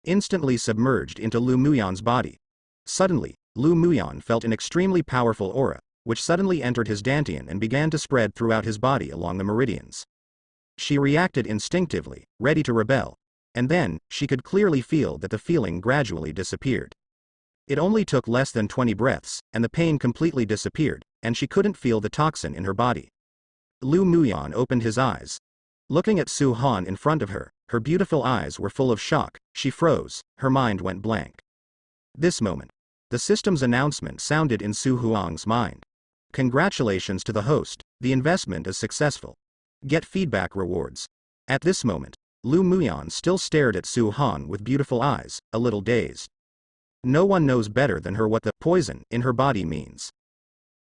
S1: instantly submerged into Lu Muyan's body. Suddenly, Lu Muyan felt an extremely powerful aura, which suddenly entered his dantian and began to spread throughout his body along the meridians. She reacted instinctively, ready to rebel, and then, she could clearly feel that the feeling gradually disappeared. It only took less than 20 breaths, and the pain completely disappeared, and she couldn't feel the toxin in her body. Lu Muyan opened his eyes. Looking at Su Han in front of her, her beautiful eyes were full of shock, she froze, her mind went blank. This moment, the system's announcement sounded in Su Huang's mind. Congratulations to the host, the investment is successful. Get feedback rewards. At this moment, Lu Muyan still stared at Su Han with beautiful eyes, a little dazed. No one knows better than her what the poison in her body means.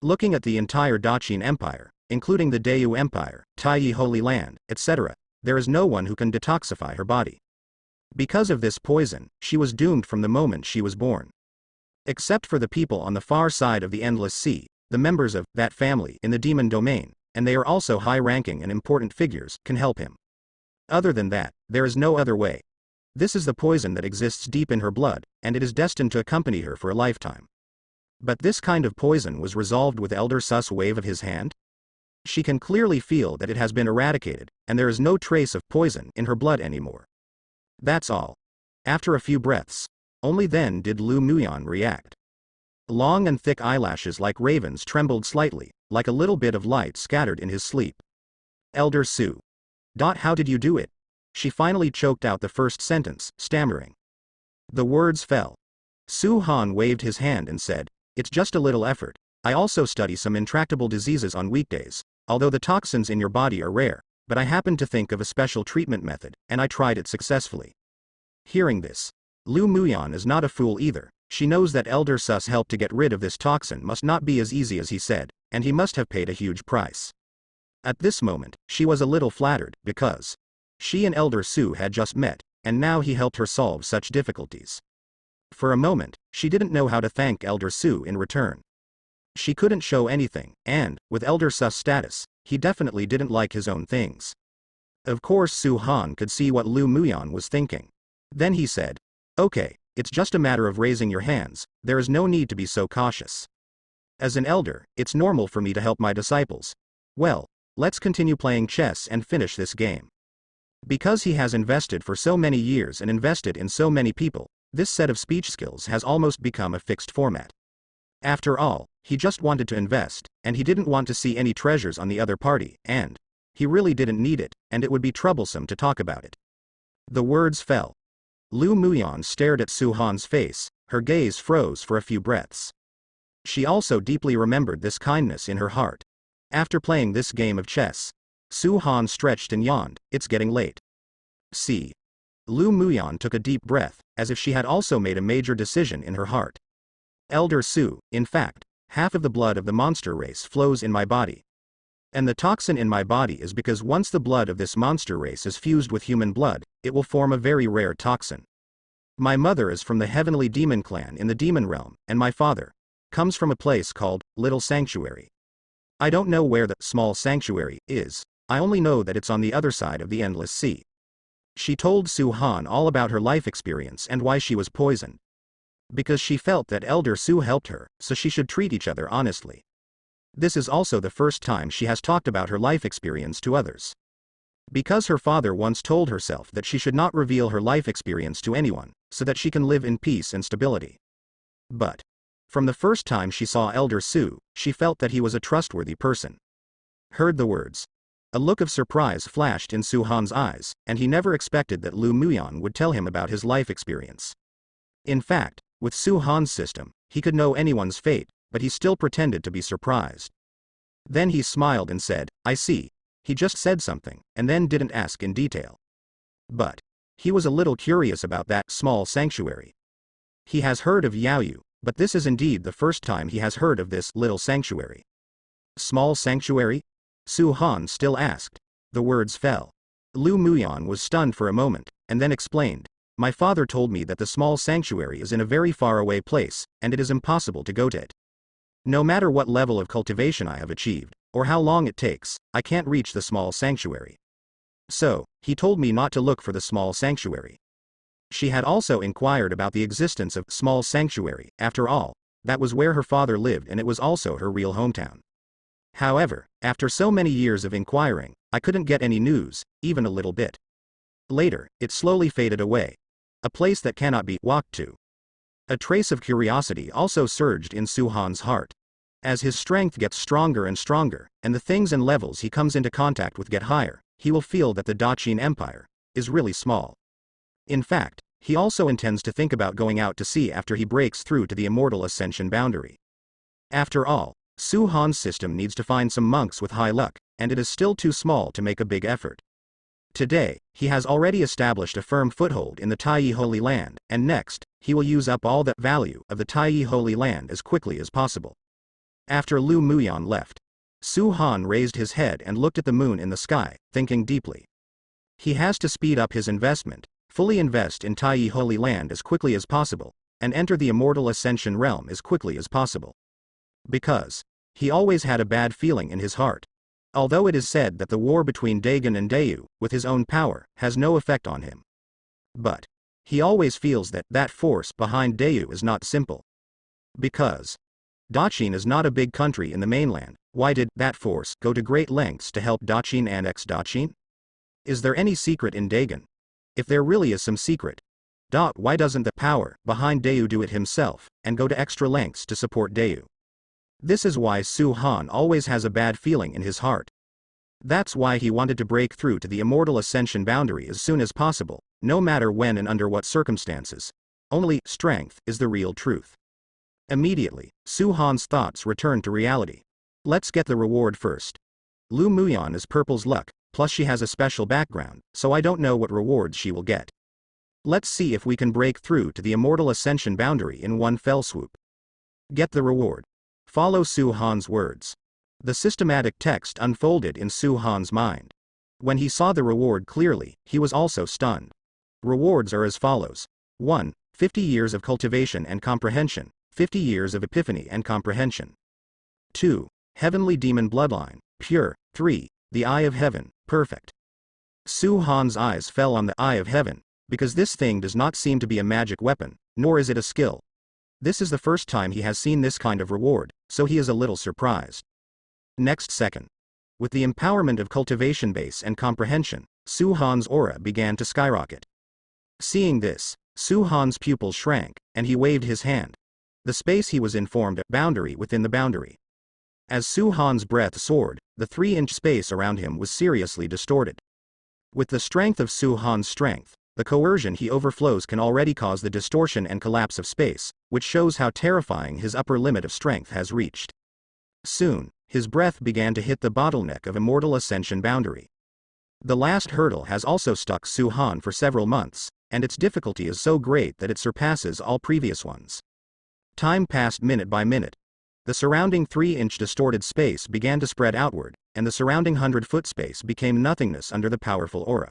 S1: Looking at the entire Daqin Empire, including the Dayu Empire, Taiyi Holy Land, etc., there is no one who can detoxify her body. Because of this poison, she was doomed from the moment she was born. Except for the people on the far side of the Endless Sea, the members of that family in the demon domain, and they are also high-ranking and important figures, can help him. Other than that, there is no other way. This is the poison that exists deep in her blood, and it is destined to accompany her for a lifetime. But this kind of poison was resolved with Elder Sus' wave of his hand? She can clearly feel that it has been eradicated, and there is no trace of poison in her blood anymore. That's all. After a few breaths, only then did Lu Muyan react. Long and thick eyelashes like ravens trembled slightly, like a little bit of light scattered in his sleep. Elder Su. How did you do it? She finally choked out the first sentence, stammering. The words fell. Su Han waved his hand and said, "It's just a little effort. I also study some intractable diseases on weekdays, although the toxins in your body are rare, but I happened to think of a special treatment method, and I tried it successfully." Hearing this, Lu Muyan is not a fool either. She knows that Elder Sus help to get rid of this toxin must not be as easy as he said, and he must have paid a huge price. At this moment, she was a little flattered, because she and Elder Su had just met, and now he helped her solve such difficulties. For a moment, she didn't know how to thank Elder Su in return. She couldn't show anything, and, with Elder Sus' status, he definitely didn't like his own things. Of course Su Han could see what Lu Muyan was thinking. Then he said, "Okay, it's just a matter of raising your hands, there is no need to be so cautious. As an elder, it's normal for me to help my disciples. Well, let's continue playing chess and finish this game." Because he has invested for so many years and invested in so many people, this set of speech skills has almost become a fixed format. After all, he just wanted to invest, and he didn't want to see any treasures on the other party, and he really didn't need it, and it would be troublesome to talk about it. The words fell. Lu Muyan stared at Su Han's face, her gaze froze for a few breaths. She also deeply remembered this kindness in her heart. After playing this game of chess, Su Han stretched and yawned. "It's getting late." See. Lu Muyan took a deep breath, as if she had also made a major decision in her heart. "Elder Su, in fact, half of the blood of the monster race flows in my body. And the toxin in my body is because once the blood of this monster race is fused with human blood, it will form a very rare toxin. My mother is from the heavenly demon clan in the demon realm, and my father comes from a place called Little Sanctuary. I don't know where the small sanctuary is, I only know that it's on the other side of the endless sea." She told Su Han all about her life experience and why she was poisoned. Because she felt that Elder Su helped her, so she should treat each other honestly. This is also the first time she has talked about her life experience to others. Because her father once told herself that she should not reveal her life experience to anyone, so that she can live in peace and stability. But from the first time she saw Elder Su, she felt that he was a trustworthy person. Heard the words. A look of surprise flashed in Su Han's eyes, and he never expected that Lu Muyan would tell him about his life experience. In fact, with Su Han's system, he could know anyone's fate, but he still pretended to be surprised. Then he smiled and said, "I see. He just said something, and then didn't ask in detail." But he was a little curious about that small sanctuary. He has heard of Yaoyu, but this is indeed the first time he has heard of this little sanctuary. Small sanctuary? Su Han still asked. The words fell. Lu Muyan was stunned for a moment, and then explained, "My father told me that the small sanctuary is in a very far-away place, and it is impossible to go to it. No matter what level of cultivation I have achieved, or how long it takes, I can't reach the small sanctuary. So, he told me not to look for the small sanctuary." She had also inquired about the existence of small sanctuary. After all, that was where her father lived and it was also her real hometown. However, after so many years of inquiring, I couldn't get any news, even a little bit. Later, it slowly faded away. A place that cannot be walked to. A trace of curiosity also surged in Su Han's heart. As his strength gets stronger and stronger, and the things and levels he comes into contact with get higher, he will feel that the Daqin Empire is really small. In fact, he also intends to think about going out to sea after he breaks through to the immortal ascension boundary. After all, Su Han's system needs to find some monks with high luck, and it is still too small to make a big effort. Today, he has already established a firm foothold in the Taiyi Holy Land, and next, he will use up all the value of the Taiyi Holy Land as quickly as possible. After Lu Muyan left, Su Han raised his head and looked at the moon in the sky, thinking deeply. He has to speed up his investment, fully invest in Taiyi Holy Land as quickly as possible, and enter the immortal ascension realm as quickly as possible. Because He always had a bad feeling in his heart. Although it is said that the war between Dagon and Dayu, with his own power, has no effect on him. But he always feels that force behind Dayu is not simple. Because Dachin is not a big country in the mainland, why did that force go to great lengths to help Dachin annex Dachin? Is there any secret in Dagon? If there really is some secret, why doesn't the power behind Dayu do it himself, and go to extra lengths to support Dayu? This is why Su Han always has a bad feeling in his heart. That's why he wanted to break through to the immortal ascension boundary as soon as possible, no matter when and under what circumstances. Only strength is the real truth. Immediately, Su Han's thoughts returned to reality. Let's get the reward first. Lu Muyan is Purple's luck, plus she has a special background, so I don't know what rewards she will get. Let's see if we can break through to the immortal ascension boundary in one fell swoop. Get the reward. Follow Su Han's words. The systematic text unfolded in Su Han's mind. When he saw the reward clearly, he was also stunned. Rewards are as follows. 1. 50 years of cultivation and comprehension, 50 years of epiphany and comprehension. 2. Heavenly demon bloodline, pure. 3. The Eye of Heaven, perfect. Su Han's eyes fell on the Eye of Heaven, because this thing does not seem to be a magic weapon, nor is it a skill. This is the first time he has seen this kind of reward, so he is a little surprised. Next second. With the empowerment of cultivation base and comprehension, Su Han's aura began to skyrocket. Seeing this, Su Han's pupils shrank, and he waved his hand. The space he was in formed a boundary within the boundary. As Su Han's breath soared, the 3-inch space around him was seriously distorted. With the strength of Su Han's strength, the coercion he overflows can already cause the distortion and collapse of space, which shows how terrifying his upper limit of strength has reached. Soon, his breath began to hit the bottleneck of immortal ascension boundary. The last hurdle has also stuck Su Han for several months, and its difficulty is so great that it surpasses all previous ones. Time passed minute by minute. The surrounding 3-inch distorted space began to spread outward, and the surrounding 100-foot space became nothingness under the powerful aura.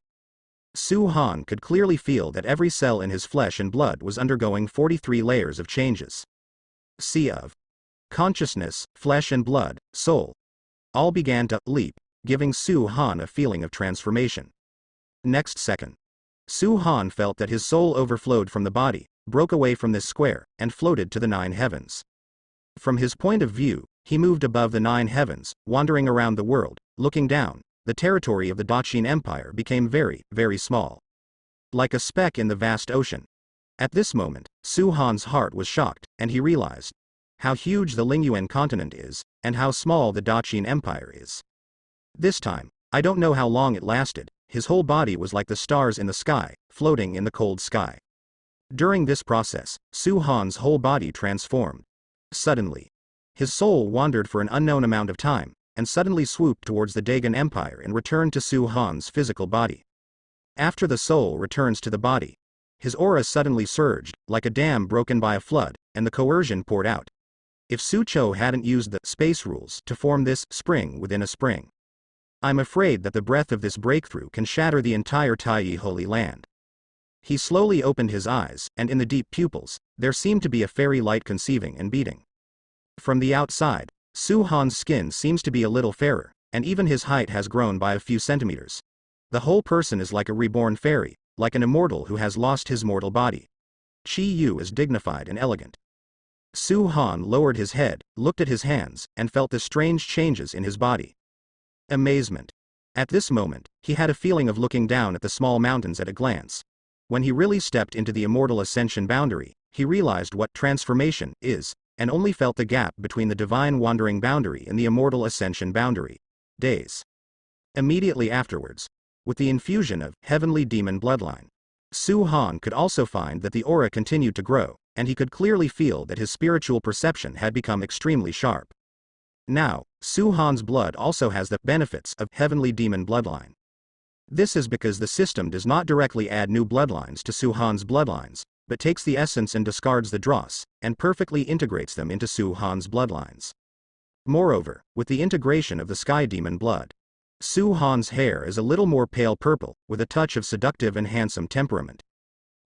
S1: Su Han could clearly feel that every cell in his flesh and blood was undergoing 43 layers of changes. Sea of consciousness, flesh and blood, soul. All began to leap, giving Su Han a feeling of transformation. Next second, Su Han felt that his soul overflowed from the body, broke away from this square, and floated to the 9 heavens. From his point of view, he moved above the 9 heavens, wandering around the world, looking down. The territory of the Dachin Empire became very, very small. Like a speck in the vast ocean. At this moment, Su Han's heart was shocked, and he realized how huge the Lingyuan continent is, and how small the Dachin Empire is. This time, I don't know how long it lasted, his whole body was like the stars in the sky, floating in the cold sky. During this process, Su Han's whole body transformed. Suddenly, his soul wandered for an unknown amount of time, and suddenly swooped towards the Dagon Empire and returned to Su Han's physical body. After the soul returns to the body, his aura suddenly surged, like a dam broken by a flood, and the coercion poured out. If Su Cho hadn't used the space rules to form this spring within a spring, I'm afraid that the breath of this breakthrough can shatter the entire Taiyi Holy Land. He slowly opened his eyes, and in the deep pupils, there seemed to be a fairy light conceiving and beating. From the outside, Su Han's skin seems to be a little fairer, and even his height has grown by a few centimeters. The whole person is like a reborn fairy, like an immortal who has lost his mortal body. Qi Yu is dignified and elegant. Su Han lowered his head, looked at his hands, and felt the strange changes in his body. Amazement. At this moment, he had a feeling of looking down at the small mountains at a glance. When he really stepped into the immortal ascension boundary, he realized what transformation is, and only felt the gap between the divine wandering boundary and the immortal ascension boundary. Days. Immediately afterwards, with the infusion of heavenly demon bloodline, Su Han could also find that the aura continued to grow, and he could clearly feel that his spiritual perception had become extremely sharp. Now, Su Han's blood also has the benefits of heavenly demon bloodline. This is because the system does not directly add new bloodlines to Su Han's bloodlines, but takes the essence and discards the dross, and perfectly integrates them into Su Han's bloodlines. Moreover, with the integration of the sky demon blood, Su Han's hair is a little more pale purple, with a touch of seductive and handsome temperament.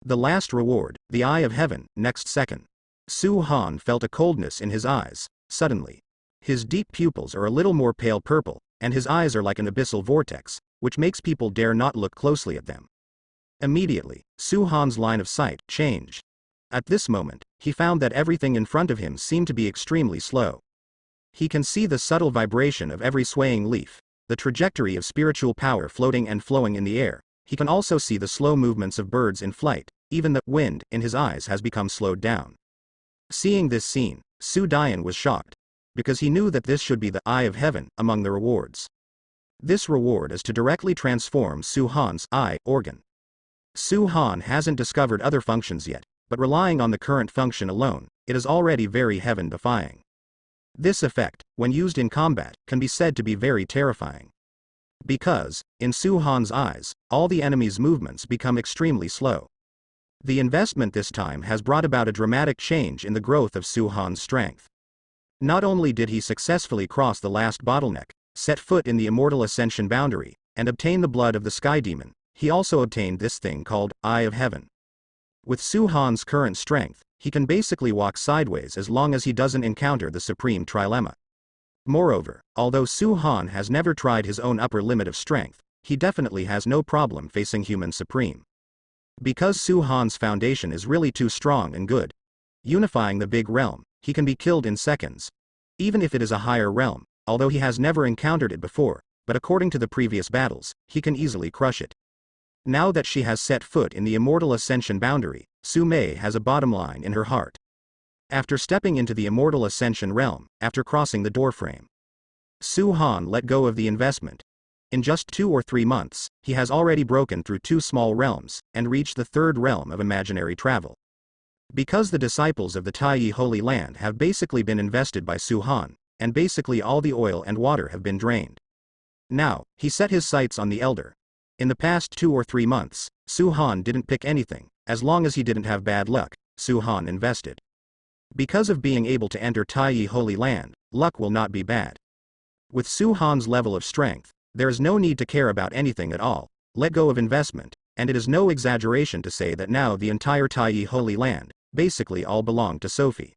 S1: The last reward, the Eye of Heaven. Next second, Su Han felt a coldness in his eyes. Suddenly, His deep pupils are a little more pale purple, and his eyes are like an abyssal vortex, which makes people dare not look closely at them. Immediately, Su Han's line of sight changed. At this moment, he found that everything in front of him seemed to be extremely slow. He can see the subtle vibration of every swaying leaf, the trajectory of spiritual power floating and flowing in the air. He can also see the slow movements of birds in flight, even the wind in his eyes has become slowed down. Seeing this scene, Su Dian was shocked, because he knew that this should be the eye of heaven among the rewards. This reward is to directly transform Su Han's eye organ. Su Han hasn't discovered other functions yet, but relying on the current function alone, it is already very heaven-defying. This effect, when used in combat, can be said to be very terrifying. Because, in Su Han's eyes, all the enemy's movements become extremely slow. The investment this time has brought about a dramatic change in the growth of Su Han's strength. Not only did he successfully cross the last bottleneck, set foot in the immortal ascension boundary, and obtain the blood of the sky demon, he also obtained this thing called Eye of Heaven. With Su Han's current strength, he can basically walk sideways as long as he doesn't encounter the supreme trilemma. Moreover, although Su Han has never tried his own upper limit of strength, he definitely has no problem facing human supreme. Because Su Han's foundation is really too strong and good, unifying the big realm, he can be killed in seconds. Even if it is a higher realm, although he has never encountered it before, but according to the previous battles, he can easily crush it. Now that she has set foot in the immortal ascension boundary, Su Mei has a bottom line in her heart. After stepping into the immortal ascension realm, after crossing the doorframe, Su Han let go of the investment. In just 2 or 3 months, he has already broken through 2 small realms, and reached the 3rd realm of imaginary travel. Because the disciples of the Taiyi Holy Land have basically been invested by Su Han, and basically all the oil and water have been drained. Now, he set his sights on the elder. In the past 2 or 3 months, Su Han didn't pick anything. As long as he didn't have bad luck, Su Han invested. Because of being able to enter Taiyi Holy Land, luck will not be bad. With Su Han's level of strength, there is no need to care about anything at all, let go of investment, and it is no exaggeration to say that now the entire Taiyi Holy Land, basically all belonged to Sophie.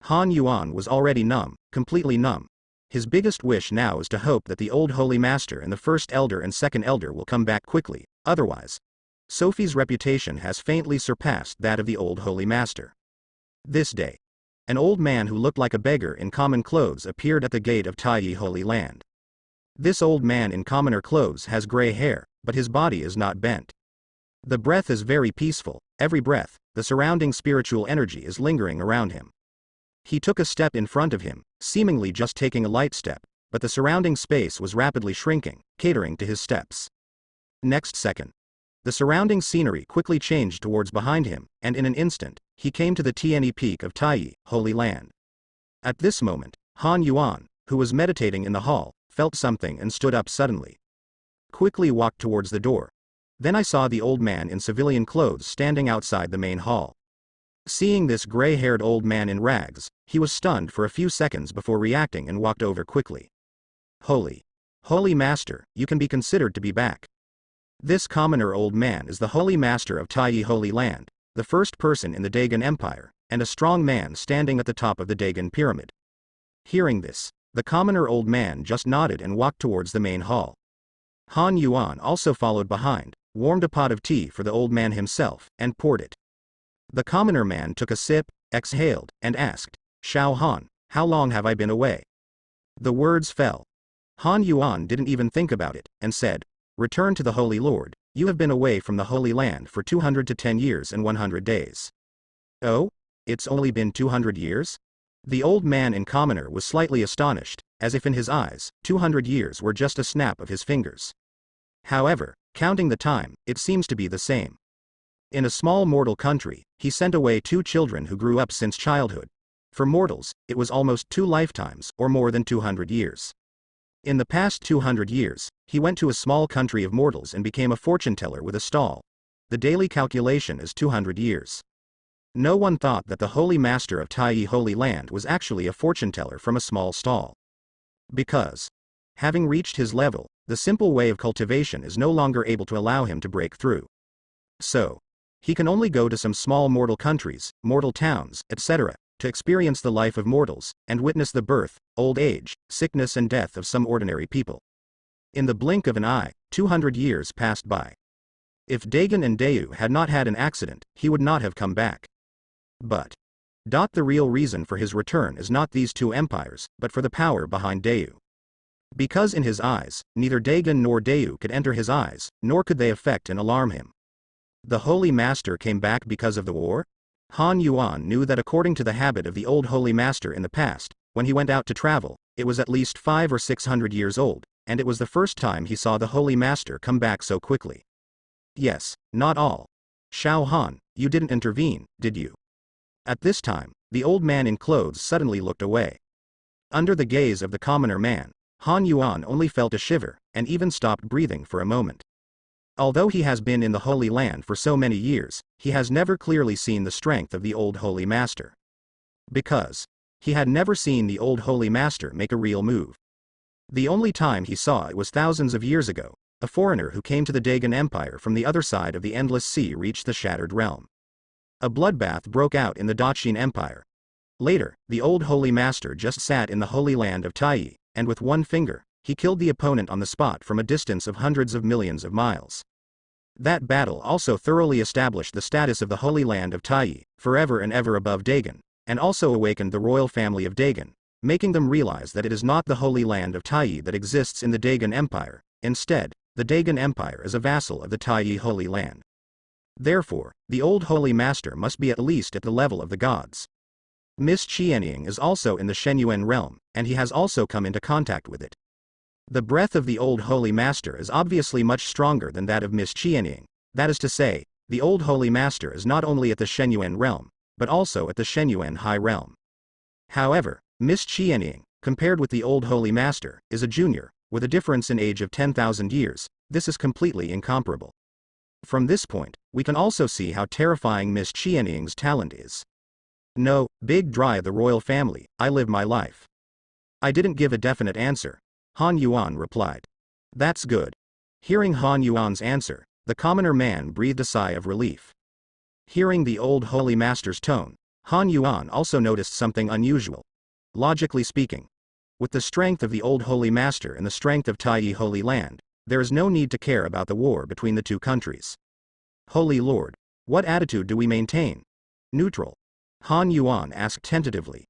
S1: Han Yuan was already numb, completely numb. His biggest wish now is to hope that the old Holy Master and the first elder and second elder will come back quickly, otherwise, Sophie's reputation has faintly surpassed that of the old Holy Master. This day, an old man who looked like a beggar in common clothes appeared at the gate of Taiyi Holy Land. This old man in commoner clothes has gray hair, but his body is not bent. The breath is very peaceful, every breath, the surrounding spiritual energy is lingering around him. He took a step in front of him, seemingly just taking a light step, but the surrounding space was rapidly shrinking, catering to his steps. Next second, the surrounding scenery quickly changed towards behind him, and in an instant, he came to the Tianyi Peak of Taiyi, Holy Land. At this moment, Han Yuan, who was meditating in the hall, felt something and stood up suddenly. Quickly walked towards the door. Then I saw the old man in civilian clothes standing outside the main hall. Seeing this gray-haired old man in rags, he was stunned for a few seconds before reacting and walked over quickly. Holy Master, you can be considered to be back. This commoner old man is the Holy Master of Taiyi Holy Land, the first person in the Dagon Empire, and a strong man standing at the top of the Dagon Pyramid. Hearing this, the commoner old man just nodded and walked towards the main hall. Han Yuan also followed behind, warmed a pot of tea for the old man himself, and poured it. The commoner man took a sip, exhaled, and asked, "Shao Han, how long have I been away?" The words fell. Han Yuan didn't even think about it, and said, "Return to the Holy Lord, you have been away from the Holy Land for 210 years and 100 days. Oh? It's only been 200 years? The old man in commoner was slightly astonished, as if in his eyes, 200 years were just a snap of his fingers. However, counting the time, it seems to be the same. In a small mortal country, he sent away 2 children who grew up since childhood. For mortals, it was almost 2 lifetimes, or more than 200 years. In the past 200 years, he went to a small country of mortals and became a fortune teller with a stall. The daily calculation is 200 years. No one thought that the Holy Master of Taiyi Holy Land was actually a fortune teller from a small stall. Because, having reached his level, the simple way of cultivation is no longer able to allow him to break through. So, he can only go to some small mortal countries, mortal towns, etc., to experience the life of mortals, and witness the birth, old age, sickness and death of some ordinary people. In the blink of an eye, 200 years passed by. If Dagon and Dayu had not had an accident, he would not have come back. But the real reason for his return is not these two empires, but for the power behind Dayu. Because in his eyes, neither Dagon nor Dayu could enter his eyes, nor could they affect and alarm him. The Holy Master came back because of the war? Han Yuan knew that according to the habit of the old Holy Master in the past, when he went out to travel, it was at least 500 or 600 years old, and it was the first time he saw the Holy Master come back so quickly. Yes, not all. Shao Han, you didn't intervene, did you? At this time, the old man in clothes suddenly looked away. Under the gaze of the commoner man, Han Yuan only felt a shiver, and even stopped breathing for a moment. Although he has been in the Holy Land for so many years, he has never clearly seen the strength of the old Holy Master. Because he had never seen the old Holy Master make a real move. The only time he saw it was thousands of years ago. A foreigner who came to the Dagon Empire from the other side of the Endless Sea reached the Shattered Realm. A bloodbath broke out in the Daqin Empire. Later, the old Holy Master just sat in the Holy Land of Taiyi, and with one finger, he killed the opponent on the spot from a distance of hundreds of millions of miles. That battle also thoroughly established the status of the Holy Land of Taiyi, forever and ever above Dagon, and also awakened the royal family of Dagon, making them realize that it is not the Holy Land of Taiyi that exists in the Dagon Empire. Instead, the Dagon Empire is a vassal of the Taiyi Holy Land. Therefore, the old Holy Master must be at least at the level of the gods. Miss Qianying is also in the Shenyuan realm, and he has also come into contact with it. The breath of the old Holy Master is obviously much stronger than that of Miss Qianying. That is to say, the old Holy Master is not only at the Shenyuan realm, but also at the Shenyuan High realm. However, Miss Qianying, compared with the old Holy Master, is a junior, with a difference in age of 10,000 years. This is completely incomparable. From this point, we can also see how terrifying Miss Qianying's talent is. No, big dry the royal family, I live my life. I didn't give a definite answer. Han Yuan replied. That's good. Hearing Han Yuan's answer, the commoner man breathed a sigh of relief. Hearing the old Holy Master's tone, Han Yuan also noticed something unusual. Logically speaking, with the strength of the old Holy Master and the strength of Taiyi Holy Land, there is no need to care about the war between the two countries. Holy Lord, what attitude do we maintain? Neutral. Han Yuan asked tentatively.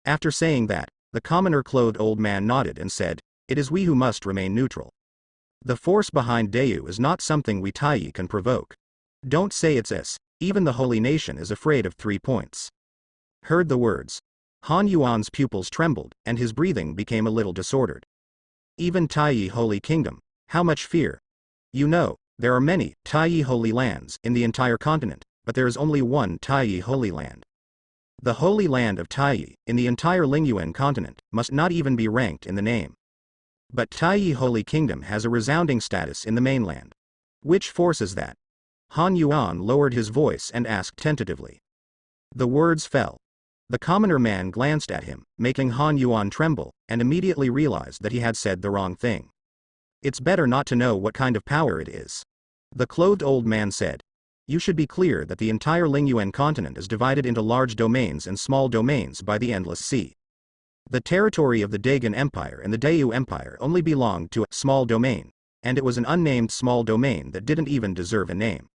S1: After saying that, the commoner-clothed old man nodded and said, it is we who must remain neutral. The force behind Dayu is not something we Taiyi can provoke. Don't say it's us, even the holy nation is afraid of 3 points. Heard the words. Han Yuan's pupils trembled, and his breathing became a little disordered. Even Taiyi Holy Kingdom, how much fear? You know, there are many Taiyi Holy Lands in the entire continent, but there is only one Taiyi Holy Land. The Holy Land of Taiyi, in the entire Lingyuan continent, must not even be ranked in the name. But Taiyi Holy Kingdom has a resounding status in the mainland. Which force is that? Han Yuan lowered his voice and asked tentatively. The words fell. The commoner man glanced at him, making Han Yuan tremble, and immediately realized that he had said the wrong thing. It's better not to know what kind of power it is. The clothed old man said. You should be clear that the entire Lingyuan continent is divided into large domains and small domains by the Endless Sea. The territory of the Dagon Empire and the Dayu Empire only belonged to a small domain, and it was an unnamed small domain that didn't even deserve a name.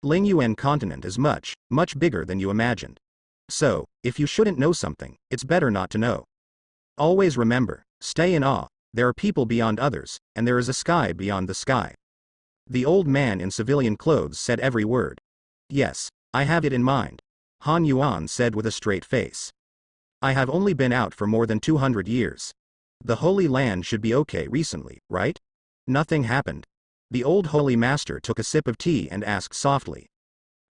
S1: Lingyuan continent is much, much bigger than you imagined. So, if you shouldn't know something, it's better not to know. Always remember, stay in awe, there are people beyond others, and there is a sky beyond the sky. The old man in civilian clothes said every word. Yes, I have it in mind. Han Yuan said with a straight face. I have only been out for more than 200 years. The Holy Land should be okay recently, right? Nothing happened. The old Holy Master took a sip of tea and asked softly.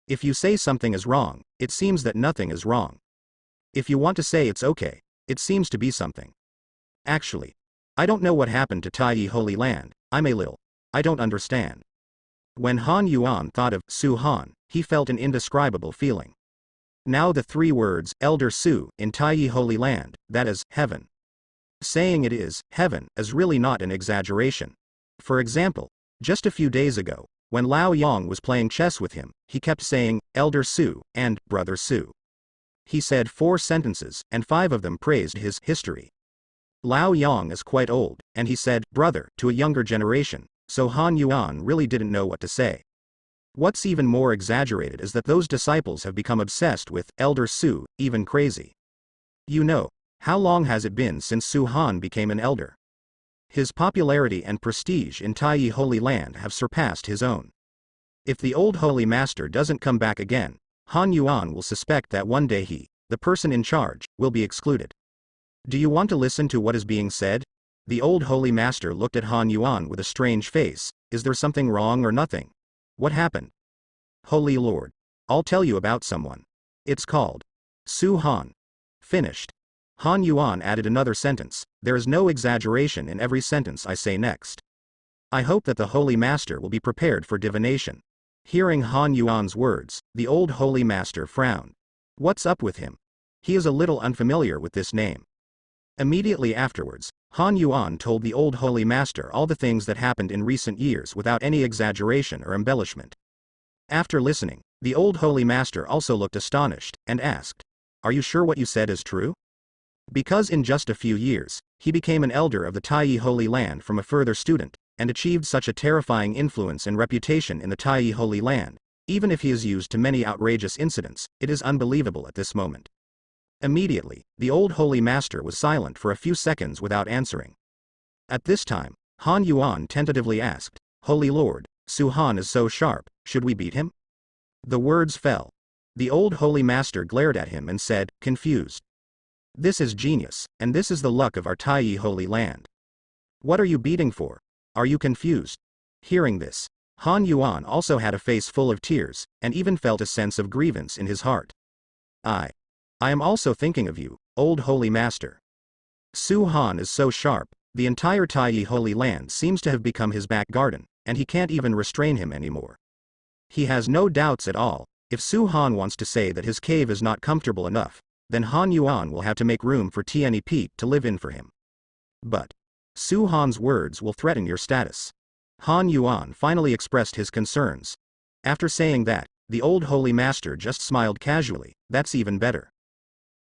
S1: If you say something is wrong, it seems that nothing is wrong. If you want to say it's okay, it seems to be something. Actually, I don't know what happened to Taiyi Holy Land, I'm a little. I don't understand. When Han Yuan thought of Su Han, he felt an indescribable feeling. Now the 3 words, Elder Su, in Taiyi Holy Land, that is, heaven. Saying it is, heaven, is really not an exaggeration. For example, just a few days ago, when Lao Yang was playing chess with him, he kept saying, Elder Su, and, Brother Su. He said 4 sentences, and 5 of them praised his history. Lao Yang is quite old, and he said, brother, to a younger generation, so Han Yuan really didn't know what to say. What's even more exaggerated is that those disciples have become obsessed with Elder Su, even crazy. You know, how long has it been since Su Han became an elder? His popularity and prestige in Taiyi Holy Land have surpassed his own. If the old Holy Master doesn't come back again, Han Yuan will suspect that one day he, the person in charge, will be excluded. Do you want to listen to what is being said? The old Holy Master looked at Han Yuan with a strange face. Is there something wrong or nothing? What happened? Holy Lord. I'll tell you about someone. It's called Su Han. Finished. Han Yuan added another sentence. There is no exaggeration in every sentence I say next. I hope that the Holy Master will be prepared for divination. Hearing Han Yuan's words, the old Holy Master frowned. What's up with him? He is a little unfamiliar with this name. Immediately afterwards, Han Yuan told the old Holy Master all the things that happened in recent years without any exaggeration or embellishment. After listening, the old Holy Master also looked astonished, and asked, are you sure what you said is true? Because in just a few years, he became an elder of the Taiyi Holy Land from a further student, and achieved such a terrifying influence and reputation in the Taiyi Holy Land, even if he is used to many outrageous incidents, it is unbelievable at this moment. Immediately, the old Holy Master was silent for a few seconds without answering. At this time, Han Yuan tentatively asked, Holy Lord, Su Han is so sharp, should we beat him? The words fell. The old Holy Master glared at him and said, confused. This is genius, and this is the luck of our Taiyi Holy Land. What are you beating for? Are you confused? Hearing this, Han Yuan also had a face full of tears, and even felt a sense of grievance in his heart. I am also thinking of you, old Holy Master. Su Han is so sharp, the entire Taiyi Holy Land seems to have become his back garden, and he can't even restrain him anymore. He has no doubts at all. If Su Han wants to say that his cave is not comfortable enough, then Han Yuan will have to make room for Tianyi Pete to live in for him. But Su Han's words will threaten your status. Han Yuan finally expressed his concerns. After saying that, the old Holy Master just smiled casually. That's even better.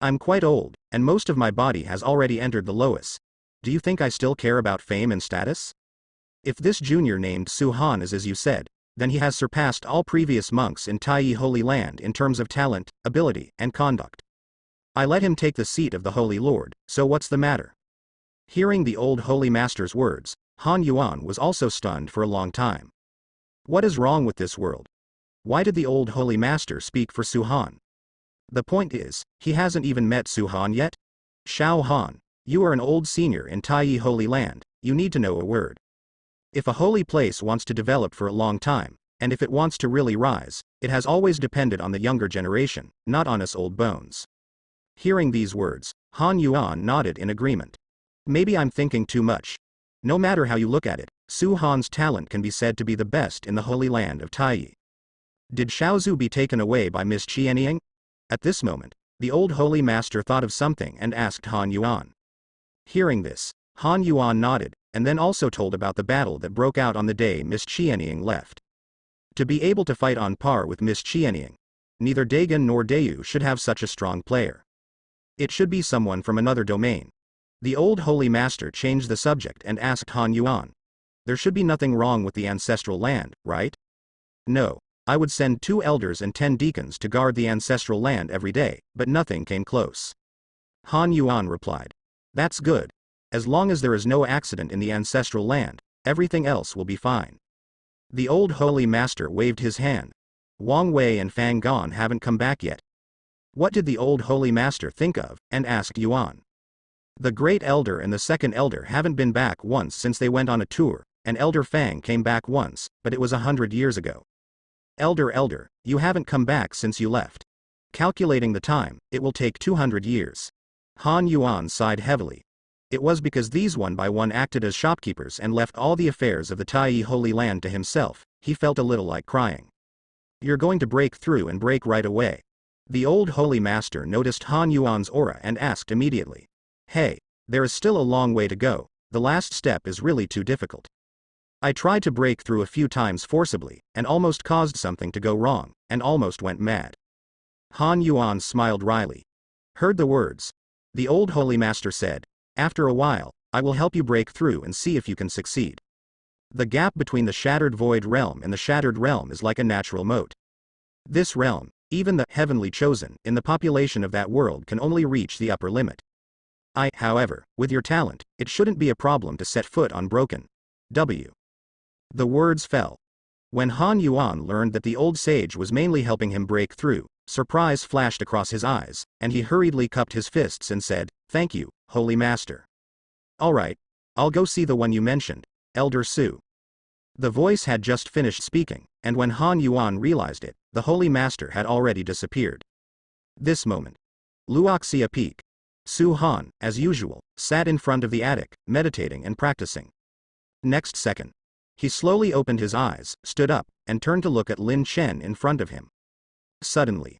S1: I'm quite old, and most of my body has already entered the Lois. Do you think I still care about fame and status? If this junior named Su Han is as you said, then he has surpassed all previous monks in Taiyi Holy Land in terms of talent, ability, and conduct. I let him take the seat of the Holy Lord, so what's the matter? Hearing the old Holy Master's words, Han Yuan was also stunned for a long time. What is wrong with this world? Why did the old Holy Master speak for Su Han? The point is, he hasn't even met Su Han yet? Shao Han, you are an old senior in Taiyi Holy Land, you need to know a word. If a holy place wants to develop for a long time, and if it wants to really rise, it has always depended on the younger generation, not on us old bones. Hearing these words, Han Yuan nodded in agreement. Maybe I'm thinking too much. No matter how you look at it, Su Han's talent can be said to be the best in the Holy Land of Taiyi. Did Shaozu be taken away by Miss Qianying? At this moment, the old Holy Master thought of something and asked Han Yuan. Hearing this, Han Yuan nodded, and then also told about the battle that broke out on the day Miss Qianying left. To be able to fight on par with Miss Qianying, neither Dagon nor Dayu should have such a strong player. It should be someone from another domain. The old Holy Master changed the subject and asked Han Yuan. There should be nothing wrong with the ancestral land, right? No. I would send 2 elders and 10 deacons to guard the ancestral land every day, but nothing came close. Han Yuan replied. That's good. As long as there is no accident in the ancestral land, everything else will be fine. The old Holy Master waved his hand. Wang Wei and Fang Gon haven't come back yet. What did the old Holy Master think of, and asked Yuan. The Great Elder and the Second Elder haven't been back once since they went on a tour, and Elder Fang came back once, but it was 100 years ago. Elder, you haven't come back since you left. Calculating the time, it will take 200 years. Han Yuan sighed heavily. It was because these one by one acted as shopkeepers and left all the affairs of the Taiyi Holy Land to himself. He felt a little like crying. You're going to break through and break right away. The old Holy Master noticed Han Yuan's aura and asked immediately. Hey, there is still a long way to go, the last step is really too difficult. I tried to break through a few times forcibly, and almost caused something to go wrong, and almost went mad. Han Yuan smiled wryly. Heard the words. The old holy master said, "After a while, I will help you break through and see if you can succeed. The gap between the shattered void realm and the shattered realm is like a natural moat. This realm, even the heavenly chosen in the population of that world can only reach the upper limit. However, with your talent, it shouldn't be a problem to set foot on broken W." The words fell. When Han Yuan learned that the old sage was mainly helping him break through, surprise flashed across his eyes, and he hurriedly cupped his fists and said, "Thank you, Holy Master. All right, I'll go see the one you mentioned, Elder Su." The voice had just finished speaking, and when Han Yuan realized it, the Holy Master had already disappeared. This moment. Luoxia Peak. Su Han, as usual, sat in front of the attic, meditating and practicing. Next second. He slowly opened his eyes, stood up, and turned to look at Lin Chen in front of him. Suddenly,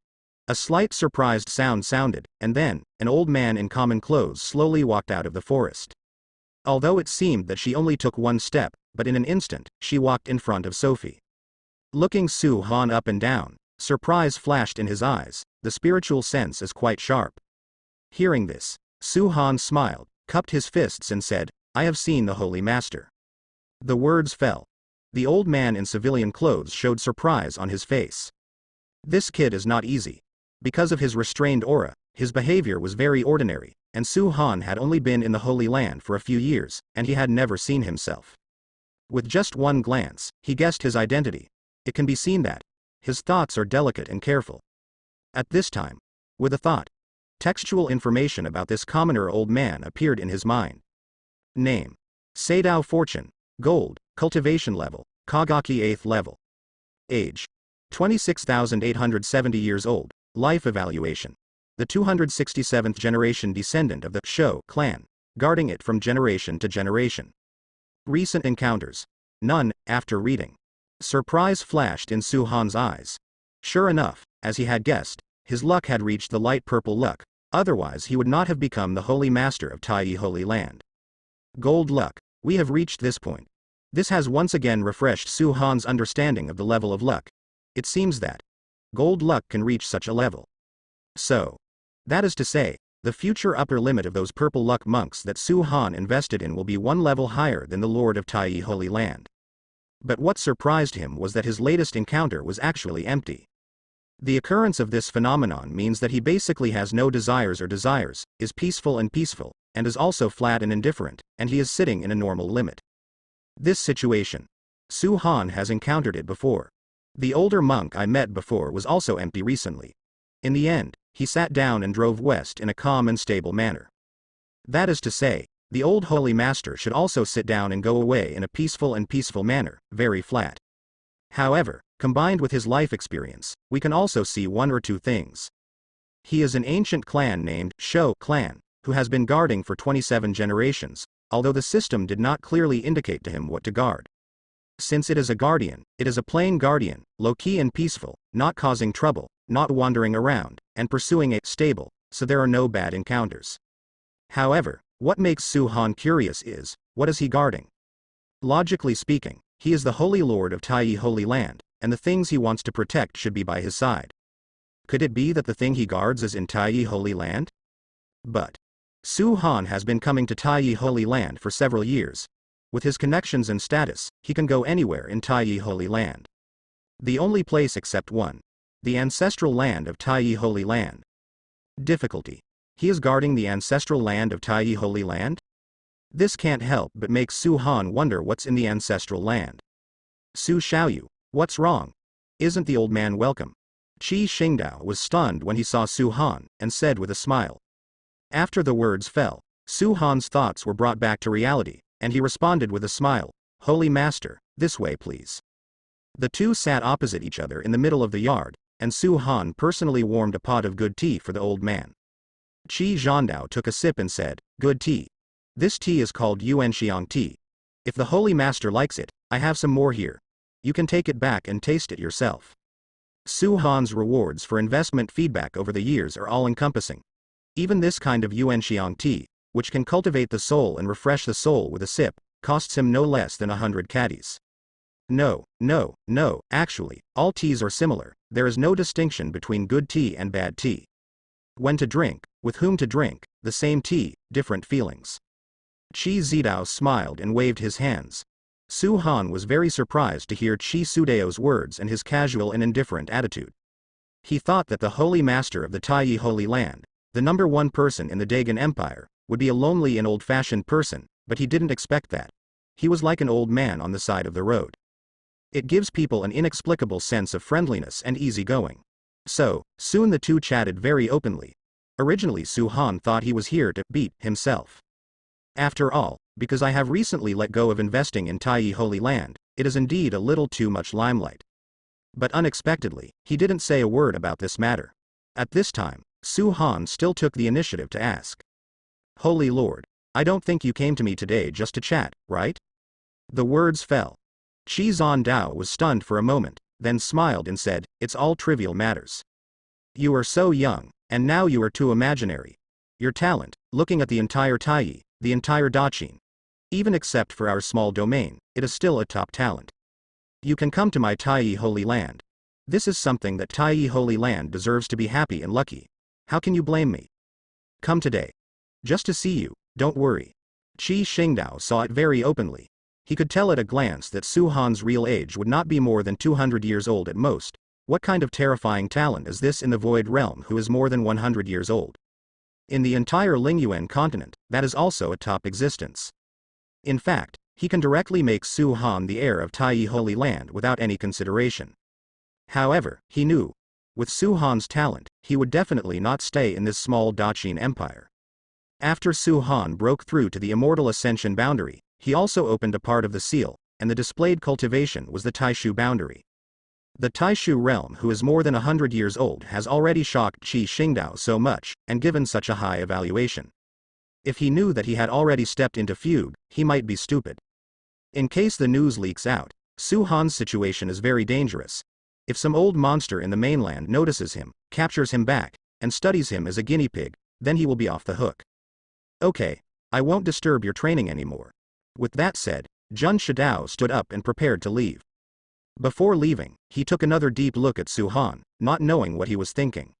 S1: a slight surprised sound sounded, and then, an old man in common clothes slowly walked out of the forest. Although it seemed that she only took one step, but in an instant, she walked in front of Sophie. Looking Su Han up and down, surprise flashed in his eyes, the spiritual sense is quite sharp. Hearing this, Su Han smiled, cupped his fists and said, "I have seen the Holy Master." The words fell. The old man in civilian clothes showed surprise on his face. This kid is not easy. Because of his restrained aura, his behavior was very ordinary, and Su Han had only been in the Holy Land for a few years, and he had never seen himself. With just one glance, he guessed his identity. It can be seen that his thoughts are delicate and careful. At this time, with a thought, textual information about this commoner old man appeared in his mind. Name: Seidao Fortune, Gold, Cultivation Level, Kagaki 8th Level. Age: 26,870 years old. Life Evaluation: the 267th generation descendant of the Shou clan, guarding it from generation to generation. Recent encounters: none. After reading, surprise flashed in Su Han's eyes. Sure enough, as he had guessed, his luck had reached the light purple luck, otherwise he would not have become the Holy Master of Taiyi Holy Land. Gold luck. We have reached this point. This has once again refreshed Su Han's understanding of the level of luck. It seems that gold luck can reach such a level. So, that is to say, the future upper limit of those purple luck monks that Su Han invested in will be one level higher than the Lord of Taiyi Holy Land. But what surprised him was that his latest encounter was actually empty. The occurrence of this phenomenon means that he basically has no desires or desires, is peaceful, and is also flat and indifferent, and he is sitting in a normal limit. This situation. Su Han has encountered it before. The older monk I met before was also empty recently. In the end, he sat down and drove west in a calm and stable manner. That is to say, the old Holy Master should also sit down and go away in a peaceful manner, very flat. However, combined with his life experience, we can also see one or two things. He is an ancient clan named Shou clan, who has been guarding for 27 generations, although the system did not clearly indicate to him what to guard. Since it is a guardian, it is a plain guardian, low-key and peaceful, not causing trouble, not wandering around, and pursuing a stable, so there are no bad encounters. However, what makes Su Han curious is, what is he guarding? Logically speaking, he is the Holy Lord of Taiyi Holy Land, and the things he wants to protect should be by his side. Could it be that the thing he guards is in Taiyi Holy Land? But Su Han has been coming to Taiyi Holy Land for several years. With his connections and status, he can go anywhere in Taiyi Holy Land. The only place except one. The ancestral land of Taiyi Holy Land. Difficulty. He is guarding the ancestral land of Taiyi Holy Land? This can't help but make Su Han wonder what's in the ancestral land. Su Xiaoyu, what's wrong? Isn't the old man welcome? Qi Xingdao was stunned when he saw Su Han, and said with a smile. After the words fell, Su Han's thoughts were brought back to reality, and he responded with a smile, "Holy Master, this way please." The two sat opposite each other in the middle of the yard, and Su Han personally warmed a pot of good tea for the old man. Qi Zhandao took a sip and said, "Good tea. This tea is called Yuanxiang tea. If the Holy Master likes it, I have some more here. You can take it back and taste it yourself." Su Han's rewards for investment feedback over the years are all-encompassing. Even this kind of Yuanxiang tea, which can cultivate the soul and refresh the soul with a sip, costs him no less than 100 caddies. No, actually, all teas are similar, there is no distinction between good tea and bad tea. When to drink, with whom to drink, the same tea, different feelings. Chi Zidao smiled and waved his hands. Su Han was very surprised to hear Chi Sudao's words and his casual and indifferent attitude. He thought that the Holy Master of the Taiyi Holy Land, the number one person in the Dagon Empire, would be a lonely and old-fashioned person, but he didn't expect that. He was like an old man on the side of the road. It gives people an inexplicable sense of friendliness and easygoing. So, soon the two chatted very openly. Originally Su Han thought he was here to beat himself. After all, because I have recently let go of investing in Taiyi Holy Land, it is indeed a little too much limelight. But unexpectedly, he didn't say a word about this matter. At this time, Su Han still took the initiative to ask. Holy Lord, I don't think you came to me today just to chat, right? The words fell. Chi Zandao was stunned for a moment, then smiled and said, it's all trivial matters. You are so young, and now you are too imaginary. Your talent, looking at the entire Taiyi, the entire Daqin. Even except for our small domain, it is still a top talent. You can come to my Taiyi Holy Land. This is something that Taiyi Holy Land deserves to be happy and lucky. How can you blame me? Come today. Just to see you, don't worry. Qi Xingdao saw it very openly. He could tell at a glance that Su Han's real age would not be more than 200 years old at most. What kind of terrifying talent is this in the Void Realm who is more than 100 years old? In the entire Lingyuan continent, that is also a top existence. In fact, he can directly make Su Han the heir of Taiyi Holy Land without any consideration. However, he knew, with Su Han's talent, he would definitely not stay in this small Daqin empire. After Su Han broke through to the immortal ascension boundary, he also opened a part of the seal, and the displayed cultivation was the Taishu boundary. The Taishu realm who is more than 100 years old has already shocked Qi Xingdao so much, and given such a high evaluation. If he knew that he had already stepped into fugue, he might be stupid. In case the news leaks out, Su Han's situation is very dangerous. If some old monster in the mainland notices him, captures him back, and studies him as a guinea pig, then he will be off the hook. Okay, I won't disturb your training anymore. With that said, Jun Shidao stood up and prepared to leave. Before leaving, he took another deep look at Su Han, not knowing what he was thinking.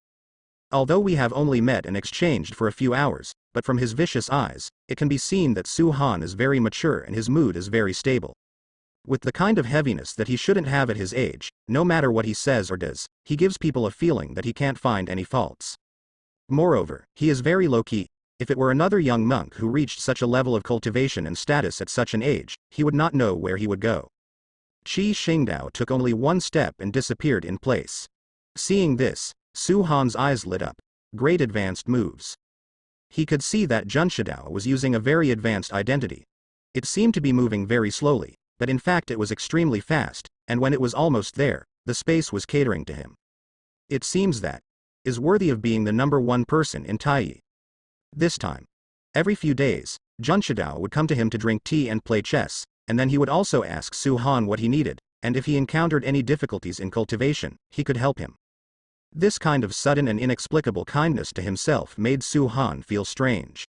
S1: Although we have only met and exchanged for a few hours, but from his vicious eyes, it can be seen that Su Han is very mature and his mood is very stable. With the kind of heaviness that he shouldn't have at his age, no matter what he says or does, he gives people a feeling that he can't find any faults. Moreover, he is very low-key. If it were another young monk who reached such a level of cultivation and status at such an age, he would not know where he would go. Qi Xingdao took only one step and disappeared in place. Seeing this, Su Han's eyes lit up. Great advanced moves. He could see that Jun Shidao was using a very advanced identity. It seemed to be moving very slowly, but in fact it was extremely fast, and when it was almost there, the space was catering to him. It seems that is worthy of being the number one person in Taiyi. This time, every few days, Jun Shidao would come to him to drink tea and play chess, and then he would also ask Su Han what he needed, and if he encountered any difficulties in cultivation, he could help him. This kind of sudden and inexplicable kindness to himself made Su Han feel strange.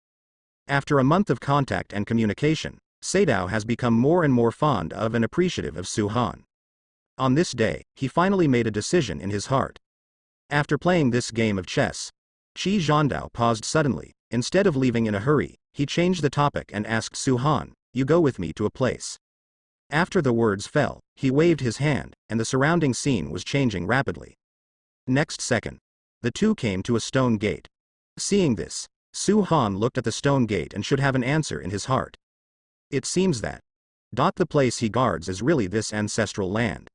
S1: After a month of contact and communication, Saintess has become more and more fond of and appreciative of Su Han. On this day, he finally made a decision in his heart. After playing this game of chess, Qi Zhandao paused suddenly. Instead of leaving in a hurry, he changed the topic and asked Su Han, "You go with me to a place." After the words fell, he waved his hand, and the surrounding scene was changing rapidly. Next second, the two came to a stone gate. Seeing this, Su Han looked at the stone gate and should have an answer in his heart. It seems that the place he guards is really this ancestral land.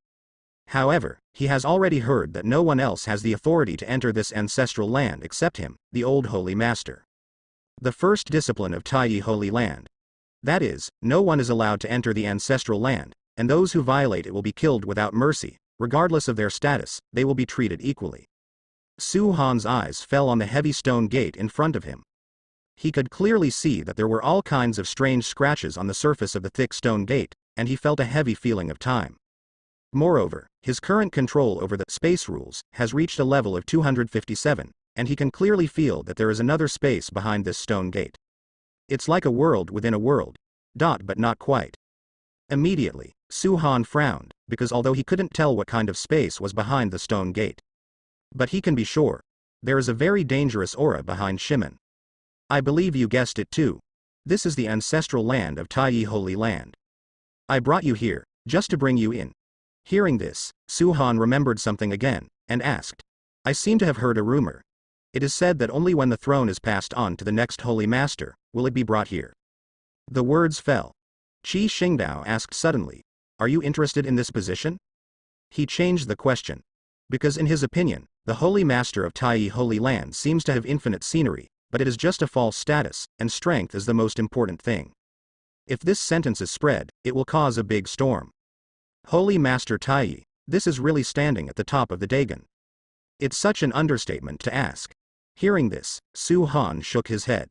S1: However, he has already heard that no one else has the authority to enter this ancestral land except him, the old holy master. The first discipline of Taiyi Holy Land. That is, no one is allowed to enter the ancestral land, and those who violate it will be killed without mercy, regardless of their status, they will be treated equally. Su Han's eyes fell on the heavy stone gate in front of him. He could clearly see that there were all kinds of strange scratches on the surface of the thick stone gate, and he felt a heavy feeling of time. Moreover, his current control over the space rules has reached a level of 257, and he can clearly feel that there is another space behind this stone gate. It's like a world within a world. But not quite. Immediately, Su Han frowned, because although he couldn't tell what kind of space was behind the stone gate. But he can be sure. There is a very dangerous aura behind Shimon. I believe you guessed it too. This is the ancestral land of Taiyi Holy Land. I brought you here, just to bring you in. Hearing this, Su-Han remembered something again, and asked. I seem to have heard a rumor. It is said that only when the throne is passed on to the next Holy Master, will it be brought here. The words fell. Qi Xingdao asked suddenly, are you interested in this position? He changed the question. Because in his opinion, the Holy Master of Taiyi Holy Land seems to have infinite scenery, but it is just a false status, and strength is the most important thing. If this sentence is spread, it will cause a big storm. Holy Master Taiyi, this is really standing at the top of the Dagon. It's such an understatement to ask. Hearing this, Su-Han shook his head.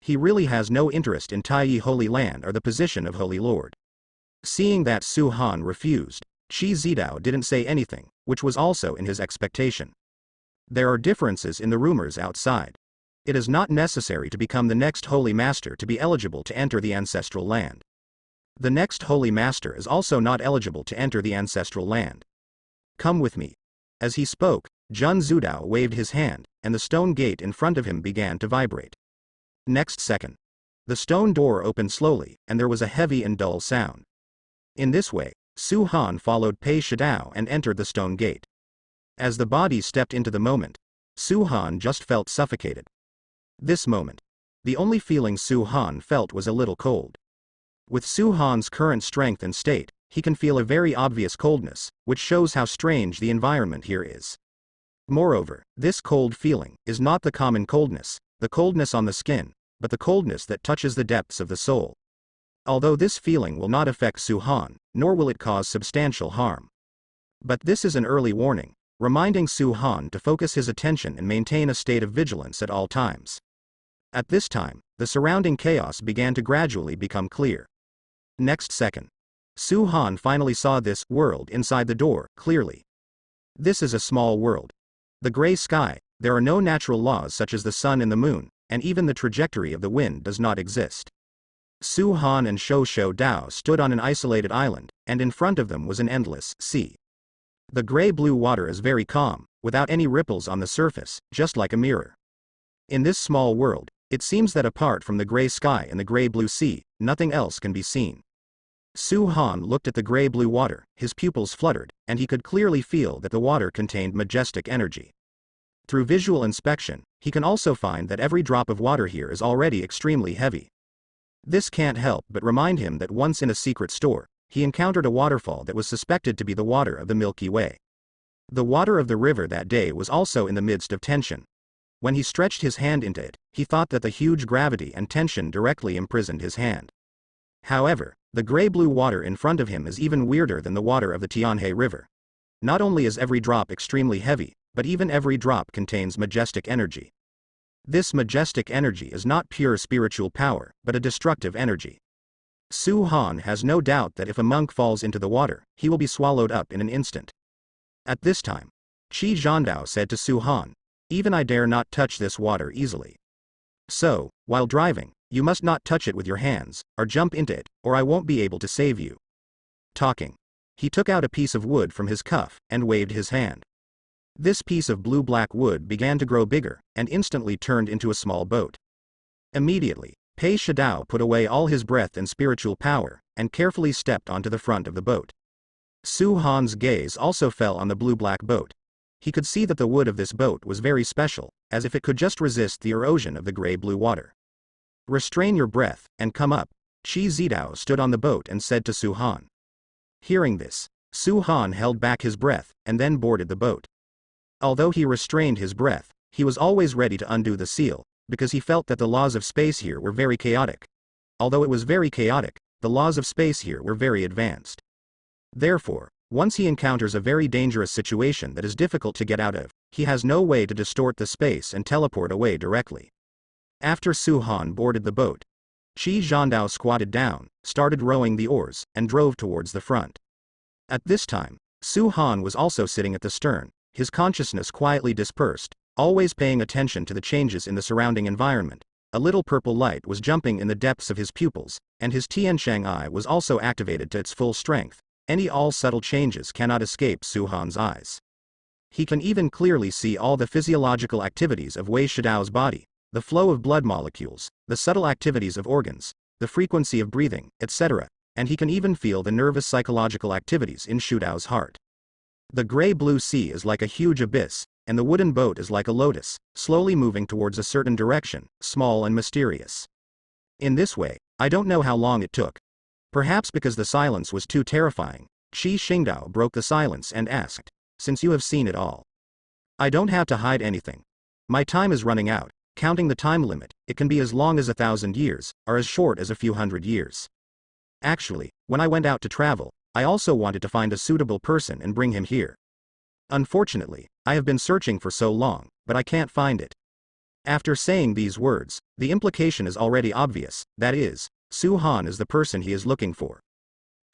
S1: He really has no interest in Taiyi Holy Land or the position of Holy Lord. Seeing that Su-Han refused, Qi Zidao didn't say anything, which was also in his expectation. There are differences in the rumors outside. It is not necessary to become the next Holy Master to be eligible to enter the ancestral land. The next Holy Master is also not eligible to enter the ancestral land. Come with me. As he spoke, Jun Zudao waved his hand, and the stone gate in front of him began to vibrate. Next second, the stone door opened slowly, and there was a heavy and dull sound. In this way, Su-Han followed Pei Shidao and entered the stone gate. As the body stepped into the moment, Su-Han just felt suffocated. This moment, the only feeling Su-Han felt was a little cold. With Su-Han's current strength and state, he can feel a very obvious coldness, which shows how strange the environment here is. Moreover, this cold feeling is not the common coldness, the coldness on the skin, but the coldness that touches the depths of the soul. Although this feeling will not affect Su-Han, nor will it cause substantial harm. But this is an early warning, reminding Su-Han to focus his attention and maintain a state of vigilance at all times. At this time, the surrounding chaos began to gradually become clear. Next second, Su-Han finally saw this world inside the door clearly. This is a small world. The gray sky, there are no natural laws such as the sun and the moon, and even the trajectory of the wind does not exist. Su-Han and Shou Dao stood on an isolated island, and in front of them was an endless sea. The gray-blue water is very calm, without any ripples on the surface, just like a mirror. In this small world, it seems that apart from the gray sky and the gray-blue sea, nothing else can be seen. Su-Han looked at the gray-blue water, his pupils fluttered, and he could clearly feel that the water contained majestic energy. Through visual inspection, he can also find that every drop of water here is already extremely heavy. This can't help but remind him that once in a secret store, he encountered a waterfall that was suspected to be the water of the Milky Way. The water of the river that day was also in the midst of tension. When he stretched his hand into it, he thought that the huge gravity and tension directly imprisoned his hand. However, the gray-blue water in front of him is even weirder than the water of the Tianhe River. Not only is every drop extremely heavy, but even every drop contains majestic energy. This majestic energy is not pure spiritual power, but a destructive energy. Su-Han has no doubt that if a monk falls into the water, he will be swallowed up in an instant. At this time, Qi Zhandao said to Su-Han, even I dare not touch this water easily. So, while driving, you must not touch it with your hands, or jump into it, or I won't be able to save you. Talking, he took out a piece of wood from his cuff, and waved his hand. This piece of blue-black wood began to grow bigger, and instantly turned into a small boat. Immediately, Pei Shidao put away all his breath and spiritual power, and carefully stepped onto the front of the boat. Su-Han's gaze also fell on the blue-black boat. He could see that the wood of this boat was very special, as if it could just resist the erosion of the gray-blue water. Restrain your breath, and come up. Qi Zidao stood on the boat and said to Su-Han. Hearing this, Su-Han held back his breath, and then boarded the boat. Although he restrained his breath, he was always ready to undo the seal, because he felt that the laws of space here were very chaotic. Although it was very chaotic, the laws of space here were very advanced. Therefore, once he encounters a very dangerous situation that is difficult to get out of, he has no way to distort the space and teleport away directly. After Su-Han boarded the boat, Qi Zhandao squatted down, started rowing the oars, and drove towards the front. At this time, Su-Han was also sitting at the stern, his consciousness quietly dispersed, always paying attention to the changes in the surrounding environment. A little purple light was jumping in the depths of his pupils, and his Tianshang eye was also activated to its full strength. All subtle changes cannot escape Su-Han's eyes. He can even clearly see all the physiological activities of Wei Shidao's body, the flow of blood molecules, the subtle activities of organs, the frequency of breathing, etc., and he can even feel the nervous psychological activities in Shidao's heart. The gray-blue sea is like a huge abyss, and the wooden boat is like a lotus, slowly moving towards a certain direction, small and mysterious. In this way, I don't know how long it took. Perhaps because the silence was too terrifying, Qi Xingdao broke the silence and asked, "Since you have seen it all, I don't have to hide anything. My time is running out. Counting the time limit, it can be as long as 1,000 years, or as short as a few hundred years. Actually, when I went out to travel, I also wanted to find a suitable person and bring him here. Unfortunately, I have been searching for so long, but I can't find it." After saying these words, the implication is already obvious, that is, Su Han is the person he is looking for.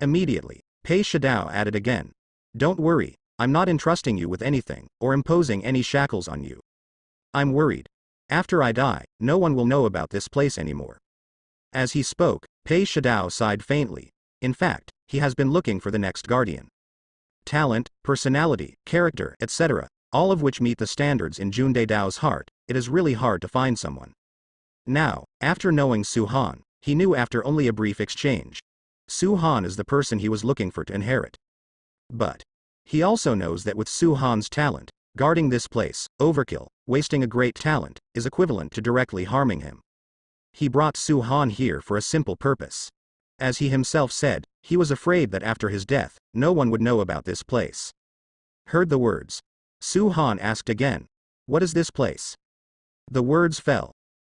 S1: Immediately, Pei Shidao added again, "Don't worry, I'm not entrusting you with anything, or imposing any shackles on you. I'm worried. After I die, no one will know about this place anymore." As he spoke, Pei Shidao sighed faintly. In fact, he has been looking for the next guardian. Talent, personality, character, etc., all of which meet the standards in Junde Dao's heart, it is really hard to find someone. Now, after knowing Su Han, he knew after only a brief exchange. Su Han is the person he was looking for to inherit. But he also knows that with Su Han's talent, guarding this place, overkill, wasting a great talent, is equivalent to directly harming him. He brought Su Han here for a simple purpose. As he himself said, he was afraid that after his death, no one would know about this place. Heard the words. Su Han asked again, "What is this place?" The words fell.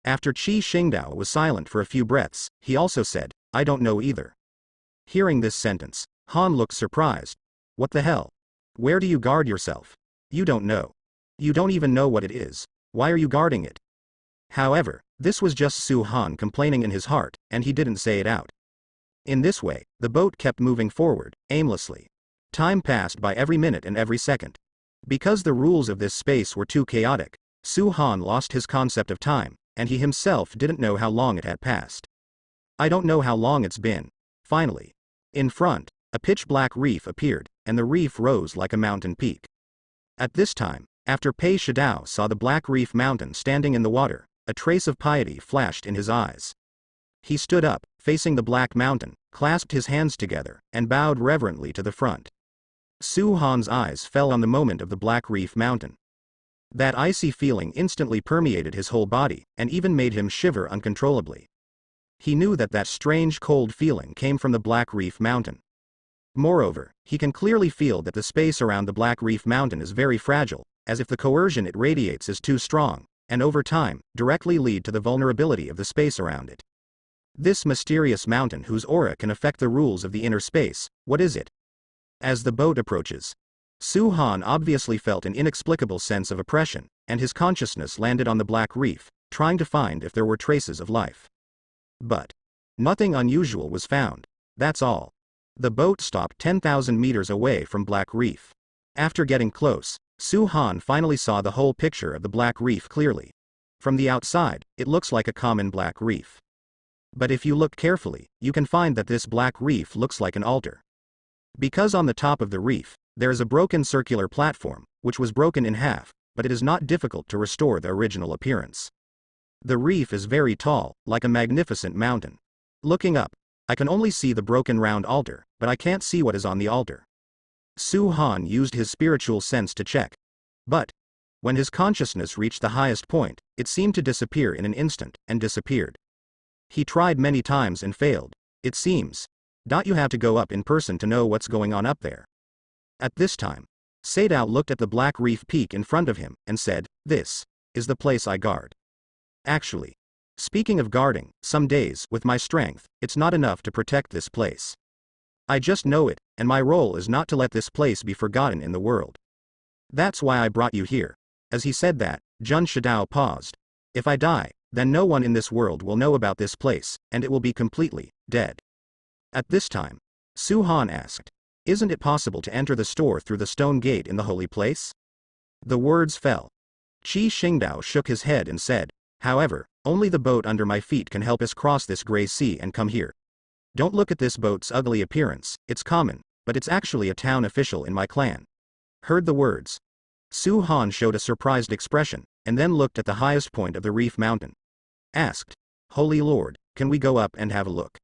S1: After Qi Xingdao was silent for a few breaths, he also said, "I don't know either." Hearing this sentence, Han looked surprised. "What the hell? Where do you guard yourself? You don't know. You don't even know what it is. Why are you guarding it?" However, this was just Su Han complaining in his heart, and he didn't say it out. In this way, the boat kept moving forward, aimlessly. Time passed by every minute and every second. Because the rules of this space were too chaotic, Su Han lost his concept of time, and he himself didn't know how long it had passed. "I don't know how long it's been." Finally, in front, a pitch-black reef appeared, and the reef rose like a mountain peak. At this time, after Pei Shidao saw the black reef mountain standing in the water, a trace of piety flashed in his eyes. He stood up, facing the black mountain, clasped his hands together, and bowed reverently to the front. Su Han's eyes fell on the moment of the black reef mountain. That icy feeling instantly permeated his whole body, and even made him shiver uncontrollably. He knew that that strange cold feeling came from the black reef mountain. Moreover, he can clearly feel that the space around the black reef mountain is very fragile, as if the coercion it radiates is too strong, and over time, directly lead to the vulnerability of the space around it. This mysterious mountain whose aura can affect the rules of the inner space, what is it? As the boat approaches, Su Han obviously felt an inexplicable sense of oppression, and his consciousness landed on the black reef, trying to find if there were traces of life. But nothing unusual was found. That's all. The boat stopped 10,000 meters away from Black Reef. After getting close, Su Han finally saw the whole picture of the Black Reef clearly. From the outside, it looks like a common black reef. But if you look carefully, you can find that this black reef looks like an altar. Because on the top of the reef, there is a broken circular platform, which was broken in half, but it is not difficult to restore the original appearance. The reef is very tall, like a magnificent mountain. Looking up, I can only see the broken round altar, but I can't see what is on the altar. Su Han used his spiritual sense to check. But when his consciousness reached the highest point, it seemed to disappear in an instant, and disappeared. He tried many times and failed, it seems. You have to go up in person to know what's going on up there. At this time, Saintess looked at the black reef peak in front of him, and said, "This is the place I guard." Actually, speaking of guarding, some days, with my strength, it's not enough to protect this place. I just know it, and my role is not to let this place be forgotten in the world. That's why I brought you here. As he said that, Jun Shidao paused. If I die, then no one in this world will know about this place, and it will be completely dead. At this time, Su Han asked, "Isn't it possible to enter the store through the stone gate in the holy place?" The words fell. Qi Xingdao shook his head and said, "However, only the boat under my feet can help us cross this gray sea and come here. Don't look at this boat's ugly appearance, it's common, but it's actually a town official in my clan." Heard the words. Su Han showed a surprised expression, and then looked at the highest point of the reef mountain. Asked, Holy Lord, can we go up and have a look?